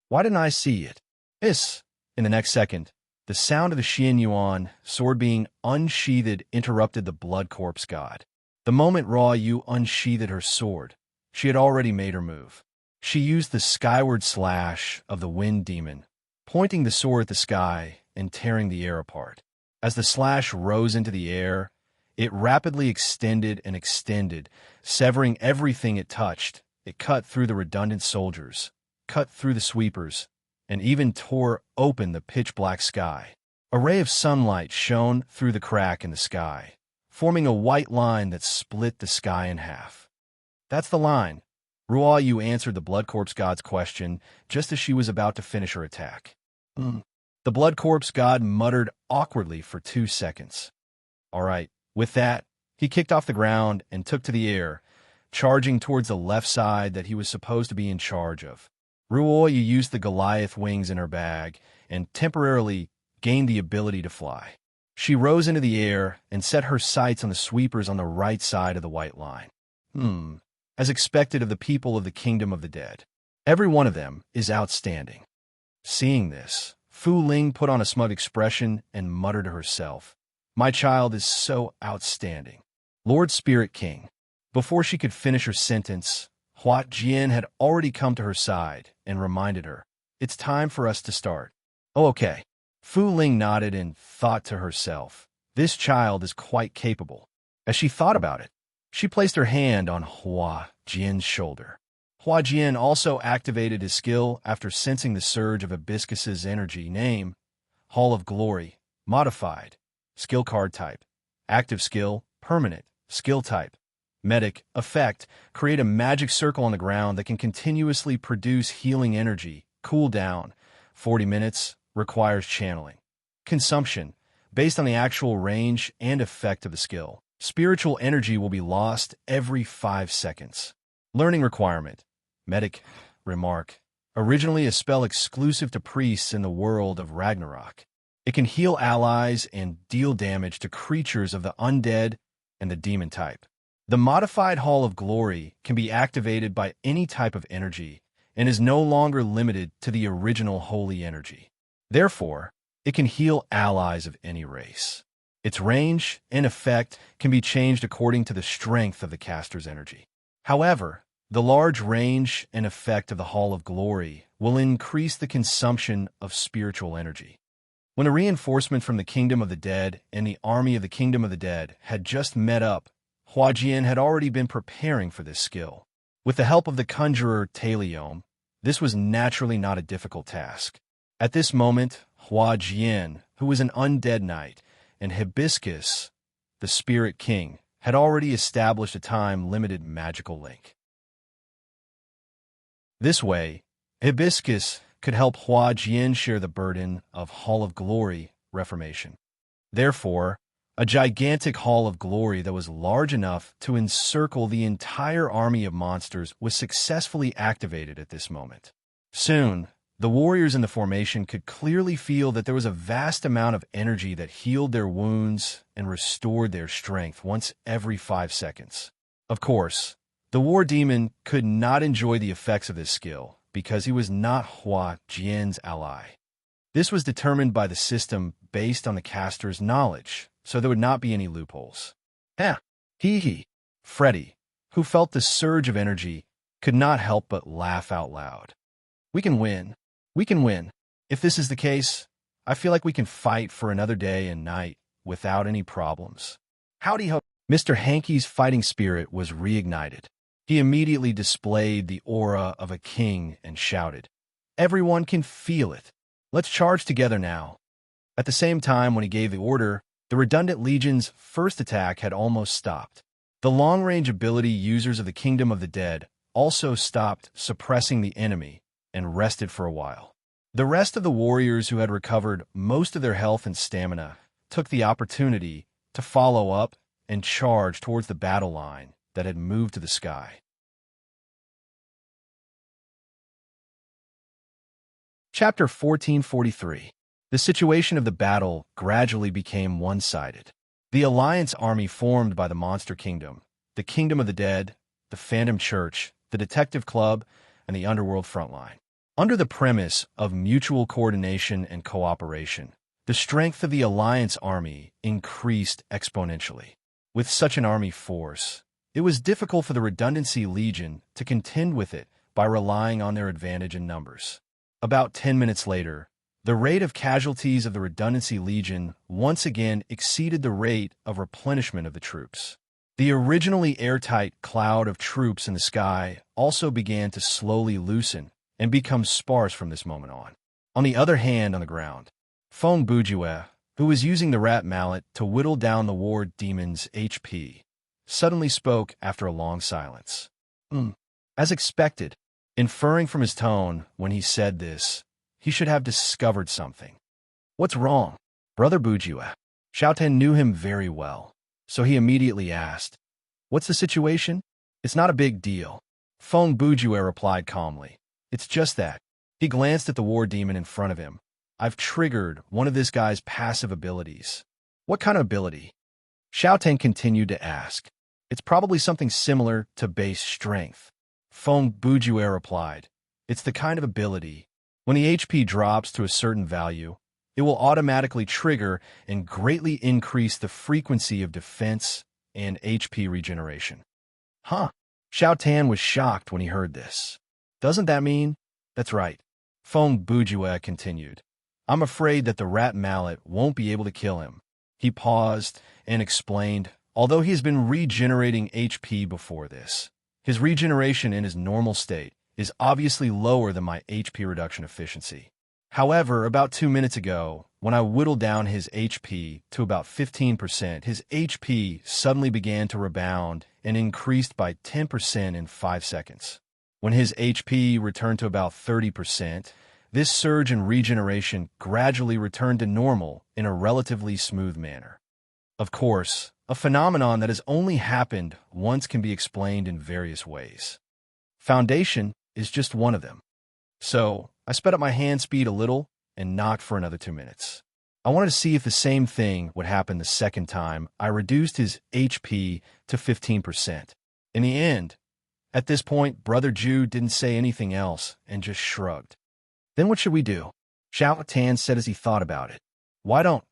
Why didn't I see it?" In the next second, the sound of the Xian Yuan sword being unsheathed interrupted the Blood Corpse God. The moment Ruo Yu unsheathed her sword, she had already made her move. She used the skyward slash of the Wind Demon, pointing the sword at the sky and tearing the air apart. As the slash rose into the air, it rapidly extended and extended, severing everything it touched. It cut through the redundant soldiers, cut through the sweepers, and even tore open the pitch-black sky. A ray of sunlight shone through the crack in the sky, forming a white line that split the sky in half. "That's the line." Ruo Yu answered the Blood Corpse God's question just as she was about to finish her attack. The Blood Corpse God muttered awkwardly for 2 seconds. All right. With that, he kicked off the ground and took to the air, charging towards the left side that he was supposed to be in charge of. Ruo Yu used the Goliath wings in her bag and temporarily gained the ability to fly. She rose into the air and set her sights on the sweepers on the right side of the white line. As expected of the people of the Kingdom of the Dead. Every one of them is outstanding. Seeing this, Fu Ling put on a smug expression and muttered to herself, "My child is so outstanding." Lord Spirit King. Before she could finish her sentence, Hua Jian had already come to her side and reminded her, "It's time for us to start." "Oh, okay." Fu Ling nodded and thought to herself, "This child is quite capable." As she thought about it, she placed her hand on Hua Jian's shoulder. Hua Jian also activated his skill after sensing the surge of Hibiscus's energy. Name, Hall of Glory, modified, skill card type, active skill, permanent, skill type, medic, effect, create a magic circle on the ground that can continuously produce healing energy, cooldown, 40 minutes, requires channeling. Consumption, based on the actual range and effect of the skill. Spiritual energy will be lost every 5 seconds. Learning requirement, medic, remark, originally a spell exclusive to priests in the world of Ragnarok. It can heal allies and deal damage to creatures of the undead and the demon type. The modified Hall of Glory can be activated by any type of energy and is no longer limited to the original holy energy. Therefore, it can heal allies of any race. Its range and effect can be changed according to the strength of the caster's energy. However, the large range and effect of the Hall of Glory will increase the consumption of spiritual energy. When a reinforcement from the Kingdom of the Dead and the army of the Kingdom of the Dead had just met up, Hua Jian had already been preparing for this skill. With the help of the conjurer Taliome, this was naturally not a difficult task. At this moment, Hua Jian, who was an undead knight, and Hibiscus, the spirit king, had already established a time-limited magical link. This way, Hibiscus could help Hua Jian share the burden of Hall of Glory reformation. Therefore, a gigantic Hall of Glory that was large enough to encircle the entire army of monsters was successfully activated at this moment. Soon, the warriors in the formation could clearly feel that there was a vast amount of energy that healed their wounds and restored their strength once every 5 seconds. Of course, the war demon could not enjoy the effects of this skill because he was not Hua Jian's ally. This was determined by the system based on the caster's knowledge, so there would not be any loopholes. Freddy, who felt the surge of energy, could not help but laugh out loud. We can win. We can win. If this is the case, I feel like we can fight for another day and night without any problems. Howdy ho. Mr. Hankey's fighting spirit was reignited. He immediately displayed the aura of a king and shouted, "Everyone can feel it. Let's charge together now." At the same time, when he gave the order, the redundant legion's first attack had almost stopped. The long-range ability users of the Kingdom of the Dead also stopped suppressing the enemy and rested for a while. The rest of the warriors who had recovered most of their health and stamina took the opportunity to follow up and charge towards the battle line that had moved to the sky. Chapter 1443. The situation of the battle gradually became one-sided. The Alliance army formed by the Monster Kingdom, the Kingdom of the Dead, the Phantom Church, the Detective Club, and the Underworld Frontline. Under the premise of mutual coordination and cooperation, the strength of the Alliance army increased exponentially. With such an army force, it was difficult for the Redundancy Legion to contend with it by relying on their advantage in numbers. About 10 minutes later, the rate of casualties of the Redundancy Legion once again exceeded the rate of replenishment of the troops. The originally airtight cloud of troops in the sky also began to slowly loosen and become sparse from this moment on. On the other hand, on the ground, Feng Bujue, who was using the rat mallet to whittle down the war demon's HP, suddenly spoke after a long silence. As expected, inferring from his tone when he said this, he should have discovered something. What's wrong? Brother Bujue. Xiaoten knew him very well, so he immediately asked, "What's the situation?" "It's not a big deal," Feng Bujue replied calmly. "It's just that." He glanced at the war demon in front of him. "I've triggered one of this guy's passive abilities." "What kind of ability?" Xiaoten continued to ask. "It's probably something similar to base strength," Feng Bujue replied. "It's the kind of ability, when the HP drops to a certain value, it will automatically trigger and greatly increase the frequency of defense and HP regeneration." Huh? Xiaotan was shocked when he heard this. "Doesn't that mean?" "That's right," Feng Bujue continued. "I'm afraid that the rat mallet won't be able to kill him." He paused and explained, although he has been regenerating HP before this, his regeneration in his normal state is obviously lower than my HP reduction efficiency. However, about 2 minutes ago, when I whittled down his HP to about 15%, his HP suddenly began to rebound and increased by 10% in 5 seconds. When his HP returned to about 30%, this surge in regeneration gradually returned to normal in a relatively smooth manner. Of course, a phenomenon that has only happened once can be explained in various ways. Foundation is just one of them. So I sped up my hand speed a little and knocked for another 2 minutes. I wanted to see if the same thing would happen the second time. I reduced his HP to 15%. In the end, at this point, Brother Jew didn't say anything else and just shrugged. Then what should we do? Xiao Tan said as he thought about it. Why don't,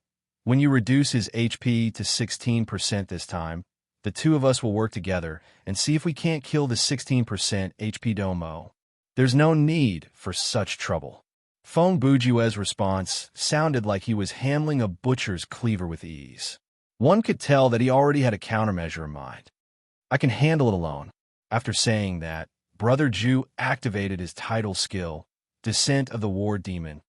when you reduce his HP to 16% this time, the two of us will work together and see if we can't kill the 16% HP Domo. There's no need for such trouble. Feng Bujue's response sounded like he was handling a butcher's cleaver with ease. One could tell that he already had a countermeasure in mind. I can handle it alone. After saying that, Brother Jew activated his title skill, Descent of the War Demon.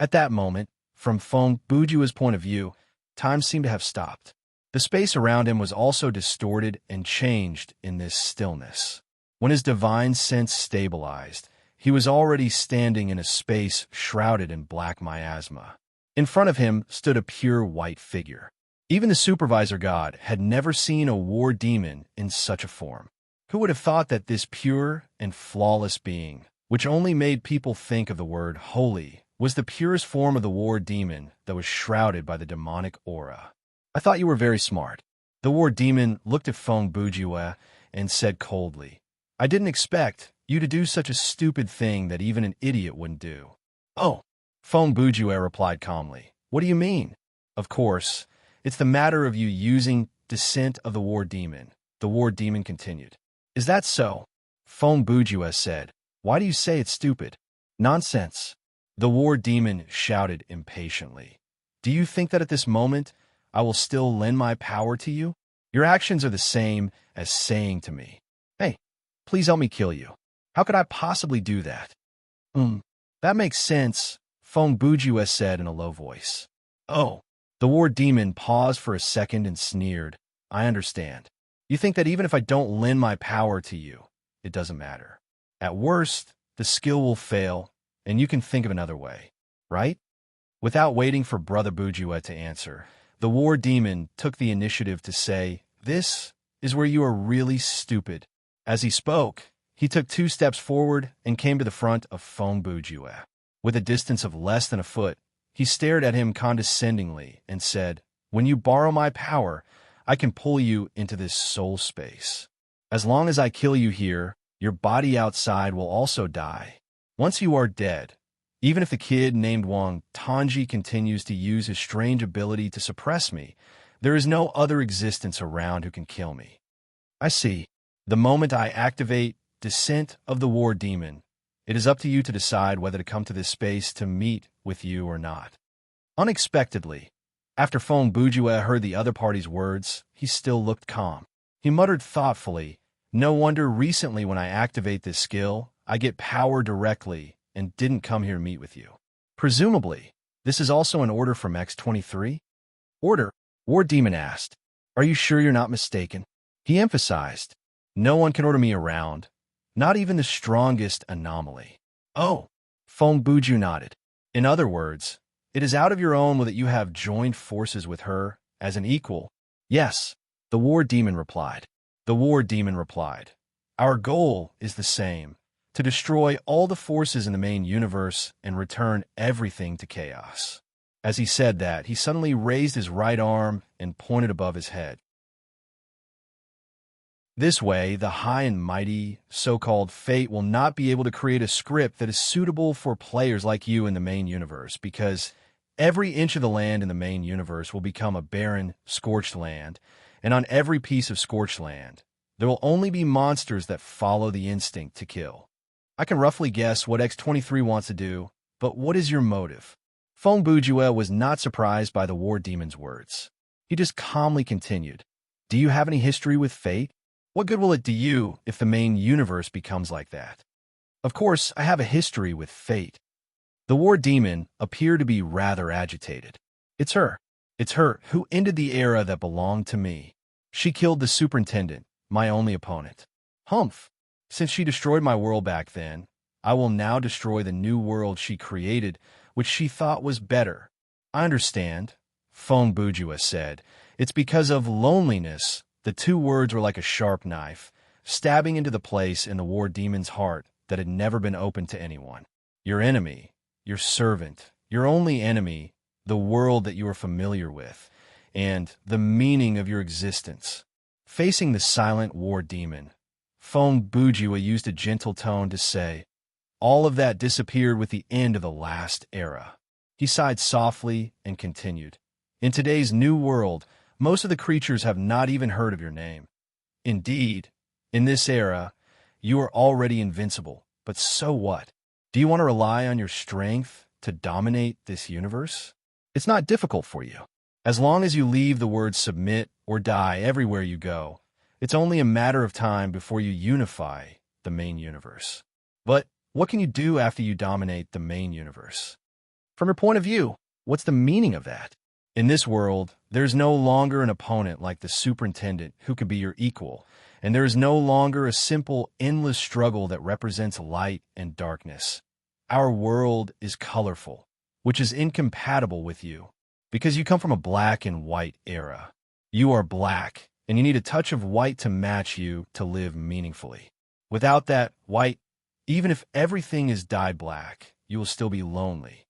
At that moment, from Feng Bujue's point of view, time seemed to have stopped. The space around him was also distorted and changed in this stillness. When his divine sense stabilized, he was already standing in a space shrouded in black miasma. In front of him stood a pure white figure. Even the supervisor god had never seen a war demon in such a form. Who would have thought that this pure and flawless being, which only made people think of the word holy, was the purest form of the war demon that was shrouded by the demonic aura? I thought you were very smart. The war demon looked at Feng Bujue and said coldly, I didn't expect you to do such a stupid thing that even an idiot wouldn't do. Oh, Feng Bujue replied calmly. What do you mean? Of course, it's the matter of you using Descent of the War Demon. The war demon continued. Is that so? Feng Bujue said. Why do you say it's stupid? Nonsense. The war demon shouted impatiently. Do you think that at this moment I will still lend my power to you? Your actions are the same as saying to me, hey, please help me kill you. How could I possibly do that? That makes sense, Feng Bujue said in a low voice. Oh, the war demon paused for a second and sneered. I understand. You think that even if I don't lend my power to you, it doesn't matter. At worst, the skill will fail, and you can think of another way, right? Without waiting for Brother Bujue to answer, the war demon took the initiative to say, This is where you are really stupid. As he spoke, he took 2 steps forward and came to the front of Feng Bujue. With a distance of less than a foot, he stared at him condescendingly and said, When you borrow my power, I can pull you into this soul space. As long as I kill you here, your body outside will also die. Once you are dead, even if the kid named Wang Tanji continues to use his strange ability to suppress me, there is no other existence around who can kill me. I see. The moment I activate Descent of the War Demon, it is up to you to decide whether to come to this space to meet with you or not. Unexpectedly, after Feng Bujue heard the other party's words, he still looked calm. He muttered thoughtfully, No wonder recently when I activate this skill, I get power directly and didn't come here to meet with you. Presumably, this is also an order from X-23? Order? War Demon asked. Are you sure you're not mistaken? He emphasized, No one can order me around. Not even the strongest anomaly. Oh, Feng Bujue nodded. In other words, it is out of your own will that you have joined forces with her as an equal. Yes, the war demon replied. The war demon replied. Our goal is the same, to destroy all the forces in the main universe and return everything to chaos. As he said that, he suddenly raised his right arm and pointed above his head. This way, the high and mighty, so-called fate will not be able to create a script that is suitable for players like you in the main universe, because every inch of the land in the main universe will become a barren, scorched land, and on every piece of scorched land, there will only be monsters that follow the instinct to kill. I can roughly guess what X-23 wants to do, but what is your motive? Feng Bujue was not surprised by the war demon's words. He just calmly continued. Do you have any history with fate? What good will it do you if the main universe becomes like that? Of course, I have a history with fate. The war demon appeared to be rather agitated. It's her. It's her who ended the era that belonged to me. She killed the superintendent, my only opponent. Humph. Since she destroyed my world back then, I will now destroy the new world she created, which she thought was better. I understand, Feng Bujue said. It's because of loneliness. The 2 words were like a sharp knife, stabbing into the place in the war demon's heart that had never been opened to anyone. Your enemy, your servant, your only enemy, the world that you are familiar with, and the meaning of your existence. Facing the silent war demon, Fong Bujua used a gentle tone to say, all of that disappeared with the end of the last era. He sighed softly and continued, in today's new world, most of the creatures have not even heard of your name. Indeed, in this era, you are already invincible, but so what? Do you want to rely on your strength to dominate this universe? It's not difficult for you. As long as you leave the word submit or die everywhere you go, it's only a matter of time before you unify the main universe. But what can you do after you dominate the main universe? From your point of view, what's the meaning of that? In this world, there's no longer an opponent like the superintendent who could be your equal, and there is no longer a simple, endless struggle that represents light and darkness. Our world is colorful, which is incompatible with you, because you come from a black and white era. You are black, and you need a touch of white to match you to live meaningfully. Without that white, even if everything is dyed black, you will still be lonely.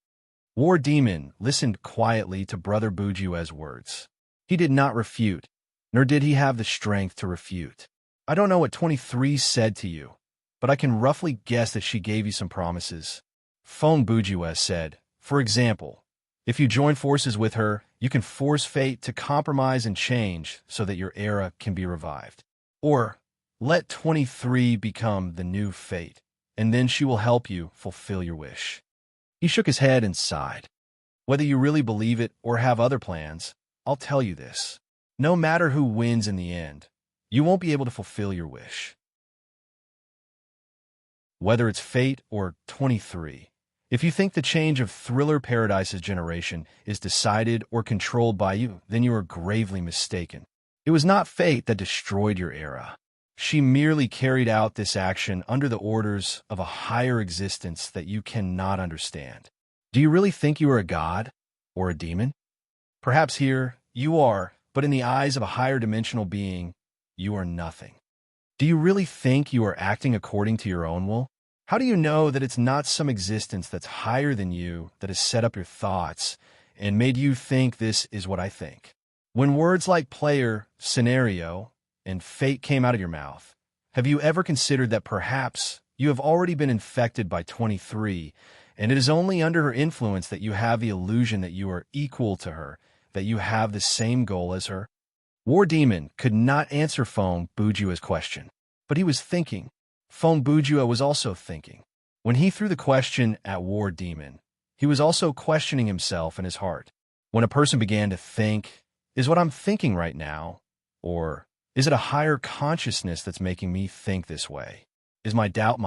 War Demon listened quietly to Brother Bujua's words. He did not refute, nor did he have the strength to refute. I don't know what 23 said to you, but I can roughly guess that she gave you some promises. Fong Bujua said, for example, if you join forces with her, you can force fate to compromise and change so that your era can be revived. Or, let 23 become the new fate, and then she will help you fulfill your wish. He shook his head and sighed. Whether you really believe it or have other plans, I'll tell you this. No matter who wins in the end, you won't be able to fulfill your wish. Whether it's fate or 23, if you think the change of Thriller Paradise's generation is decided or controlled by you, then you are gravely mistaken. It was not fate that destroyed your era. She merely carried out this action under the orders of a higher existence that you cannot understand. Do you really think you are a god or a demon? Perhaps here you are, but in the eyes of a higher dimensional being, you are nothing. Do you really think you are acting according to your own will? How do you know that it's not some existence that's higher than you that has set up your thoughts and made you think this is what I think? When words like player, scenario, and fate came out of your mouth, have you ever considered that perhaps you have already been infected by 23, and it is only under her influence that you have the illusion that you are equal to her, that you have the same goal as her? War Demon could not answer Fong Bujua's question, but he was thinking. Fong Bujua was also thinking. When he threw the question at War Demon, he was also questioning himself in his heart. When a person began to think, is what I'm thinking right now, or is it a higher consciousness that's making me think this way? Is my doubt,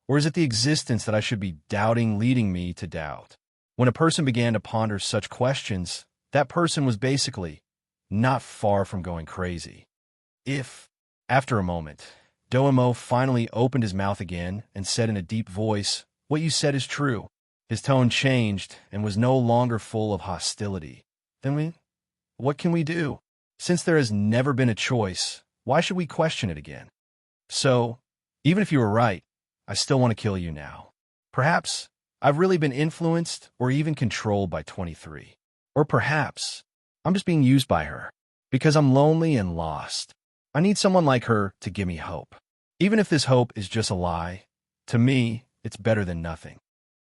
or is it the existence that I should be doubting leading me to doubt? When a person began to ponder such questions, that person was basically not far from going crazy. If, after a moment, Doemo finally opened his mouth again and said in a deep voice, what you said is true. His tone changed and was no longer full of hostility. Then what can we do? Since there has never been a choice, why should we question it again? So, even if you were right, I still want to kill you now. Perhaps I've really been influenced or even controlled by 23. Or perhaps I'm just being used by her because I'm lonely and lost. I need someone like her to give me hope. Even if this hope is just a lie, to me, it's better than nothing.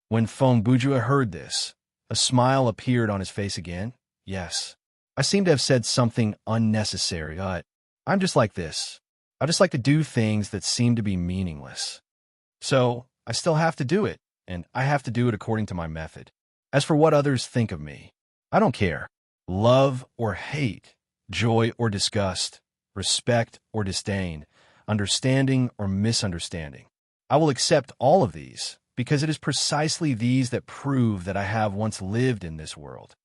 When Fong Bujua heard this, a smile appeared on his face again. Yes, I seem to have said something unnecessary, but I'm just like this. I just like to do things that seem to be meaningless. So, I still have to do it, and I have to do it according to my method. As for what others think of me, I don't care. Love or hate, joy or disgust, respect or disdain, understanding or misunderstanding. I will accept all of these because it is precisely these that prove that I have once lived in this world.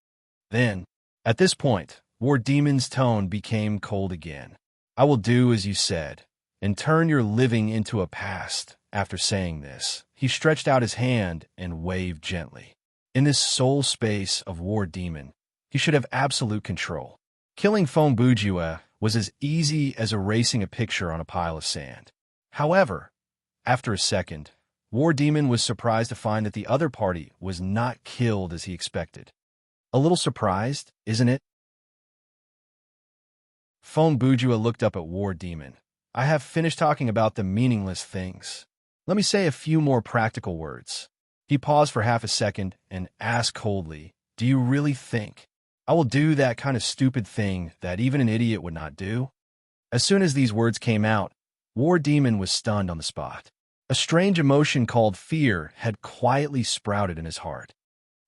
Then, at this point, War Demon's tone became cold again. I will do as you said, and turn your living into a past. After saying this, he stretched out his hand and waved gently. In this soul space of War Demon, he should have absolute control. Killing Fong Bujua was as easy as erasing a picture on a pile of sand. However, After a second, War Demon was surprised to find that the other party was not killed as he expected. A little surprised, isn't it? Fong Bujua looked up at War Demon. I have finished talking about the meaningless things. Let me say a few more practical words. He paused for half a second and asked coldly, do you really think I will do that kind of stupid thing that even an idiot would not do? As soon as these words came out, War Demon was stunned on the spot. A strange emotion called fear had quietly sprouted in his heart.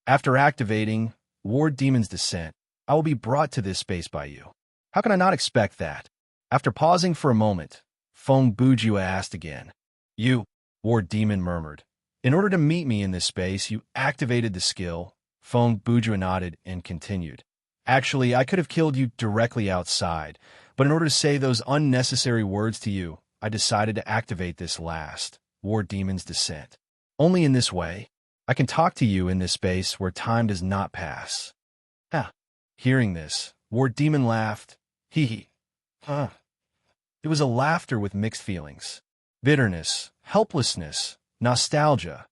After activating War Demon's descent, I will be brought to this space by you. How can I not expect that? After pausing for a moment, Fong Bujua asked again. You, War Demon murmured. In order to meet me in this space, you activated the skill. Fong Bujua nodded and continued. Actually, I could have killed you directly outside, but in order to say those unnecessary words to you, I decided to activate this last, War Demon's descent. Only in this way, I can talk to you in this space where time does not pass. Hearing this, War Demon laughed. Hee hee. It was a laughter with mixed feelings. Bitterness, helplessness, nostalgia,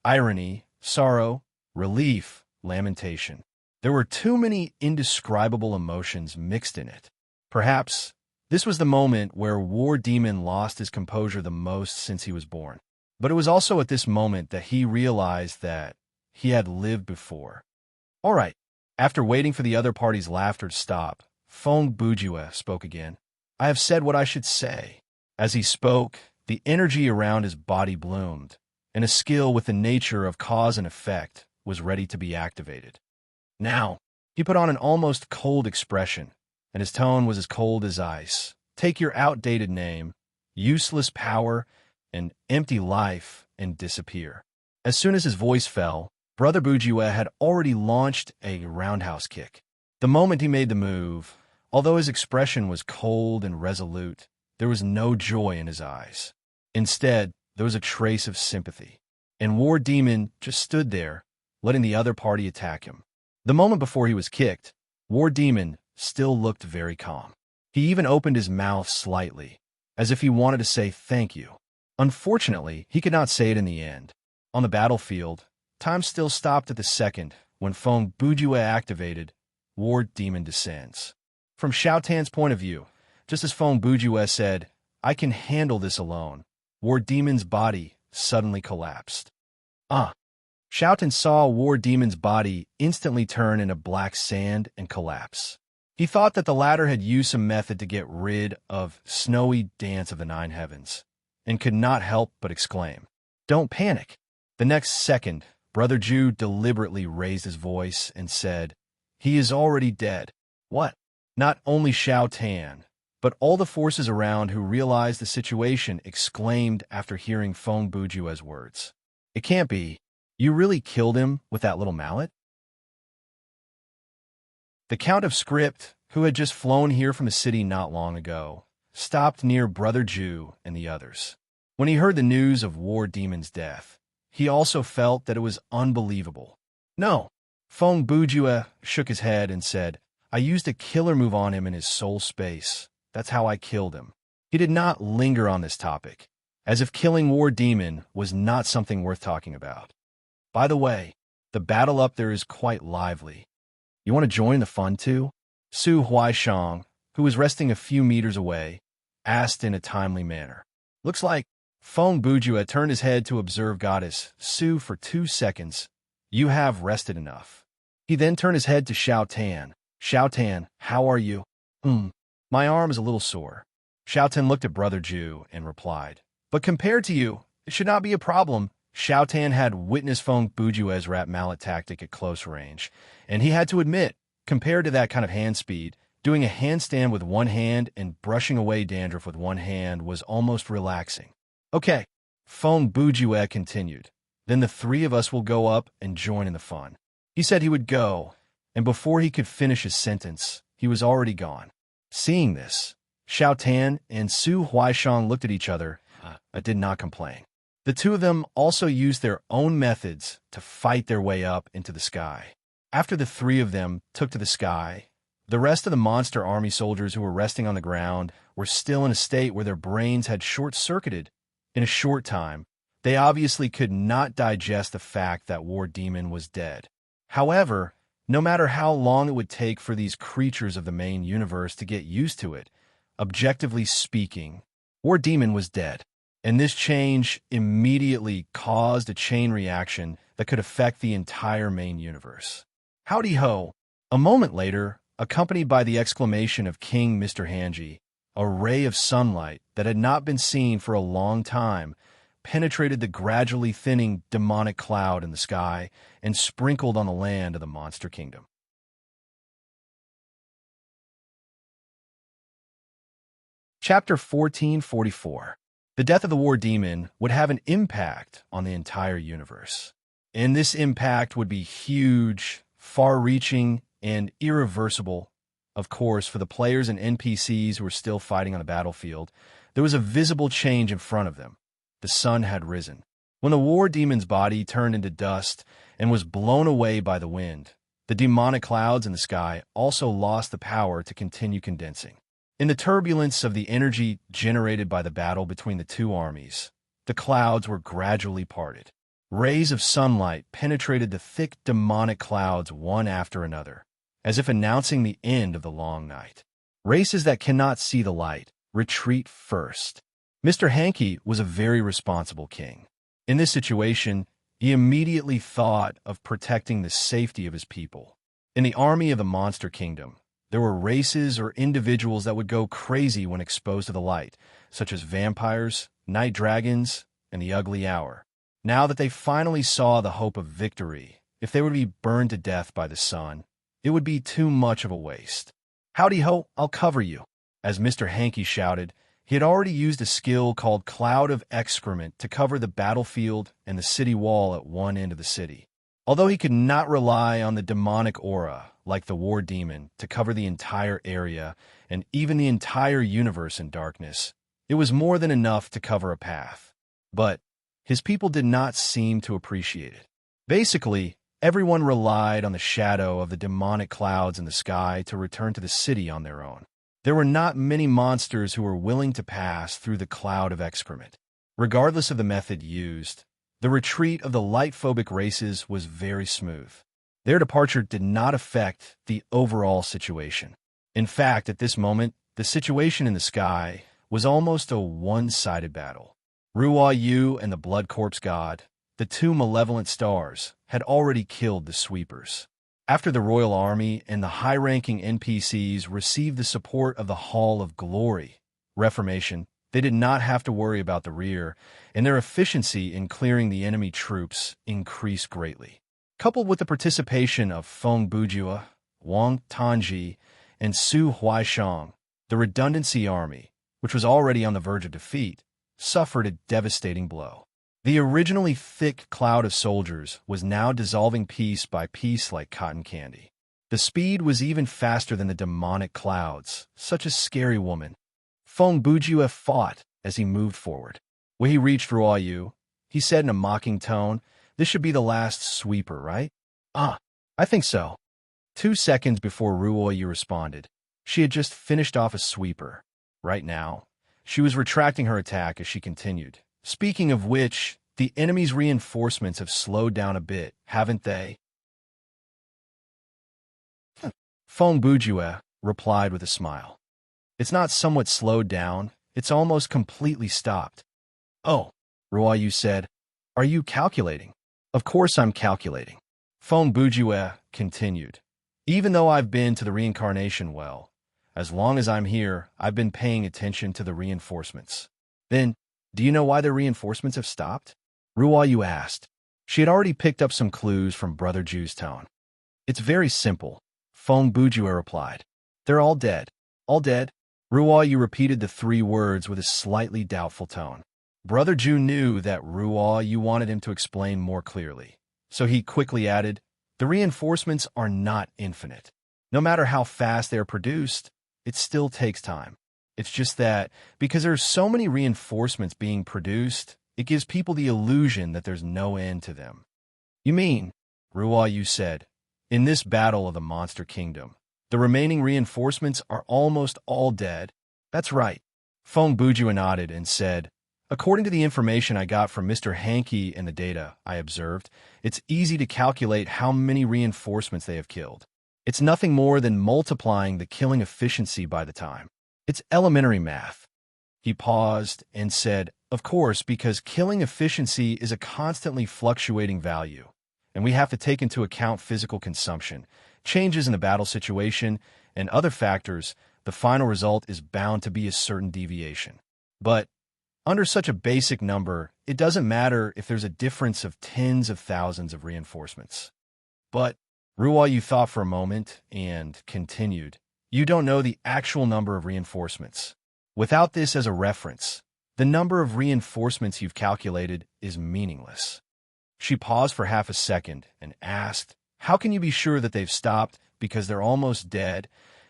irony, sorrow, relief, lamentation. There were too many indescribable emotions mixed in it. Perhaps this was the moment where War Demon lost his composure the most since he was born. But it was also at this moment that he realized that he had lived before. All right. After waiting for the other party's laughter to stop, Fong Bujua spoke again. I have said what I should say. As he spoke, the energy around his body bloomed, and a skill with the nature of cause and effect was ready to be activated. Now, he put on an almost cold expression, and his tone was as cold as ice. Take your outdated name, useless power, and empty life, and disappear. As soon as his voice fell, Brother Bujua had already launched a roundhouse kick. The moment he made the move, although his expression was cold and resolute, there was no joy in his eyes. Instead, there was a trace of sympathy. And War Demon just stood there, letting the other party attack him. The moment before he was kicked, War Demon still looked very calm. He even opened his mouth slightly, as if he wanted to say thank you. Unfortunately, he could not say it in the end. On the battlefield, time still stopped at the second when Fong Bujua activated War Demon descends. From Xiao Tan's point of view, just as Fong Bujua said, I can handle this alone, War Demon's body suddenly collapsed. Xiao Tan saw War Demon's body instantly turn into black sand and collapse. He thought that the latter had used some method to get rid of snowy dance of the nine heavens, and could not help but exclaim, Don't panic. The next second, Brother Ju deliberately raised his voice and said, He is already dead. What? Not only Xiao Tan, but all the forces around who realized the situation exclaimed after hearing Fong Bujua's words. It can't be. You really killed him with that little mallet? The Count of Script, who had just flown here from a city not long ago, stopped near Brother Ju and the others. When he heard the news of War Demon's death, he also felt that it was unbelievable. No, Fong Bujua shook his head and said, I used a killer move on him in his soul space. That's how I killed him. He did not linger on this topic, as if killing War Demon was not something worth talking about. By the way, the battle up there is quite lively. You want to join the fun too? Su Huaishang, who was resting a few meters away, asked in a timely manner. Looks like Fong Bujua turned his head to observe Goddess Su for 2 seconds. You have rested enough. He then turned his head to Xiao Tan. Xiao Tan, how are you? My arm is a little sore. Xiao Tan looked at Brother Ju and replied, But compared to you, it should not be a problem. Xiao Tan had witnessed Fong Bujua's rat mallet tactic at close range, and he had to admit, compared to that kind of hand speed, doing a handstand with one hand and brushing away dandruff with one hand was almost relaxing. Okay, Fong Bujua continued. Then the 3 of us will go up and join in the fun. He said he would go, and before he could finish his sentence, he was already gone. Seeing this, Xiao Tan and Su Huaishang looked at each other, but did not complain. The 2 of them also used their own methods to fight their way up into the sky. After the 3 of them took to the sky, the rest of the monster army soldiers who were resting on the ground were still in a state where their brains had short-circuited In a short time, they obviously could not digest the fact that War Demon was dead. However, no matter how long it would take for these creatures of the main universe to get used to it, objectively speaking, War Demon was dead. And this change immediately caused a chain reaction that could affect the entire main universe. Howdy ho! A moment later, accompanied by the exclamation of King Mr. Hanji, a ray of sunlight that had not been seen for a long time penetrated the gradually thinning demonic cloud in the sky and sprinkled on the land of the Monster Kingdom. Chapter 1444. The death of the War Demon would have an impact on the entire universe. And this impact would be huge, far-reaching, and irreversible. Of course, for the players and NPCs who were still fighting on the battlefield, there was a visible change in front of them. The sun had risen. When the War Demon's body turned into dust and was blown away by the wind, the demonic clouds in the sky also lost the power to continue condensing. In the turbulence of the energy generated by the battle between the two armies, the clouds were gradually parted. Rays of sunlight penetrated the thick demonic clouds one after another, as if announcing the end of the long night. Races that cannot see the light retreat first. Mr. Hanky was a very responsible king. In this situation, he immediately thought of protecting the safety of his people. In the army of the Monster Kingdom, there were races or individuals that would go crazy when exposed to the light, such as vampires, night dragons, and the ugly hour. Now that they finally saw the hope of victory, if they were to be burned to death by the sun, it would be too much of a waste. Howdy ho, I'll cover you. As Mr. Hanky shouted, he had already used a skill called Cloud of Excrement to cover the battlefield and the city wall at one end of the city. Although he could not rely on the demonic aura, like the War Demon, to cover the entire area and even the entire universe in darkness, it was more than enough to cover a path. But his people did not seem to appreciate it. Basically, everyone relied on the shadow of the demonic clouds in the sky to return to the city on their own. There were not many monsters who were willing to pass through the cloud of excrement. Regardless of the method used, the retreat of the light-phobic races was very smooth. Their departure did not affect the overall situation. In fact, at this moment, the situation in the sky was almost a one-sided battle. Ruo Yu and the Blood Corpse God, the two malevolent stars, had already killed the sweepers. After the royal army and the high-ranking NPCs received the support of the Hall of Glory, Reformation, they did not have to worry about the rear, and their efficiency in clearing the enemy troops increased greatly. Coupled with the participation of Feng Bujua, Wang Tanji, and Su Huaishang, the redundancy army, which was already on the verge of defeat, suffered a devastating blow. The originally thick cloud of soldiers was now dissolving piece by piece like cotton candy. The speed was even faster than the demonic clouds, such a scary woman. Feng Bujua fought as he moved forward. When he reached Ruo Yu, he said in a mocking tone, "This should be the last sweeper, right?" "Ah, I think so." 2 seconds before Ruo Yu responded, she had just finished off a sweeper. Right now, she was retracting her attack as she continued. "Speaking of which, the enemy's reinforcements have slowed down a bit, haven't they?" Feng Bujua replied with a smile. "It's not somewhat slowed down, it's almost completely stopped." "Oh," Ruo Yu said, "are you calculating?" "Of course I'm calculating." Feng Bujua continued. "Even though I've been to the reincarnation well, as long as I'm here, I've been paying attention to the reinforcements." "Then, do you know why the reinforcements have stopped?" Ruo Yu asked. She had already picked up some clues from Brother Ju's tone. "It's very simple," Feng Bujua replied. "They're all dead." "All dead?" Ruo Yu repeated the 3 words with a slightly doubtful tone. Brother Ju knew that Ruo Yu wanted him to explain more clearly, so he quickly added, "The reinforcements are not infinite. No matter how fast they are produced, it still takes time. It's just that, because there are so many reinforcements being produced, it gives people the illusion that there's no end to them." "You mean," Ruo Yu said, "in this battle of the Monster Kingdom, the remaining reinforcements are almost all dead?" "That's right." Feng Bujua nodded and said, According to the information I got from Mr. Hankey and the data I observed, it's easy to calculate how many reinforcements they have killed. It's nothing more than multiplying the killing efficiency by the time. It's elementary math. He paused and said, of course, because killing efficiency is a constantly fluctuating value, and we have to take into account physical consumption, changes in the battle situation, and other factors. The final result is bound to be a certain deviation. But under such a basic number, it doesn't matter if there's a difference of tens of thousands of reinforcements. But Ruoyu thought for a moment and continued, you don't know the actual number of reinforcements. Without this as a reference, the number of reinforcements you've calculated is meaningless. She paused for half a second and asked, how can you be sure that they've stopped because they're almost dead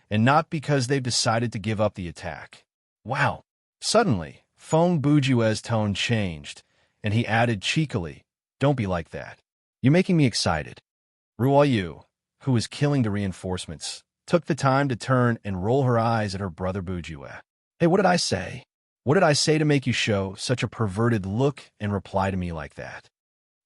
and not because they've decided to give up the attack? Wow. Suddenly, Feng Bujue's tone changed, and he added cheekily, don't be like that. You're making me excited. Ruoyu, who was killing the reinforcements, took the time to turn and roll her eyes at her brother Bujue. Hey, what did I say? What did I say to make you show such a perverted look and reply to me like that?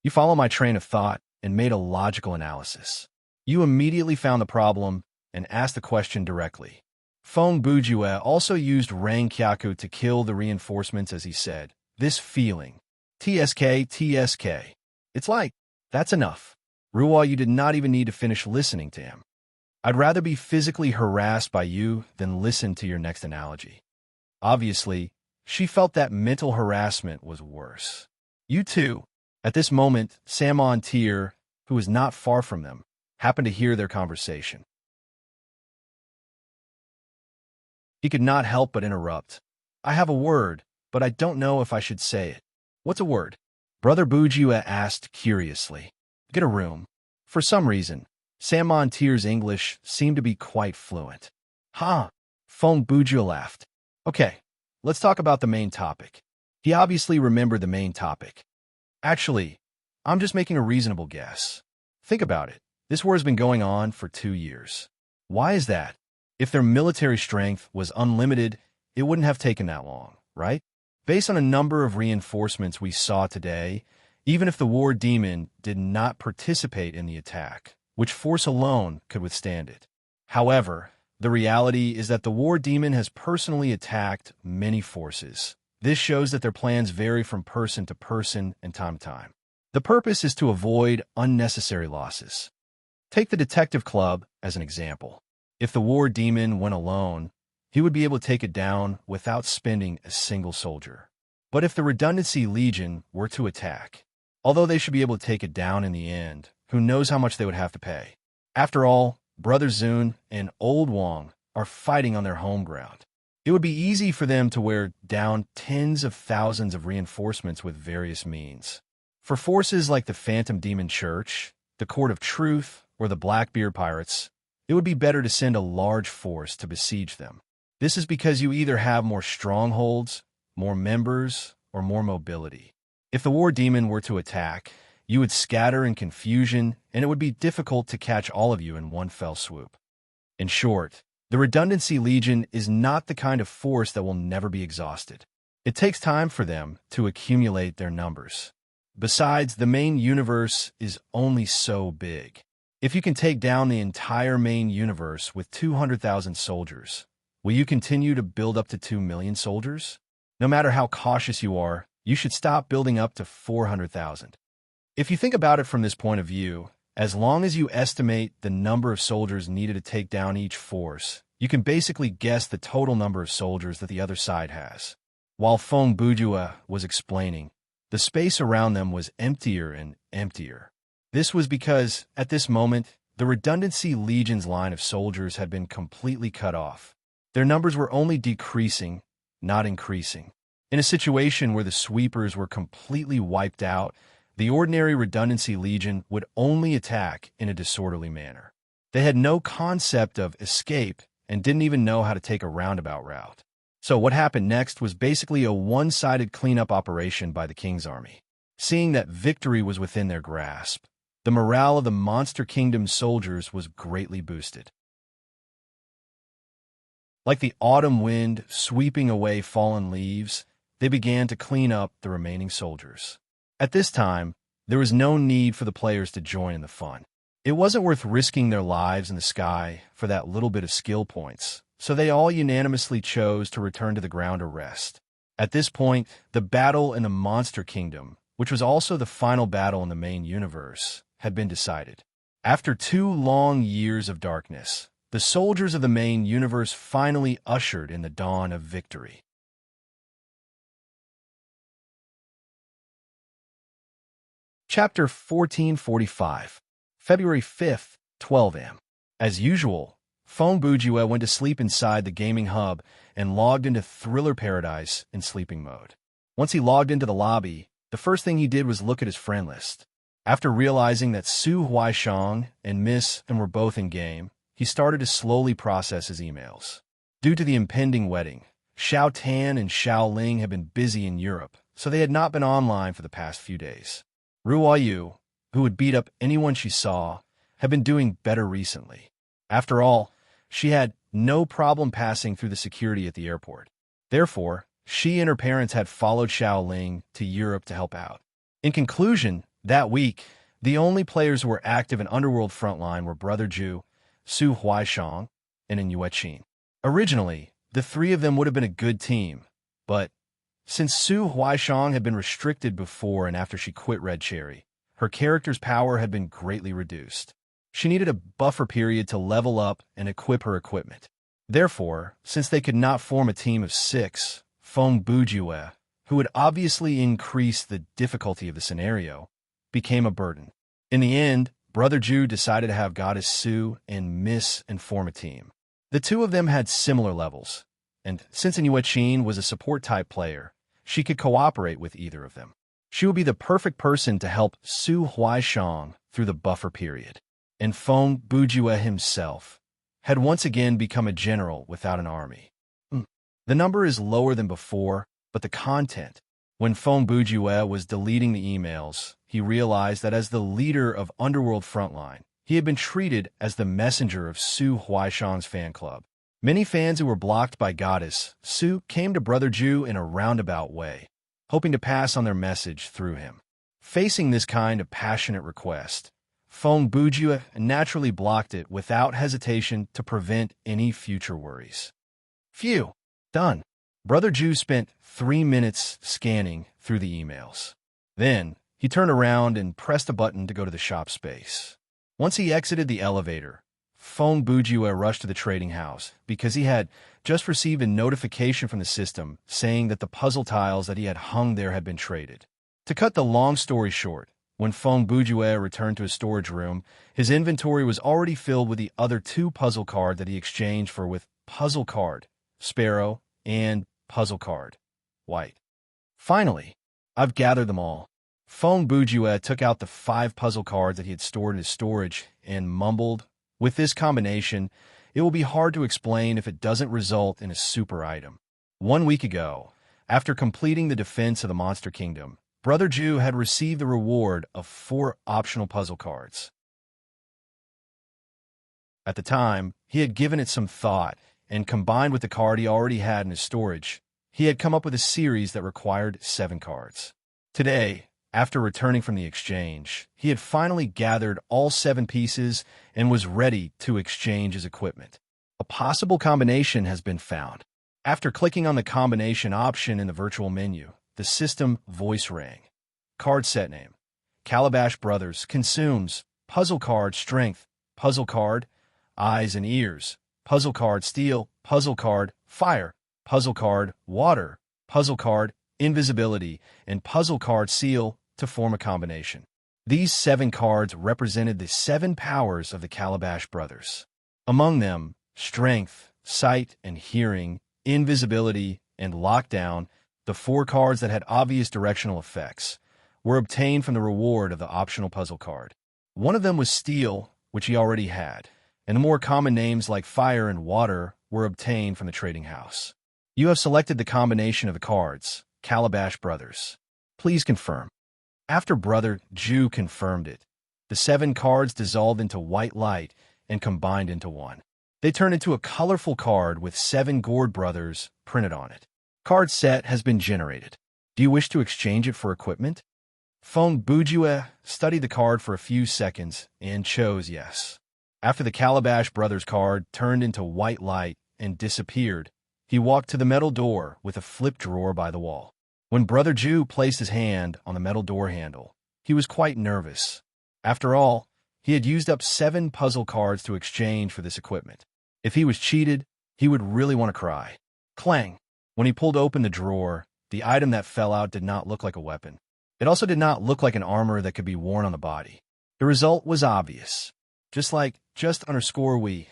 You follow my train of thought and made a logical analysis. You immediately found the problem and asked the question directly. Feng Bujue also used Rangkyaku to kill the reinforcements as he said, this feeling. TSK. It's like, that's enough. Ruoyu, you did not even need to finish listening to him. I'd rather be physically harassed by you than listen to your next analogy. Obviously, she felt that mental harassment was worse. You too. At this moment, Samon Tier, who was not far from them, happened to hear their conversation. He could not help but interrupt. I have a word, but I don't know if I should say it. What's a word? Brother Bujue asked curiously. Get a room. For some reason, Samon Tier's English seemed to be quite fluent. Huh? Feng Bujue laughed. Okay, let's talk about the main topic. He obviously remembered the main topic. Actually, I'm just making a reasonable guess. Think about it. This war has been going on for 2 years. Why is that? If their military strength was unlimited, it wouldn't have taken that long, right? Based on a number of reinforcements we saw today, even if the war demon did not participate in the attack, which force alone could withstand it. However, the reality is that the war demon has personally attacked many forces. This shows that their plans vary from person to person and time to time. The purpose is to avoid unnecessary losses. Take the Detective Club as an example. If the war demon went alone, he would be able to take it down without spending a single soldier. But if the Redundancy Legion were to attack, although they should be able to take it down in the end, who knows how much they would have to pay. After all, Brother Zun and Old Wang are fighting on their home ground. It would be easy for them to wear down tens of thousands of reinforcements with various means. For forces like the Phantom Demon Church, the Court of Truth, or the Blackbeard Pirates, it would be better to send a large force to besiege them. This is because you either have more strongholds, more members, or more mobility. If the war demon were to attack, you would scatter in confusion, and it would be difficult to catch all of you in one fell swoop. In short, the Redundancy Legion is not the kind of force that will never be exhausted. It takes time for them to accumulate their numbers. Besides, the main universe is only so big. If you can take down the entire main universe with 200,000 soldiers, will you continue to build up to 2 million soldiers? No matter how cautious you are, you should stop building up to 400,000. If you think about it from this point of view, as long as you estimate the number of soldiers needed to take down each force, you can basically guess the total number of soldiers that the other side has. While Feng Bujue was explaining, the space around them was emptier and emptier. This was because, at this moment, the Redundancy Legion's line of soldiers had been completely cut off. Their numbers were only decreasing, not increasing. In a situation where the sweepers were completely wiped out, the ordinary Redundancy Legion would only attack in a disorderly manner. They had no concept of escape and didn't even know how to take a roundabout route. So what happened next was basically a one-sided cleanup operation by the King's army. Seeing that victory was within their grasp, the morale of the Monster Kingdom soldiers was greatly boosted. Like the autumn wind sweeping away fallen leaves, they began to clean up the remaining soldiers. At this time, there was no need for the players to join in the fun. It wasn't worth risking their lives in the sky for that little bit of skill points, so they all unanimously chose to return to the ground to rest. At this point, the battle in the Monster Kingdom, which was also the final battle in the main universe, had been decided. After 2 long years of darkness, the soldiers of the main universe finally ushered in the dawn of victory. Chapter 1445, February 5th, 12 a.m. As usual, Fong Bujue went to sleep inside the gaming hub and logged into Thriller Paradise in sleeping mode. Once he logged into the lobby, the first thing he did was look at his friend list. After realizing that Su Huaishang and Miss and were both in game, he started to slowly process his emails. Due to the impending wedding, Xiao Tan and Xiao Ling had been busy in Europe, so they had not been online for the past few days. Ruo Yu, who would beat up anyone she saw, had been doing better recently. After all, she had no problem passing through the security at the airport. Therefore, she and her parents had followed Xiao Ling to Europe to help out. In conclusion, that week, the only players who were active in Underworld Frontline were Brother Ju, Su Huaishang, and Yue Qin. Originally, the 3 of them would have been a good team, but since Su Huaishang had been restricted before and after she quit Red Cherry, her character's power had been greatly reduced. She needed a buffer period to level up and equip her equipment. Therefore, since they could not form a team of 6, Feng Bujue, who would obviously increase the difficulty of the scenario, became a burden. In the end, Brother Ju decided to have Goddess Su and Miss and form a team. The 2 of them had similar levels, and since Yue Qin was a support-type player, she could cooperate with either of them. She would be the perfect person to help Su Huaishang through the buffer period. And Feng Bujue himself had once again become a general without an army. The number is lower than before, but the content. When Feng Bujue was deleting the emails, he realized that as the leader of Underworld Frontline, he had been treated as the messenger of Su Huaishang's fan club. Many fans who were blocked by Goddess Su came to Brother Ju in a roundabout way, hoping to pass on their message through him. Facing this kind of passionate request, Feng Bujue naturally blocked it without hesitation to prevent any future worries. Phew, done. Brother Ju spent 3 minutes scanning through the emails. Then, he turned around and pressed a button to go to the shop space. Once he exited the elevator, Feng Bujue rushed to the trading house because he had just received a notification from the system saying that the puzzle tiles that he had hung there had been traded. To cut the long story short, when Feng Bujue returned to his storage room, his inventory was already filled with the other 2 puzzle cards that he exchanged for with puzzle card, Sparrow, and puzzle card, White. Finally, I've gathered them all. Feng Bujue took out the 5 puzzle cards that he had stored in his storage and mumbled, with this combination, it will be hard to explain if it doesn't result in a super item. 1 week ago, after completing the defense of the Monster Kingdom, Brother Ju had received the reward of 4 optional puzzle cards. At the time, he had given it some thought, and combined with the card he already had in his storage, he had come up with a series that required 7 cards. Today, after returning from the exchange, he had finally gathered all 7 pieces and was ready to exchange his equipment. A possible combination has been found. After clicking on the combination option in the virtual menu, the system voice rang. Card set name: Calabash Brothers consumes puzzle card Strength, puzzle card Eyes and Ears, puzzle card Steel, puzzle card Fire, puzzle card Water, puzzle card Invisibility, and puzzle card Seal to form a combination. These 7 cards represented the 7 powers of the Calabash Brothers. Among them, Strength, Sight and Hearing, Invisibility, and Lockdown, the 4 cards that had obvious directional effects, were obtained from the reward of the optional puzzle card. One of them was Steel, which he already had, and the more common names like Fire and Water were obtained from the trading house. You have selected the combination of the cards, Calabash Brothers. Please confirm. After Brother Ju confirmed it, the 7 cards dissolved into white light and combined into one. They turned into a colorful card with 7 Gourd Brothers printed on it. Card set has been generated. Do you wish to exchange it for equipment? Phone Bujue studied the card for a few seconds and chose yes. After the Calabash Brothers card turned into white light and disappeared, he walked to the metal door with a flip drawer by the wall. When Brother Jew placed his hand on the metal door handle, he was quite nervous. After all, he had used up 7 puzzle cards to exchange for this equipment. If he was cheated, he would really want to cry. Clang! When he pulled open the drawer, the item that fell out did not look like a weapon. It also did not look like an armor that could be worn on the body. The result was obvious. _we.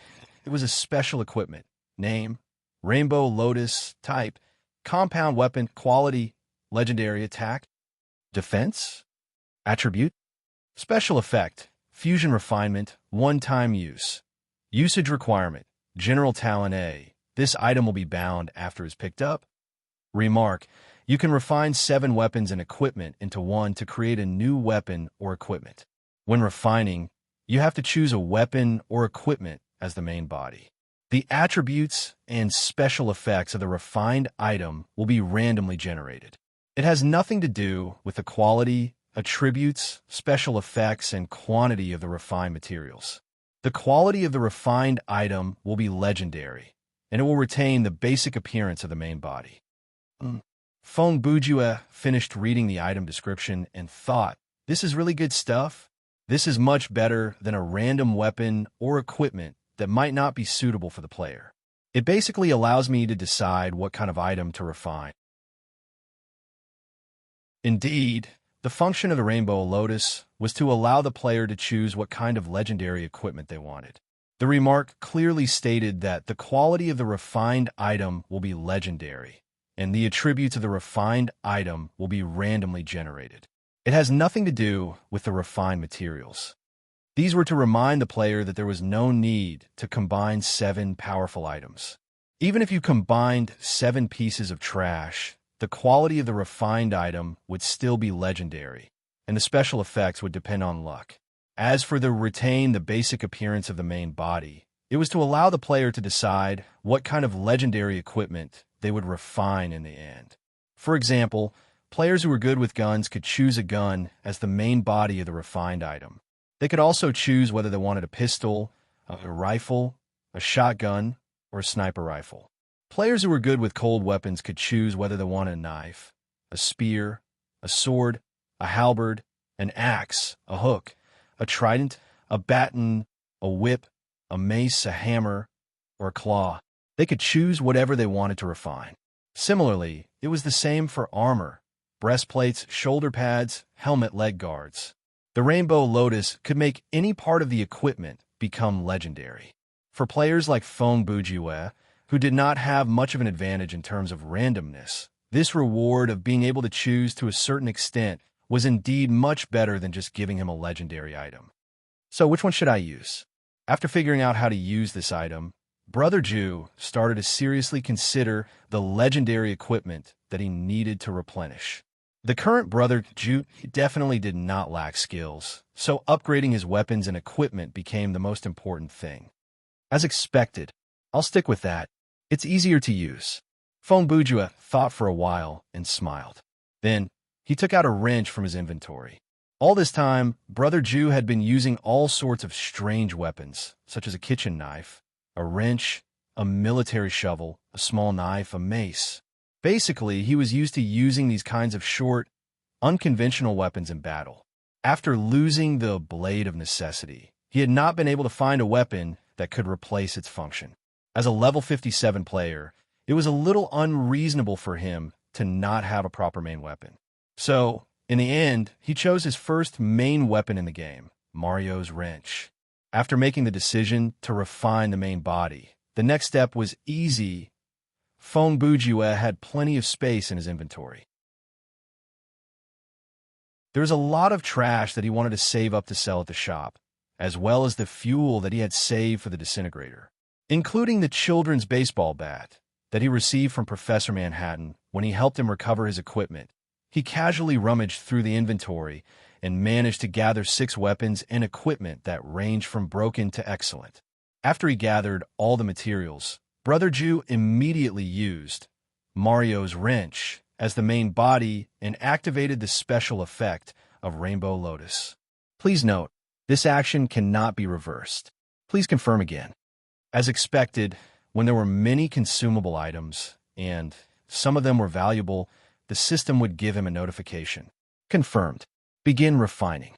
It was a special equipment. Name, Rainbow Lotus, type, compound weapon, quality, legendary attack, defense, attribute, special effect, fusion refinement, one-time use. Usage requirement, general talent A. This item will be bound after it's picked up. Remark, you can refine 7 weapons and equipment into one to create a new weapon or equipment. When refining, you have to choose a weapon or equipment as the main body. The attributes and special effects of the refined item will be randomly generated. It has nothing to do with the quality, attributes, special effects, and quantity of the refined materials. The quality of the refined item will be legendary, and it will retain the basic appearance of the main body. Phone Bujue finished reading the item description and thought, this is really good stuff. This is much better than a random weapon or equipment that might not be suitable for the player. It basically allows me to decide what kind of item to refine. Indeed, the function of the Rainbow Lotus was to allow the player to choose what kind of legendary equipment they wanted. The remark clearly stated that the quality of the refined item will be legendary, and the attributes of the refined item will be randomly generated. It has nothing to do with the refined materials. These were to remind the player that there was no need to combine 7 powerful items. Even if you combined 7 pieces of trash, the quality of the refined item would still be legendary, and the special effects would depend on luck. As for the retain the basic appearance of the main body, it was to allow the player to decide what kind of legendary equipment they would refine in the end. For example, players who were good with guns could choose a gun as the main body of the refined item. They could also choose whether they wanted a pistol, a rifle, a shotgun, or a sniper rifle. Players who were good with cold weapons could choose whether they wanted a knife, a spear, a sword, a halberd, an axe, a hook, a trident, a baton, a whip, a mace, a hammer, or a claw. They could choose whatever they wanted to refine. Similarly, it was the same for armor, breastplates, shoulder pads, helmet, leg guards. The Rainbow Lotus could make any part of the equipment become legendary. For players like Phone Bujue, who did not have much of an advantage in terms of randomness, this reward of being able to choose to a certain extent was indeed much better than just giving him a legendary item. So which one should I use? After figuring out how to use this item, Brother Jew started to seriously consider the legendary equipment that he needed to replenish. The current Brother Jew definitely did not lack skills, so upgrading his weapons and equipment became the most important thing. As expected, I'll stick with that. It's easier to use. Phone Bujue thought for a while and smiled. Then, he took out a wrench from his inventory. All this time, Brother Jew had been using all sorts of strange weapons, such as a kitchen knife, a wrench, a military shovel, a small knife, a mace. Basically, he was used to using these kinds of short, unconventional weapons in battle. After losing the Blade of Necessity, he had not been able to find a weapon that could replace its function. As a level 57 player, it was a little unreasonable for him to not have a proper main weapon. So, in the end, he chose his first main weapon in the game, Mario's wrench. After making the decision to refine the main body, the next step was easy. Phone Bujue had plenty of space in his inventory. There was a lot of trash that he wanted to save up to sell at the shop, as well as the fuel that he had saved for the disintegrator, including the children's baseball bat that he received from Professor Manhattan when he helped him recover his equipment. He casually rummaged through the inventory and managed to gather 6 weapons and equipment that ranged from broken to excellent. After he gathered all the materials, Brother Jew immediately used Mario's wrench as the main body and activated the special effect of Rainbow Lotus. Please note, this action cannot be reversed. Please confirm again. As expected, when there were many consumable items, and some of them were valuable, the system would give him a notification. Confirmed. Begin refining.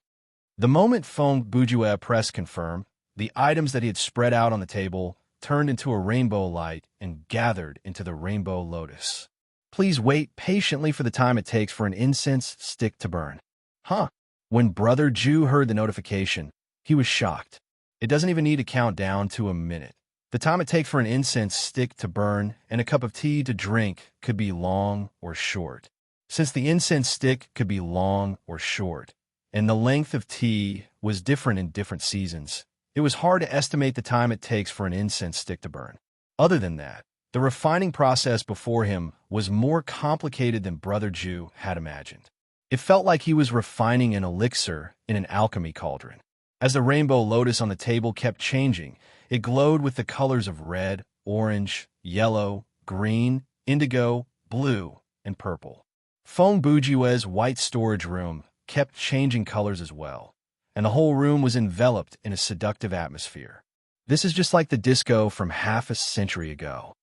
The moment Feng Bujue pressed confirm, the items that he had spread out on the table turned into a rainbow light and gathered into the Rainbow Lotus. Please wait patiently for the time it takes for an incense stick to burn. Huh? When Brother Ju heard the notification, he was shocked. It doesn't even need to count down to a minute. The time it takes for an incense stick to burn and a cup of tea to drink could be long or short. Since the incense stick could be long or short, and the length of tea was different in different seasons, it was hard to estimate the time it takes for an incense stick to burn. Other than that, the refining process before him was more complicated than Brother Ju had imagined. It felt like he was refining an elixir in an alchemy cauldron. As the Rainbow Lotus on the table kept changing, it glowed with the colors of red, orange, yellow, green, indigo, blue, and purple. Feng Bujue's white storage room kept changing colors as well, and the whole room was enveloped in a seductive atmosphere. This is just like the disco from half a century ago.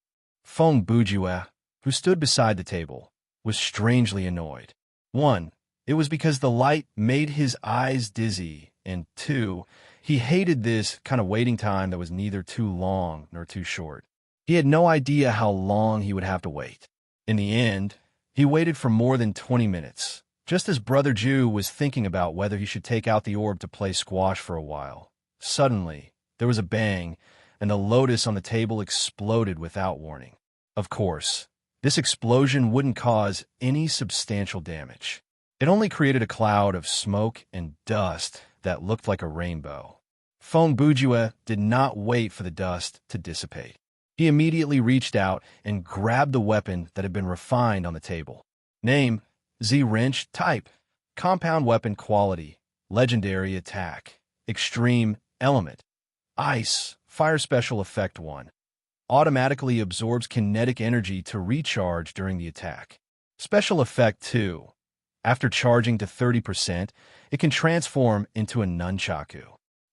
Feng Bujue, who stood beside the table, was strangely annoyed. 1. It was because the light made his eyes dizzy, and 2. He hated this kind of waiting time that was neither too long nor too short. He had no idea how long he would have to wait. In the end, he waited for more than 20 minutes, just as Brother Ju was thinking about whether he should take out the orb to play squash for a while. Suddenly, there was a bang, and the lotus on the table exploded without warning. Of course, this explosion wouldn't cause any substantial damage. It only created a cloud of smoke and dust that looked like a rainbow. Feng Bujue did not wait for the dust to dissipate. He immediately reached out and grabbed the weapon that had been refined on the table. Name, Z-Wrench. Type, compound weapon. Quality, legendary. Attack, extreme. Element, ice. Fire. Special effect 1. Automatically absorbs kinetic energy to recharge during the attack. Special effect 2. After charging to 30%, it can transform into a nunchaku.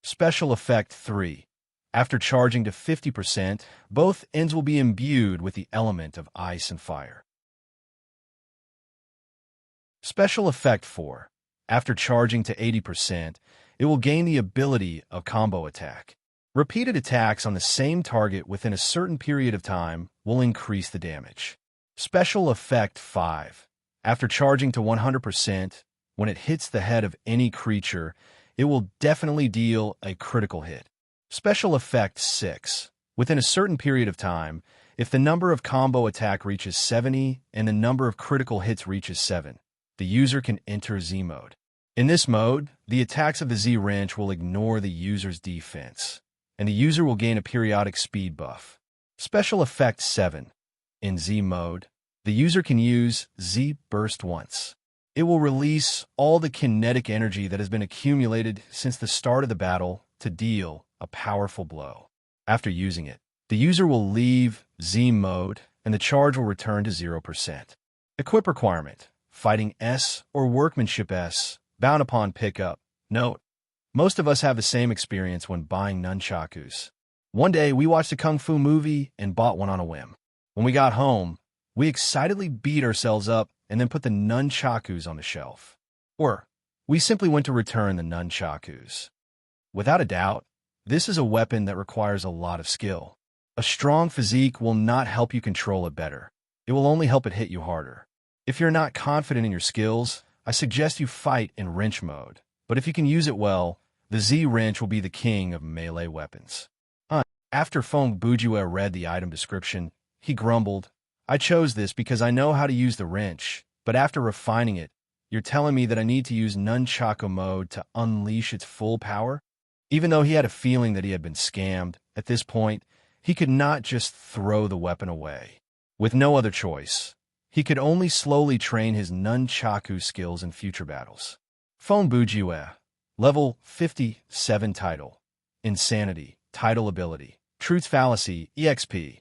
Special effect 3. After charging to 50%, both ends will be imbued with the element of ice and fire. Special effect 4. After charging to 80%, it will gain the ability of combo attack. Repeated attacks on the same target within a certain period of time will increase the damage. Special effect 5. After charging to 100%, when it hits the head of any creature, it will definitely deal a critical hit. Special effect 6. Within a certain period of time, if the number of combo attack reaches 70 and the number of critical hits reaches 7, the user can enter Z mode. In this mode, the attacks of the Z wrench will ignore the user's defense, and the user will gain a periodic speed buff. Special effect 7. In Z mode, the user can use Z burst once. It will release all the kinetic energy that has been accumulated since the start of the battle to deal a powerful blow. After using it, the user will leave Z mode and the charge will return to 0%. Equip requirement, Fighting S or Workmanship S, bound upon pickup. Note, most of us have the same experience when buying nunchakus. One day, we watched a kung fu movie and bought one on a whim. When we got home, we excitedly beat ourselves up and then put the nunchakus on the shelf. Or, we simply went to return the nunchakus. Without a doubt, this is a weapon that requires a lot of skill. A strong physique will not help you control it better. It will only help it hit you harder. If you're not confident in your skills, I suggest you fight in wrench mode. But if you can use it well, the Z wrench will be the king of melee weapons. After Feng Bujue read the item description, he grumbled, I chose this because I know how to use the wrench, but after refining it, you're telling me that I need to use nunchaku mode to unleash its full power? Even though he had a feeling that he had been scammed, at this point, he could not just throw the weapon away. With no other choice, he could only slowly train his nunchaku skills in future battles. Feng Bujue, level 57 title, Insanity, title ability, Truth Fallacy, EXP,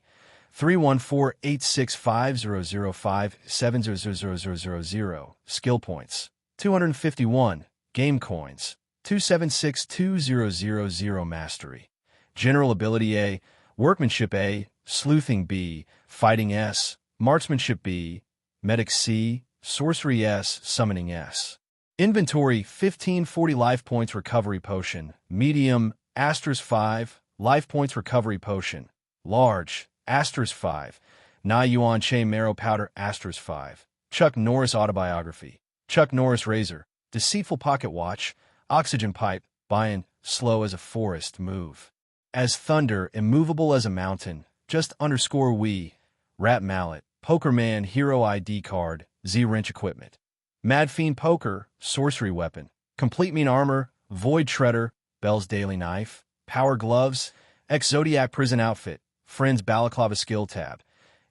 314-865-005-7000000. Skill points. 251. Game coins. 276-2000. Mastery. General ability A. Workmanship A. Sleuthing B. Fighting S. Marksmanship B. Medic C. Sorcery S. Summoning S. Inventory 1540 life points recovery potion. Medium Asterisk 5 life points recovery potion. Large Asterisk 5 Na Yuan Che Marrow powder Asterisk 5. Chuck Norris autobiography. Chuck Norris razor. Deceitful pocket watch. Oxygen pipe. Buy-in. Slow as a forest move. As thunder, immovable as a mountain. Just underscore we. Rat mallet. Poker man hero ID card. Z-wrench equipment. Mad Fiend Poker, sorcery weapon. Complete mean armor, void shredder, Bell's daily knife, power gloves, ex-Zodiac prison outfit, friends balaclava skill tab,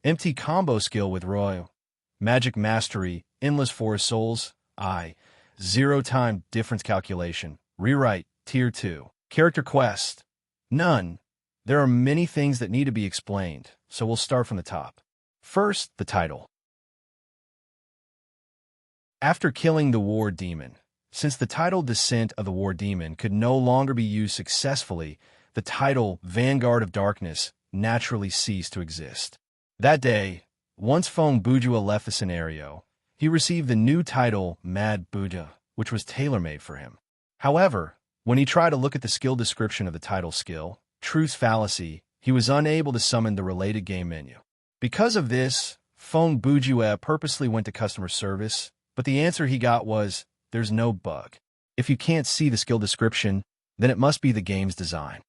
empty combo skill with Royal, magic mastery, endless forest souls, zero time difference calculation, rewrite, tier 2, character quest, none. There are many things that need to be explained, so we'll start from the top. First, the title. After killing the War Demon, since the title Descent of the War Demon could no longer be used successfully, the title Vanguard of Darkness naturally ceased to exist. That day, once Feng Bujua left the scenario, he received the new title Mad Buddha, which was tailor-made for him. However, when he tried to look at the skill description of the title skill, Truth's Fallacy, he was unable to summon the related game menu. Because of this, Feng Bujua purposely went to customer service, but the answer he got was, there's no bug. If you can't see the skill description, then it must be the game's design.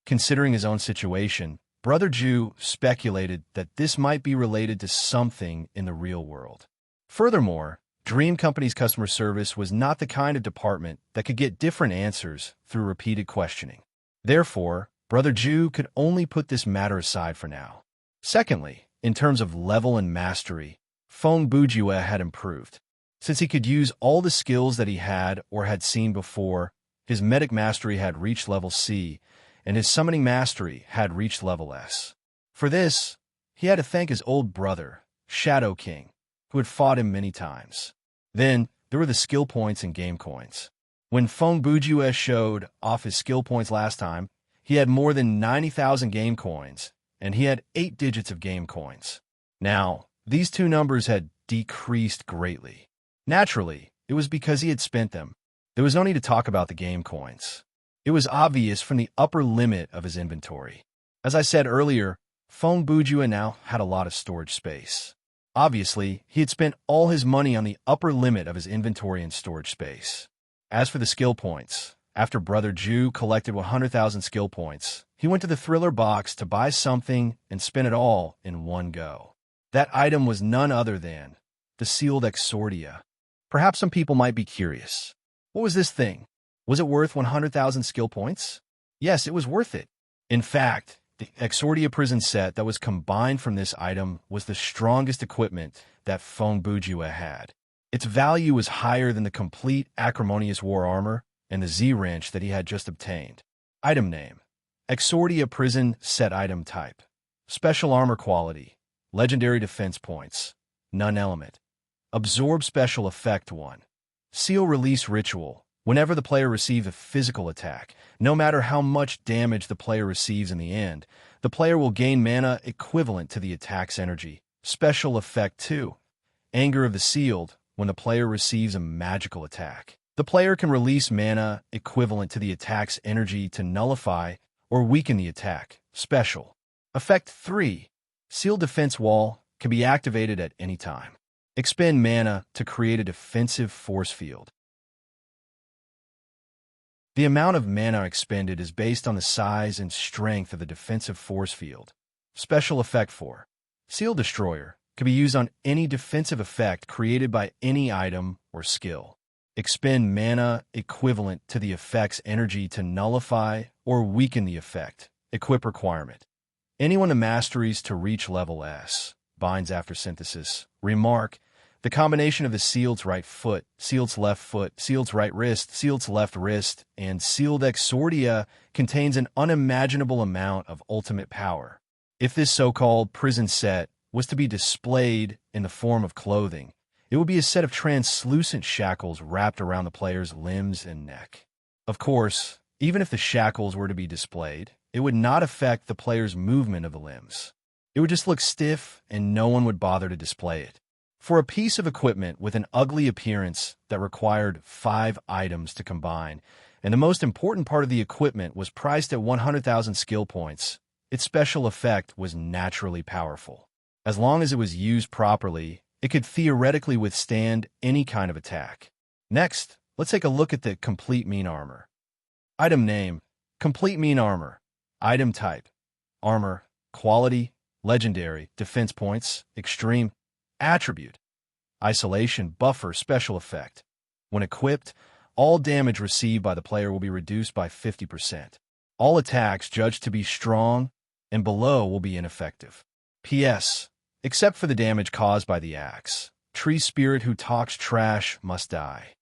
Considering his own situation, Brother Ju speculated that this might be related to something in the real world. Furthermore, Dream Company's customer service was not the kind of department that could get different answers through repeated questioning. Therefore, Brother Ju could only put this matter aside for now. Secondly, in terms of level and mastery, Feng Bujua had improved. Since he could use all the skills that he had or had seen before, his medic mastery had reached level C, and his summoning mastery had reached level S. For this, he had to thank his old brother, Shadow King, who had fought him many times. Then, there were the skill points and game coins. When Feng Bujua showed off his skill points last time, he had more than 90,000 game coins, and he had 8 digits of game coins. Now, these two numbers had decreased greatly. Naturally, it was because he had spent them. There was no need to talk about the game coins. It was obvious from the upper limit of his inventory. As I said earlier, Feng Bujua now had a lot of storage space. Obviously, he had spent all his money on the upper limit of his inventory and storage space. As for the skill points, after Brother Ju collected 100,000 skill points, he went to the thriller box to buy something and spend it all in one go. That item was none other than the sealed Exordia. Perhaps some people might be curious. What was this thing? Was it worth 100,000 skill points? Yes, it was worth it. In fact, the Exordia prison set that was combined from this item was the strongest equipment that Feng Bujua had. Its value was higher than the complete acrimonious war armor and the Z-wrench that he had just obtained. Item name: Exordia prison set. Item type: special armor quality, legendary defense points, none element. Absorb special effect 1. Seal release ritual. Whenever the player receives a physical attack, no matter how much damage the player receives in the end, the player will gain mana equivalent to the attack's energy. Special effect 2. Anger of the Sealed. When the player receives a magical attack, the player can release mana equivalent to the attack's energy to nullify or weaken the attack. Special effect 3. Sealed defense wall can be activated at any time. Expend mana to create a defensive force field. The amount of mana expended is based on the size and strength of the defensive force field. Special effect 4. Seal Destroyer can be used on any defensive effect created by any item or skill. Expend mana equivalent to the effect's energy to nullify or weaken the effect. Equip requirement: anyone who masteries to reach level S. Binds after synthesis. Remark: the combination of the Sealed's right foot, Sealed's left foot, Sealed's right wrist, Sealed's left wrist, and Sealed Exordia contains an unimaginable amount of ultimate power. If this so-called prison set was to be displayed in the form of clothing, it would be a set of translucent shackles wrapped around the player's limbs and neck. Of course, even if the shackles were to be displayed, it would not affect the player's movement of the limbs. It would just look stiff and no one would bother to display it. For a piece of equipment with an ugly appearance that required 5 items to combine, and the most important part of the equipment was priced at 100,000 skill points, its special effect was naturally powerful. As long as it was used properly, it could theoretically withstand any kind of attack. Next, let's take a look at the complete mean armor. Item name: complete mean armor. Item type: armor. Quality: legendary. Defense points: extreme. Attribute: isolation, buffer, special effect. When equipped, all damage received by the player will be reduced by 50%. All attacks judged to be strong and below will be ineffective. P.S. Except for the damage caused by the axe, tree spirit who talks trash must die.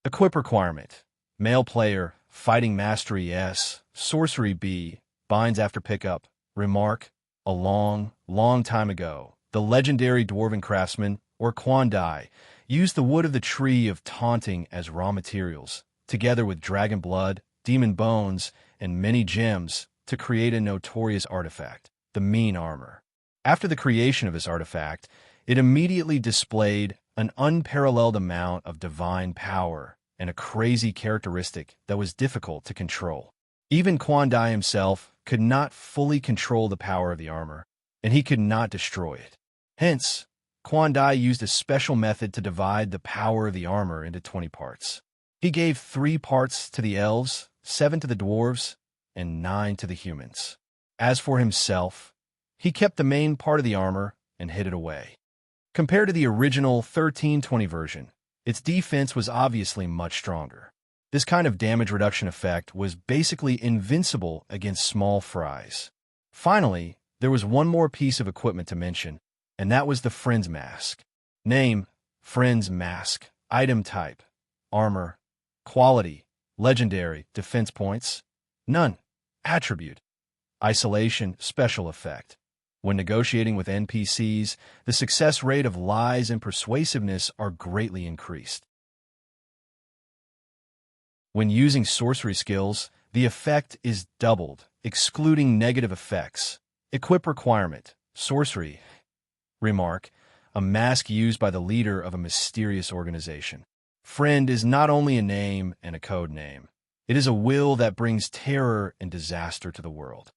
Equip requirement: male player, fighting mastery S, sorcery B, binds after pickup. Remark: a long, long time ago, the legendary dwarven craftsman, or Quandai, used the wood of the tree of taunting as raw materials, together with dragon blood, demon bones, and many gems, to create a notorious artifact, the mean armor. After the creation of this artifact, it immediately displayed an unparalleled amount of divine power and a crazy characteristic that was difficult to control. Even Quandai himself could not fully control the power of the armor, and he could not destroy it. Hence, Quandai used a special method to divide the power of the armor into 20 parts. He gave 3 parts to the elves, 7 to the dwarves, and 9 to the humans. As for himself, he kept the main part of the armor and hid it away. Compared to the original 1320 version, its defense was obviously much stronger. This kind of damage reduction effect was basically invincible against small fries. Finally, there was one more piece of equipment to mention, and that was the Friend's Mask. Name: Friend's Mask. Item type: armor. Quality: legendary. Defense points: none. Attribute: isolation, special effect. When negotiating with NPCs, the success rate of lies and persuasiveness are greatly increased. When using sorcery skills, the effect is doubled, excluding negative effects. Equip requirement: sorcery. Remark: a mask used by the leader of a mysterious organization. Friend is not only a name and a code name. It is a will that brings terror and disaster to the world.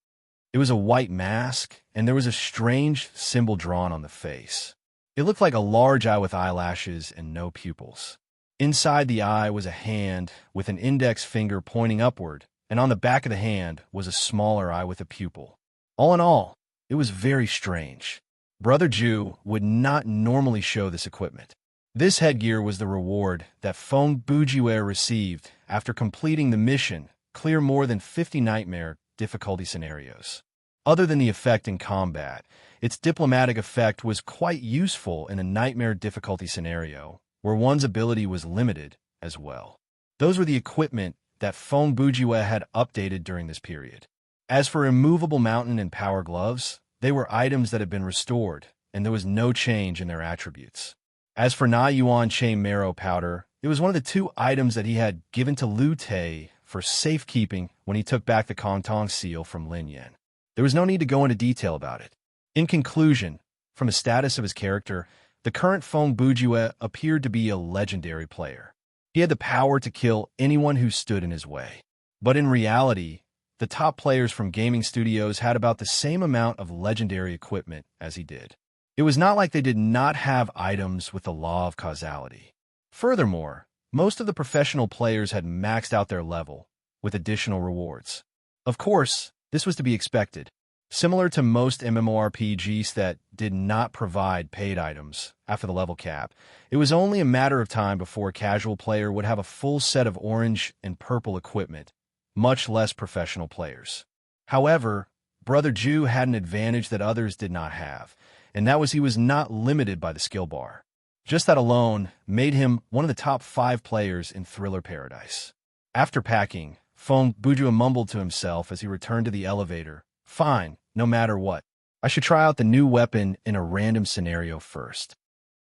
It was a white mask, and there was a strange symbol drawn on the face. It looked like a large eye with eyelashes and no pupils. Inside the eye was a hand with an index finger pointing upward, and on the back of the hand was a smaller eye with a pupil. All in all, it was very strange. Brother Jew would not normally show this equipment. This headgear was the reward that Fong Bujiwe received after completing the mission, clear more than 50 nightmare difficulty scenarios. Other than the effect in combat, its diplomatic effect was quite useful in a nightmare difficulty scenario, where one's ability was limited as well. Those were the equipment that Fong Bujiwe had updated during this period. As for immovable mountain and power gloves, they were items that had been restored, and there was no change in their attributes. As for Na Yuan Chain Marrow Powder, it was one of the 2 items that he had given to Liu Te for safekeeping when he took back the Kongtong seal from Lin Yan. There was no need to go into detail about it. In conclusion, from the status of his character, the current Fong Bujiwe appeared to be a legendary player. He had the power to kill anyone who stood in his way. But in reality, the top players from gaming studios had about the same amount of legendary equipment as he did. It was not like they did not have items with the law of causality. Furthermore, most of the professional players had maxed out their level, with additional rewards. Of course, this was to be expected. Similar to most MMORPGs that did not provide paid items after the level cap, it was only a matter of time before a casual player would have a full set of orange and purple equipment, much less professional players. However, Brother Jew had an advantage that others did not have, and that was he was not limited by the skill bar. Just that alone made him one of the top 5 players in Thriller Paradise. After packing, Fong Bujiwe mumbled to himself as he returned to the elevator, "Fine, no matter what. I should try out the new weapon in a random scenario first.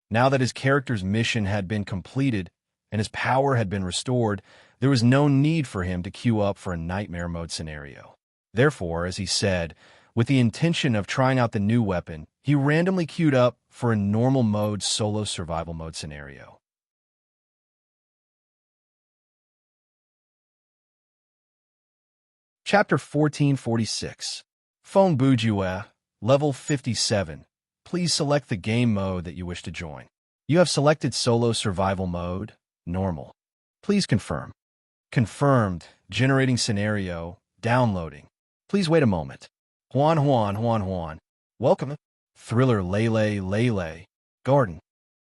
Now that his character's mission had been completed and his power had been restored, there was no need for him to queue up for a nightmare mode scenario. Therefore, as he said, with the intention of trying out the new weapon, he randomly queued up for a normal mode solo survival mode scenario. Chapter 1446. Phone Bujue, Level 57. Please select the game mode that you wish to join. You have selected Solo Survival Mode, Normal. Please confirm. Confirmed. Generating scenario. Downloading. Please wait a moment. Juan. Welcome. Thriller Lele. Garden.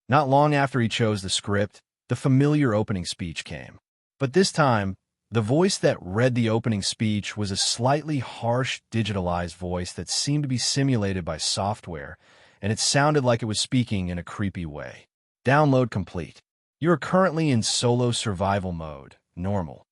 Not long after he chose the script, the familiar opening speech came. But this time, the voice that read the opening speech was a slightly harsh, digitalized voice that seemed to be simulated by software, and it sounded like it was speaking in a creepy way. Download complete. You are currently in solo survival mode, normal.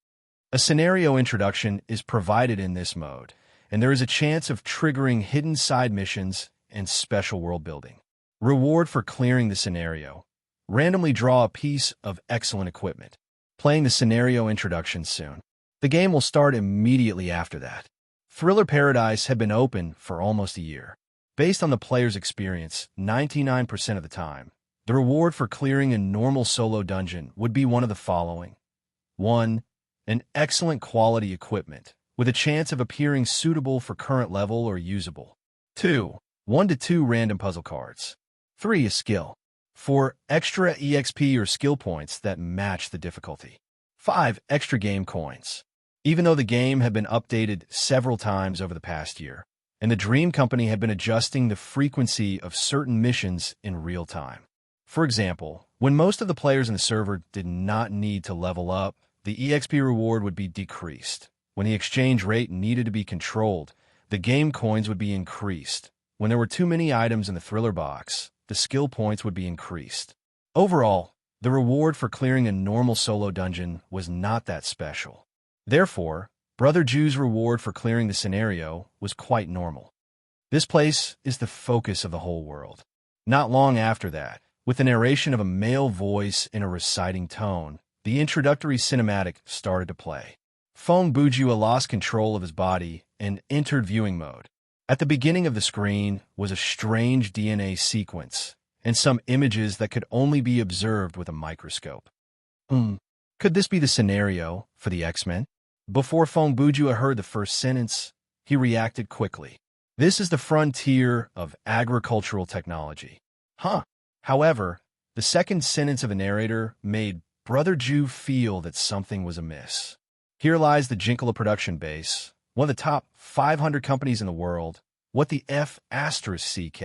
A scenario introduction is provided in this mode, and there is a chance of triggering hidden side missions and special world building. Reward for clearing the scenario. Randomly draw a piece of excellent equipment. Playing the scenario introduction soon. The game will start immediately after that. Thriller Paradise had been open for almost a year. Based on the player's experience, 99% of the time, the reward for clearing a normal solo dungeon would be one of the following. 1. An excellent quality equipment, with a chance of appearing suitable for current level or usable. 2. 1 to 2 random puzzle cards. 3. A skill. 4. Extra EXP or skill points that match the difficulty. 5. Extra game coins. Even though the game had been updated several times over the past year, and the Dream Company had been adjusting the frequency of certain missions in real time. For example, when most of the players in the server did not need to level up, the EXP reward would be decreased. When the exchange rate needed to be controlled, the game coins would be increased. When there were too many items in the Thriller box, the skill points would be increased. Overall, the reward for clearing a normal solo dungeon was not that special. Therefore, Brother Jew's reward for clearing the scenario was quite normal. This place is the focus of the whole world. Not long after that, with the narration of a male voice in a reciting tone, the introductory cinematic started to play. Fong Bujua lost control of his body and entered viewing mode. At the beginning of the screen was a strange DNA sequence and some images that could only be observed with a microscope. Could this be the scenario for the X-Men? Before Fong Bujua heard the first sentence, he reacted quickly. This is the frontier of agricultural technology. However, the second sentence of the narrator made Brother Jew feel that something was amiss. Here lies the Jinkala production base, one of the top 500 companies in the world. What the F***CK?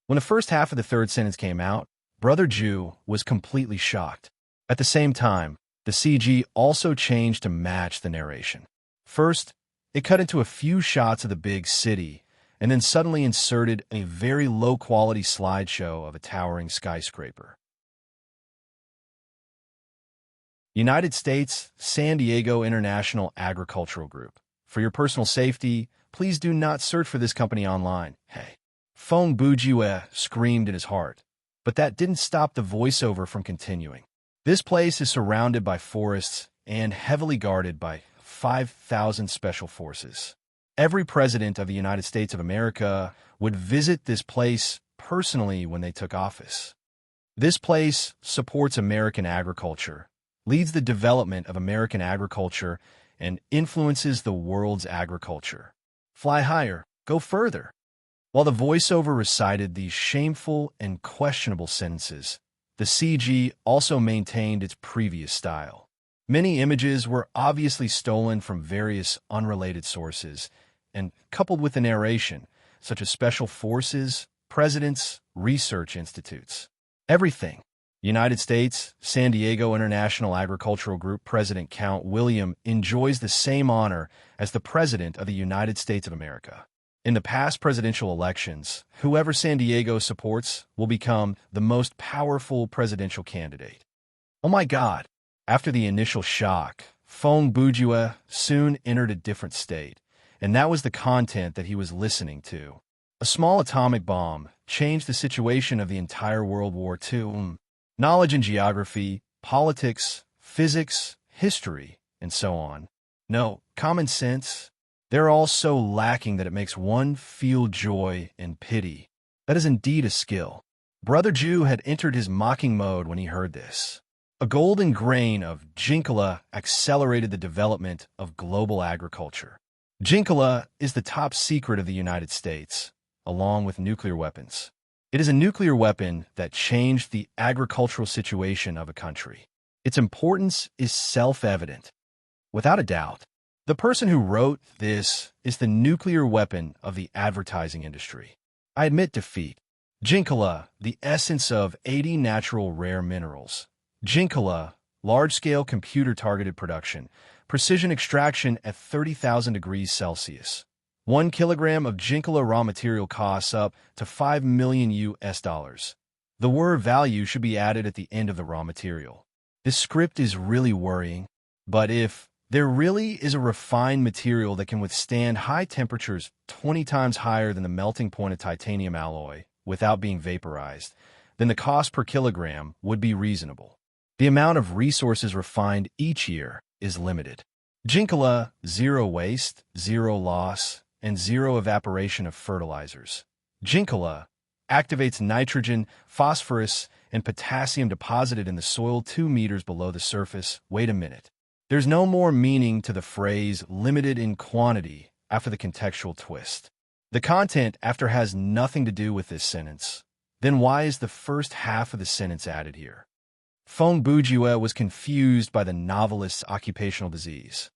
When the first half of the third sentence came out, Brother Jew was completely shocked. At the same time, the CG also changed to match the narration. First, it cut into a few shots of the big city, and then suddenly inserted a very low-quality slideshow of a towering skyscraper. United States, San Diego International Agricultural Group. For your personal safety, please do not search for this company online. Hey. Fong Bujue screamed in his heart, but that didn't stop the voiceover from continuing. This place is surrounded by forests and heavily guarded by 5,000 special forces. Every president of the United States of America would visit this place personally when they took office. This place supports American agriculture, leads the development of American agriculture, and influences the world's agriculture. Fly higher, go further. While the voiceover recited these shameful and questionable sentences, the CG also maintained its previous style. Many images were obviously stolen from various unrelated sources and coupled with the narration, such as special forces, presidents, research institutes. Everything. United States, San Diego International Agricultural Group President Count William enjoys the same honor as the President of the United States of America. In the past presidential elections, whoever San Diego supports will become the most powerful presidential candidate. Oh my God! After the initial shock, Fong Bujua soon entered a different state, and that was the content that he was listening to. A small atomic bomb changed the situation of the entire World War II. Knowledge in geography, politics, physics, history, and so on. No, common sense. They're all so lacking that it makes one feel joy and pity. That is indeed a skill. Brother Jew had entered his mocking mode when he heard this. A golden grain of Jinkala accelerated the development of global agriculture. Jinkala is the top secret of the United States, along with nuclear weapons. It is a nuclear weapon that changed the agricultural situation of a country. Its importance is self-evident. Without a doubt, the person who wrote this is the nuclear weapon of the advertising industry. I admit defeat. Jinkala, the essence of 80 natural rare minerals. Jinkala, large-scale computer-targeted production, precision extraction at 30,000 degrees Celsius. 1 kilogram of Jinkala raw material costs up to $5 million US. The word value should be added at the end of the raw material. This script is really worrying, but if there really is a refined material that can withstand high temperatures 20 times higher than the melting point of titanium alloy without being vaporized, then the cost per kilogram would be reasonable. The amount of resources refined each year is limited. Jinkala, zero waste, zero loss, and zero evaporation of fertilizers. Jinkala activates nitrogen, phosphorus, and potassium deposited in the soil 2 meters below the surface. Wait a minute. There's no more meaning to the phrase limited in quantity after the contextual twist. The content after has nothing to do with this sentence. Then why is the first half of the sentence added here? Fong Bujue was confused by the novelist's occupational disease.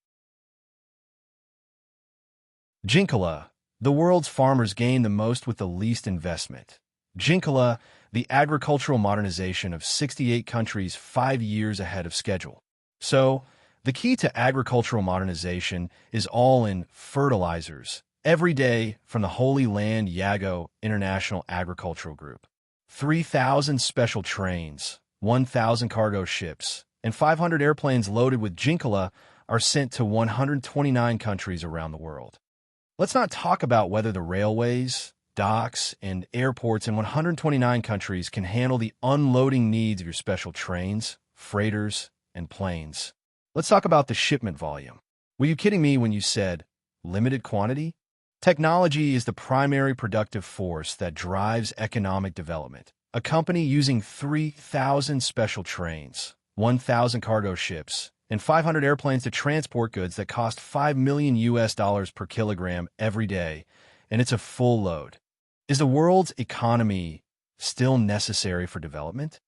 Jinkala, the world's farmers gain the most with the least investment. Jinkala, the agricultural modernization of 68 countries 5 years ahead of schedule. So, the key to agricultural modernization is all in fertilizers, every day from the Holy Land Yago International Agricultural Group. 3,000 special trains, 1,000 cargo ships, and 500 airplanes loaded with Jinkala are sent to 129 countries around the world. Let's not talk about whether the railways, docks, and airports in 129 countries can handle the unloading needs of your special trains, freighters, and planes. Let's talk about the shipment volume. Were you kidding me when you said limited quantity? Technology is the primary productive force that drives economic development. A company using 3,000 special trains, 1,000 cargo ships, and 500 airplanes to transport goods that cost $5 million US per kilogram every day, and it's a full load. Is the world's economy still necessary for development?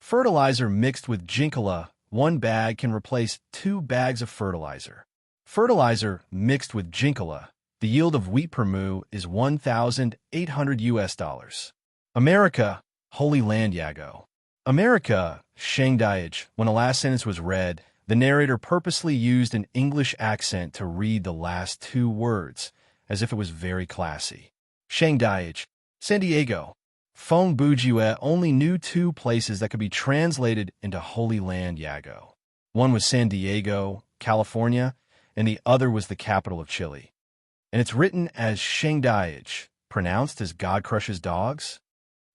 Fertilizer mixed with Jinkala, 1 bag can replace 2 bags of fertilizer. Fertilizer mixed with Jinkala, the yield of wheat per moo is 1,800 US. America, Holy Land Yago. America, Shangdaij. When the last sentence was read, the narrator purposely used an English accent to read the last 2 words, as if it was very classy. Shangdaij, San Diego. Fong Bujue only knew 2 places that could be translated into Holy Land Yago. One was San Diego, California, and the other was the capital of Chile. And it's written as Shangdaij, pronounced as God crushes dogs?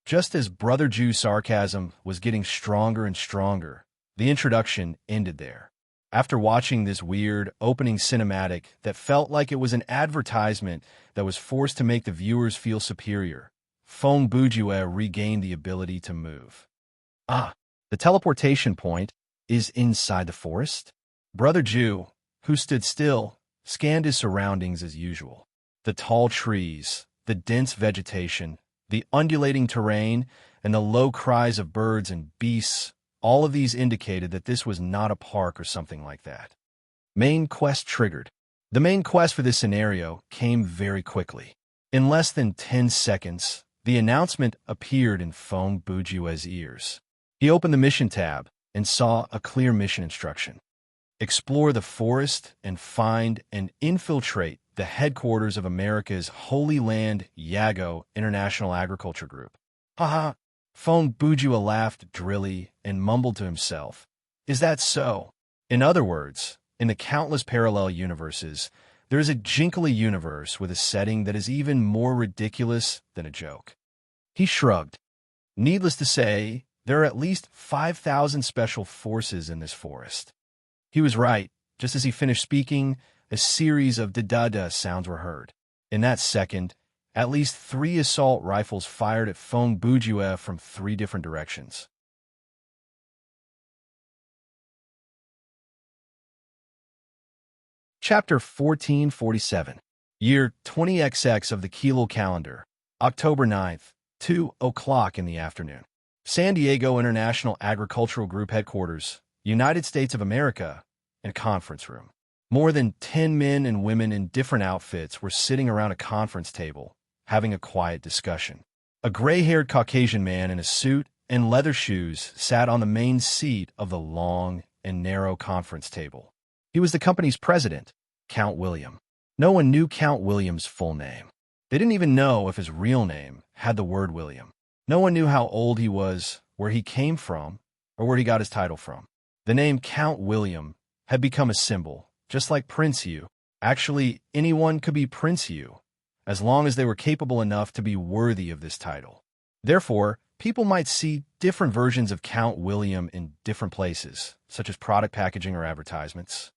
Just as Brother Jew's sarcasm was getting stronger and stronger, the introduction ended there. After watching this weird opening cinematic that felt like it was an advertisement that was forced to make the viewers feel superior, Fong Bujue regained the ability to move. Ah, the teleportation point is inside the forest? Brother Jew, who stood still, scanned his surroundings as usual. The tall trees, the dense vegetation, the undulating terrain, and the low cries of birds and beasts, all of these indicated that this was not a park or something like that. Main quest triggered. The main quest for this scenario came very quickly. In less than 10 seconds, the announcement appeared in Fong Bujue's ears. He opened the mission tab and saw a clear mission instruction. Explore the forest and find and infiltrate the headquarters of America's Holy Land Yago International Agriculture Group. Haha! Fong Bujue laughed drily and mumbled to himself. Is that so? In other words, in the countless parallel universes, There is a jinkly universe with a setting that is even more ridiculous than a joke. He shrugged. Needless to say, there are at least 5,000 special forces in this forest. He was right. Just as he finished speaking, a series of da-da-da sounds were heard. In that second, at least 3 assault rifles fired at Fong Bujue from 3 different directions. Chapter 1447. Year 20XX of the Kilo calendar. October 9th, 2 o'clock in the afternoon. San Diego International Agricultural Group Headquarters, United States of America, and conference room. More than 10 men and women in different outfits were sitting around a conference table, having a quiet discussion. A gray-haired Caucasian man in a suit and leather shoes sat on the main seat of the long and narrow conference table. He was the company's president, Count William. No one knew Count William's full name. They didn't even know if his real name had the word William. No one knew how old he was, where he came from, or where he got his title from. The name Count William had become a symbol, just like Prince Hugh. Actually, anyone could be Prince Hugh, as long as they were capable enough to be worthy of this title. Therefore, people might see different versions of Count William in different places, such as product packaging or advertisements.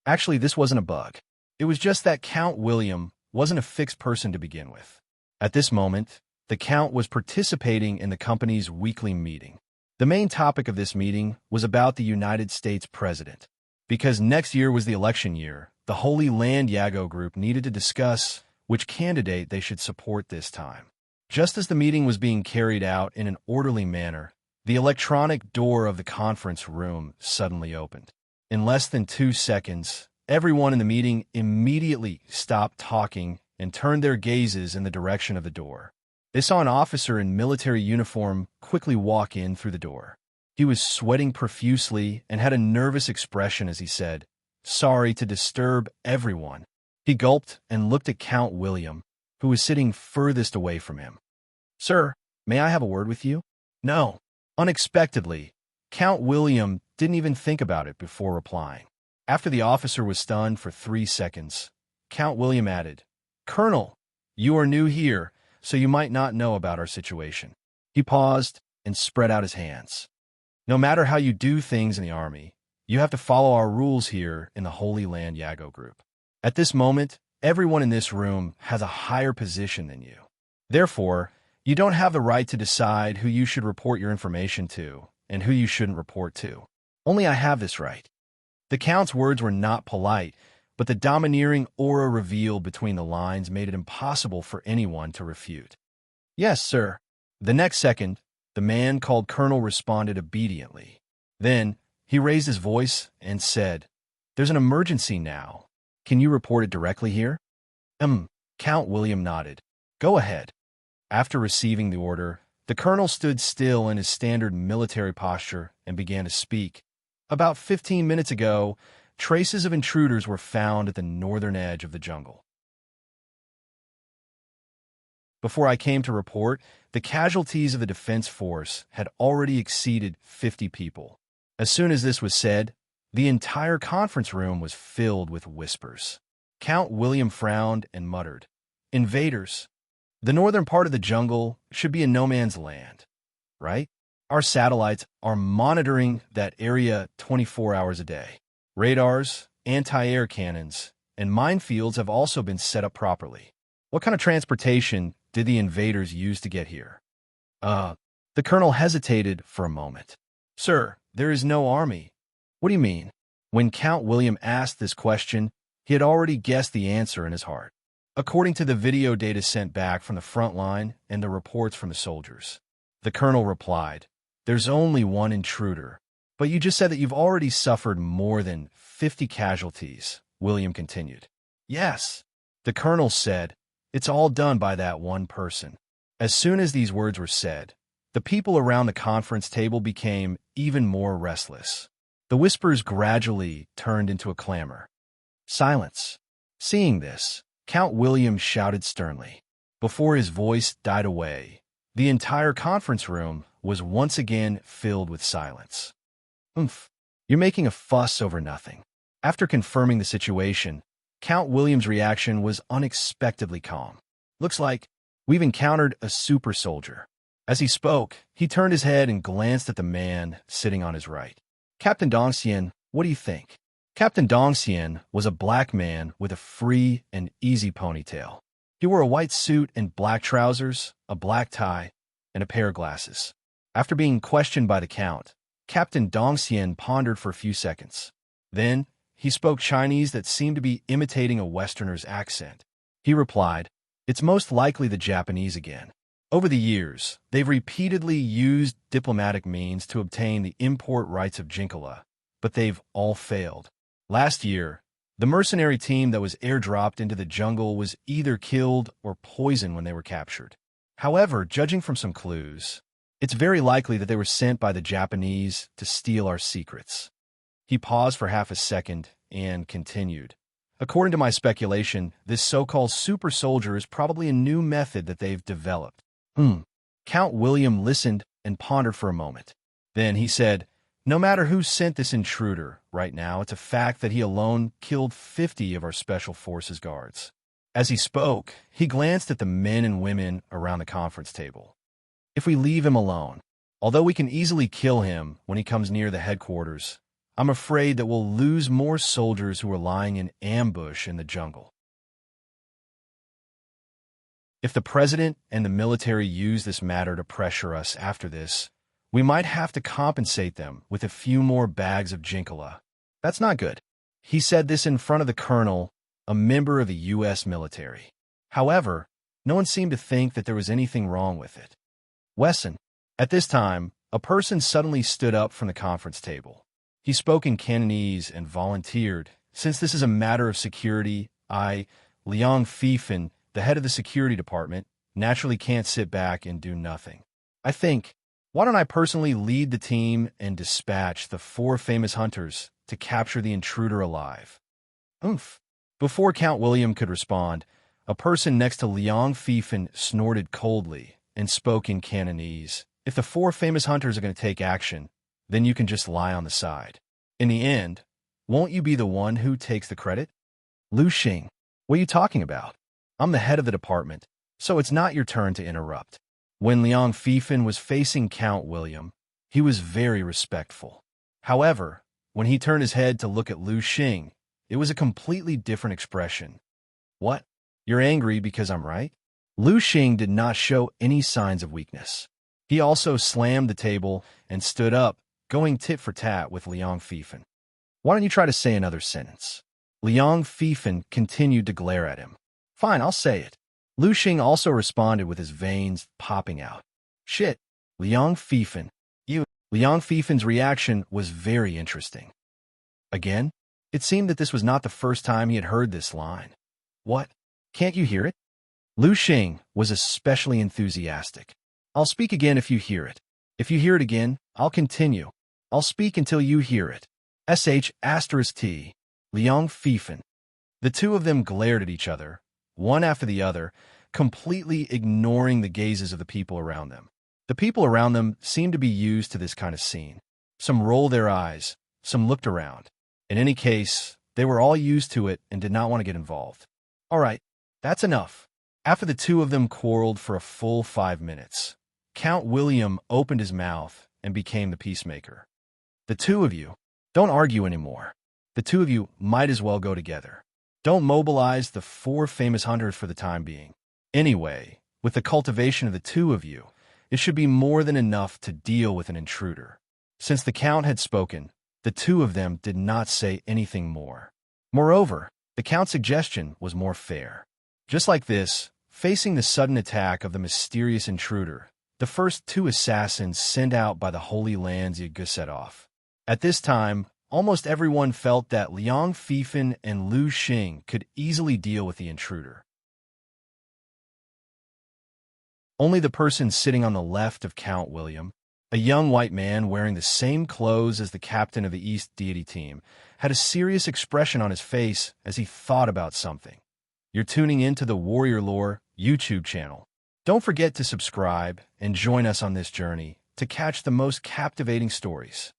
Actually, this wasn't a bug. It was just that Count William wasn't a fixed person to begin with. At this moment, the Count was participating in the company's weekly meeting. The main topic of this meeting was about the United States president. Because next year was the election year, the Holy Land Yago Group needed to discuss which candidate they should support this time. Just as the meeting was being carried out in an orderly manner, the electronic door of the conference room suddenly opened. In less than 2 seconds, everyone in the meeting immediately stopped talking and turned their gazes in the direction of the door. They saw an officer in military uniform quickly walk in through the door. He was sweating profusely and had a nervous expression as he said, "Sorry to disturb everyone." He gulped and looked at Count William, who was sitting furthest away from him. "Sir, may I have a word with you?" "No." Unexpectedly, Count William didn't even think about it before replying. After the officer was stunned for 3 seconds, Count William added, "Colonel, you are new here, so you might not know about our situation." He paused and spread out his hands. "No matter how you do things in the army, you have to follow our rules here in the Holy Land Yago Group. At this moment, everyone in this room has a higher position than you. Therefore, you don't have the right to decide who you should report your information to and who you shouldn't report to. Only I have this right." The Count's words were not polite, but the domineering aura revealed between the lines made it impossible for anyone to refute. "Yes, sir." The next second, the man called Colonel responded obediently. Then, he raised his voice and said, "There's an emergency now. Can you report it directly here?" Count William nodded. "Go ahead." After receiving the order, the colonel stood still in his standard military posture and began to speak. "About 15 minutes ago, traces of intruders were found at the northern edge of the jungle. Before I came to report, the casualties of the defense force had already exceeded 50 people. As soon as this was said, the entire conference room was filled with whispers. Count William frowned and muttered, "Invaders. The northern part of the jungle should be a no man's land, right? Our satellites are monitoring that area 24 hours a day. Radars, anti-air cannons, and minefields have also been set up properly. What kind of transportation did the invaders use to get here?" The colonel hesitated for a moment. "Sir, there is no army." "What do you mean?" When Count William asked this question, he had already guessed the answer in his heart. According to the video data sent back from the front line and the reports from the soldiers, the colonel replied, "There's only one intruder." "But you just said that you've already suffered more than 50 casualties," William continued. "Yes," the colonel said, "it's all done by that one person." As soon as these words were said, the people around the conference table became even more restless. The whispers gradually turned into a clamor. Silence. Seeing this, Count William shouted sternly. Before his voice died away, the entire conference room was once again filled with silence. "You're making a fuss over nothing." After confirming the situation, Count William's reaction was unexpectedly calm. "Looks like we've encountered a super soldier." As he spoke, he turned his head and glanced at the man sitting on his right. "Captain Dongxian, what do you think?" Captain Dongxian was a black man with a free and easy ponytail. He wore a white suit and black trousers, a black tie, and a pair of glasses. After being questioned by the Count, Captain Dongxian pondered for a few seconds. Then, he spoke Chinese that seemed to be imitating a Westerner's accent. He replied, "It's most likely the Japanese again. Over the years, they've repeatedly used diplomatic means to obtain the import rights of Jinkala, but they've all failed. Last year, the mercenary team that was airdropped into the jungle was either killed or poisoned when they were captured. However, judging from some clues, it's very likely that they were sent by the Japanese to steal our secrets." He paused for half a second and continued. "According to my speculation, this so-called super soldier is probably a new method that they've developed." Count William listened and pondered for a moment. Then he said, "No matter who sent this intruder, right now it's a fact that he alone killed 50 of our Special Forces guards." As he spoke, he glanced at the men and women around the conference table. "If we leave him alone, although we can easily kill him when he comes near the headquarters, I'm afraid that we'll lose more soldiers who are lying in ambush in the jungle. If the president and the military use this matter to pressure us after this, we might have to compensate them with a few more bags of Jinkala. That's not good." He said this in front of the colonel, a member of the U.S. military. However, no one seemed to think that there was anything wrong with it. "Wesson." At this time, a person suddenly stood up from the conference table. He spoke in Cantonese and volunteered, "Since this is a matter of security, I, Liang Fifan, the head of the security department, naturally can't sit back and do nothing. Why don't I personally lead the team and dispatch the 4 famous hunters to capture the intruder alive?" Before Count William could respond, a person next to Liang Fifan snorted coldly and spoke in Cantonese. "If the 4 famous hunters are going to take action, then you can just lie on the side. In the end, won't you be the one who takes the credit?" "Lu Xing, what are you talking about? I'm the head of the department, so it's not your turn to interrupt." When Liang Fifan was facing Count William, he was very respectful. However, when he turned his head to look at Lu Xing, it was a completely different expression. "What? You're angry because I'm right?" Lu Xing did not show any signs of weakness. He also slammed the table and stood up, going tit for tat with Liang Fifan. "Why don't you try to say another sentence?" Liang Fifan continued to glare at him. "Fine, I'll say it." Lu Xing also responded with his veins popping out. "Shit, Liang Fifan, you." Liang Fifan's reaction was very interesting. Again, it seemed that this was not the first time he had heard this line. "What? Can't you hear it?" Lu Xing was especially enthusiastic. "I'll speak again if you hear it. If you hear it again, I'll continue. I'll speak until you hear it. *T. Liang Fifan." The two of them glared at each other, one after the other, completely ignoring the gazes of the people around them. The people around them seemed to be used to this kind of scene. Some rolled their eyes, some looked around. In any case, they were all used to it and did not want to get involved. "All right, that's enough." After the two of them quarreled for a full 5 minutes, Count William opened his mouth and became the peacemaker. "The two of you, don't argue anymore. The two of you might as well go together. Don't mobilize the 4 famous hunters for the time being. Anyway, with the cultivation of the two of you, it should be more than enough to deal with an intruder." Since the Count had spoken, the two of them did not say anything more. Moreover, the Count's suggestion was more fair. Just like this, facing the sudden attack of the mysterious intruder, the first 2 assassins sent out by the Holy Lands Yagu set off. At this time, almost everyone felt that Liang Fifan and Lu Xing could easily deal with the intruder. Only the person sitting on the left of Count William, a young white man wearing the same clothes as the captain of the East Deity team, had a serious expression on his face as he thought about something. You're tuning into the Warrior Lore YouTube channel. Don't forget to subscribe and join us on this journey to catch the most captivating stories.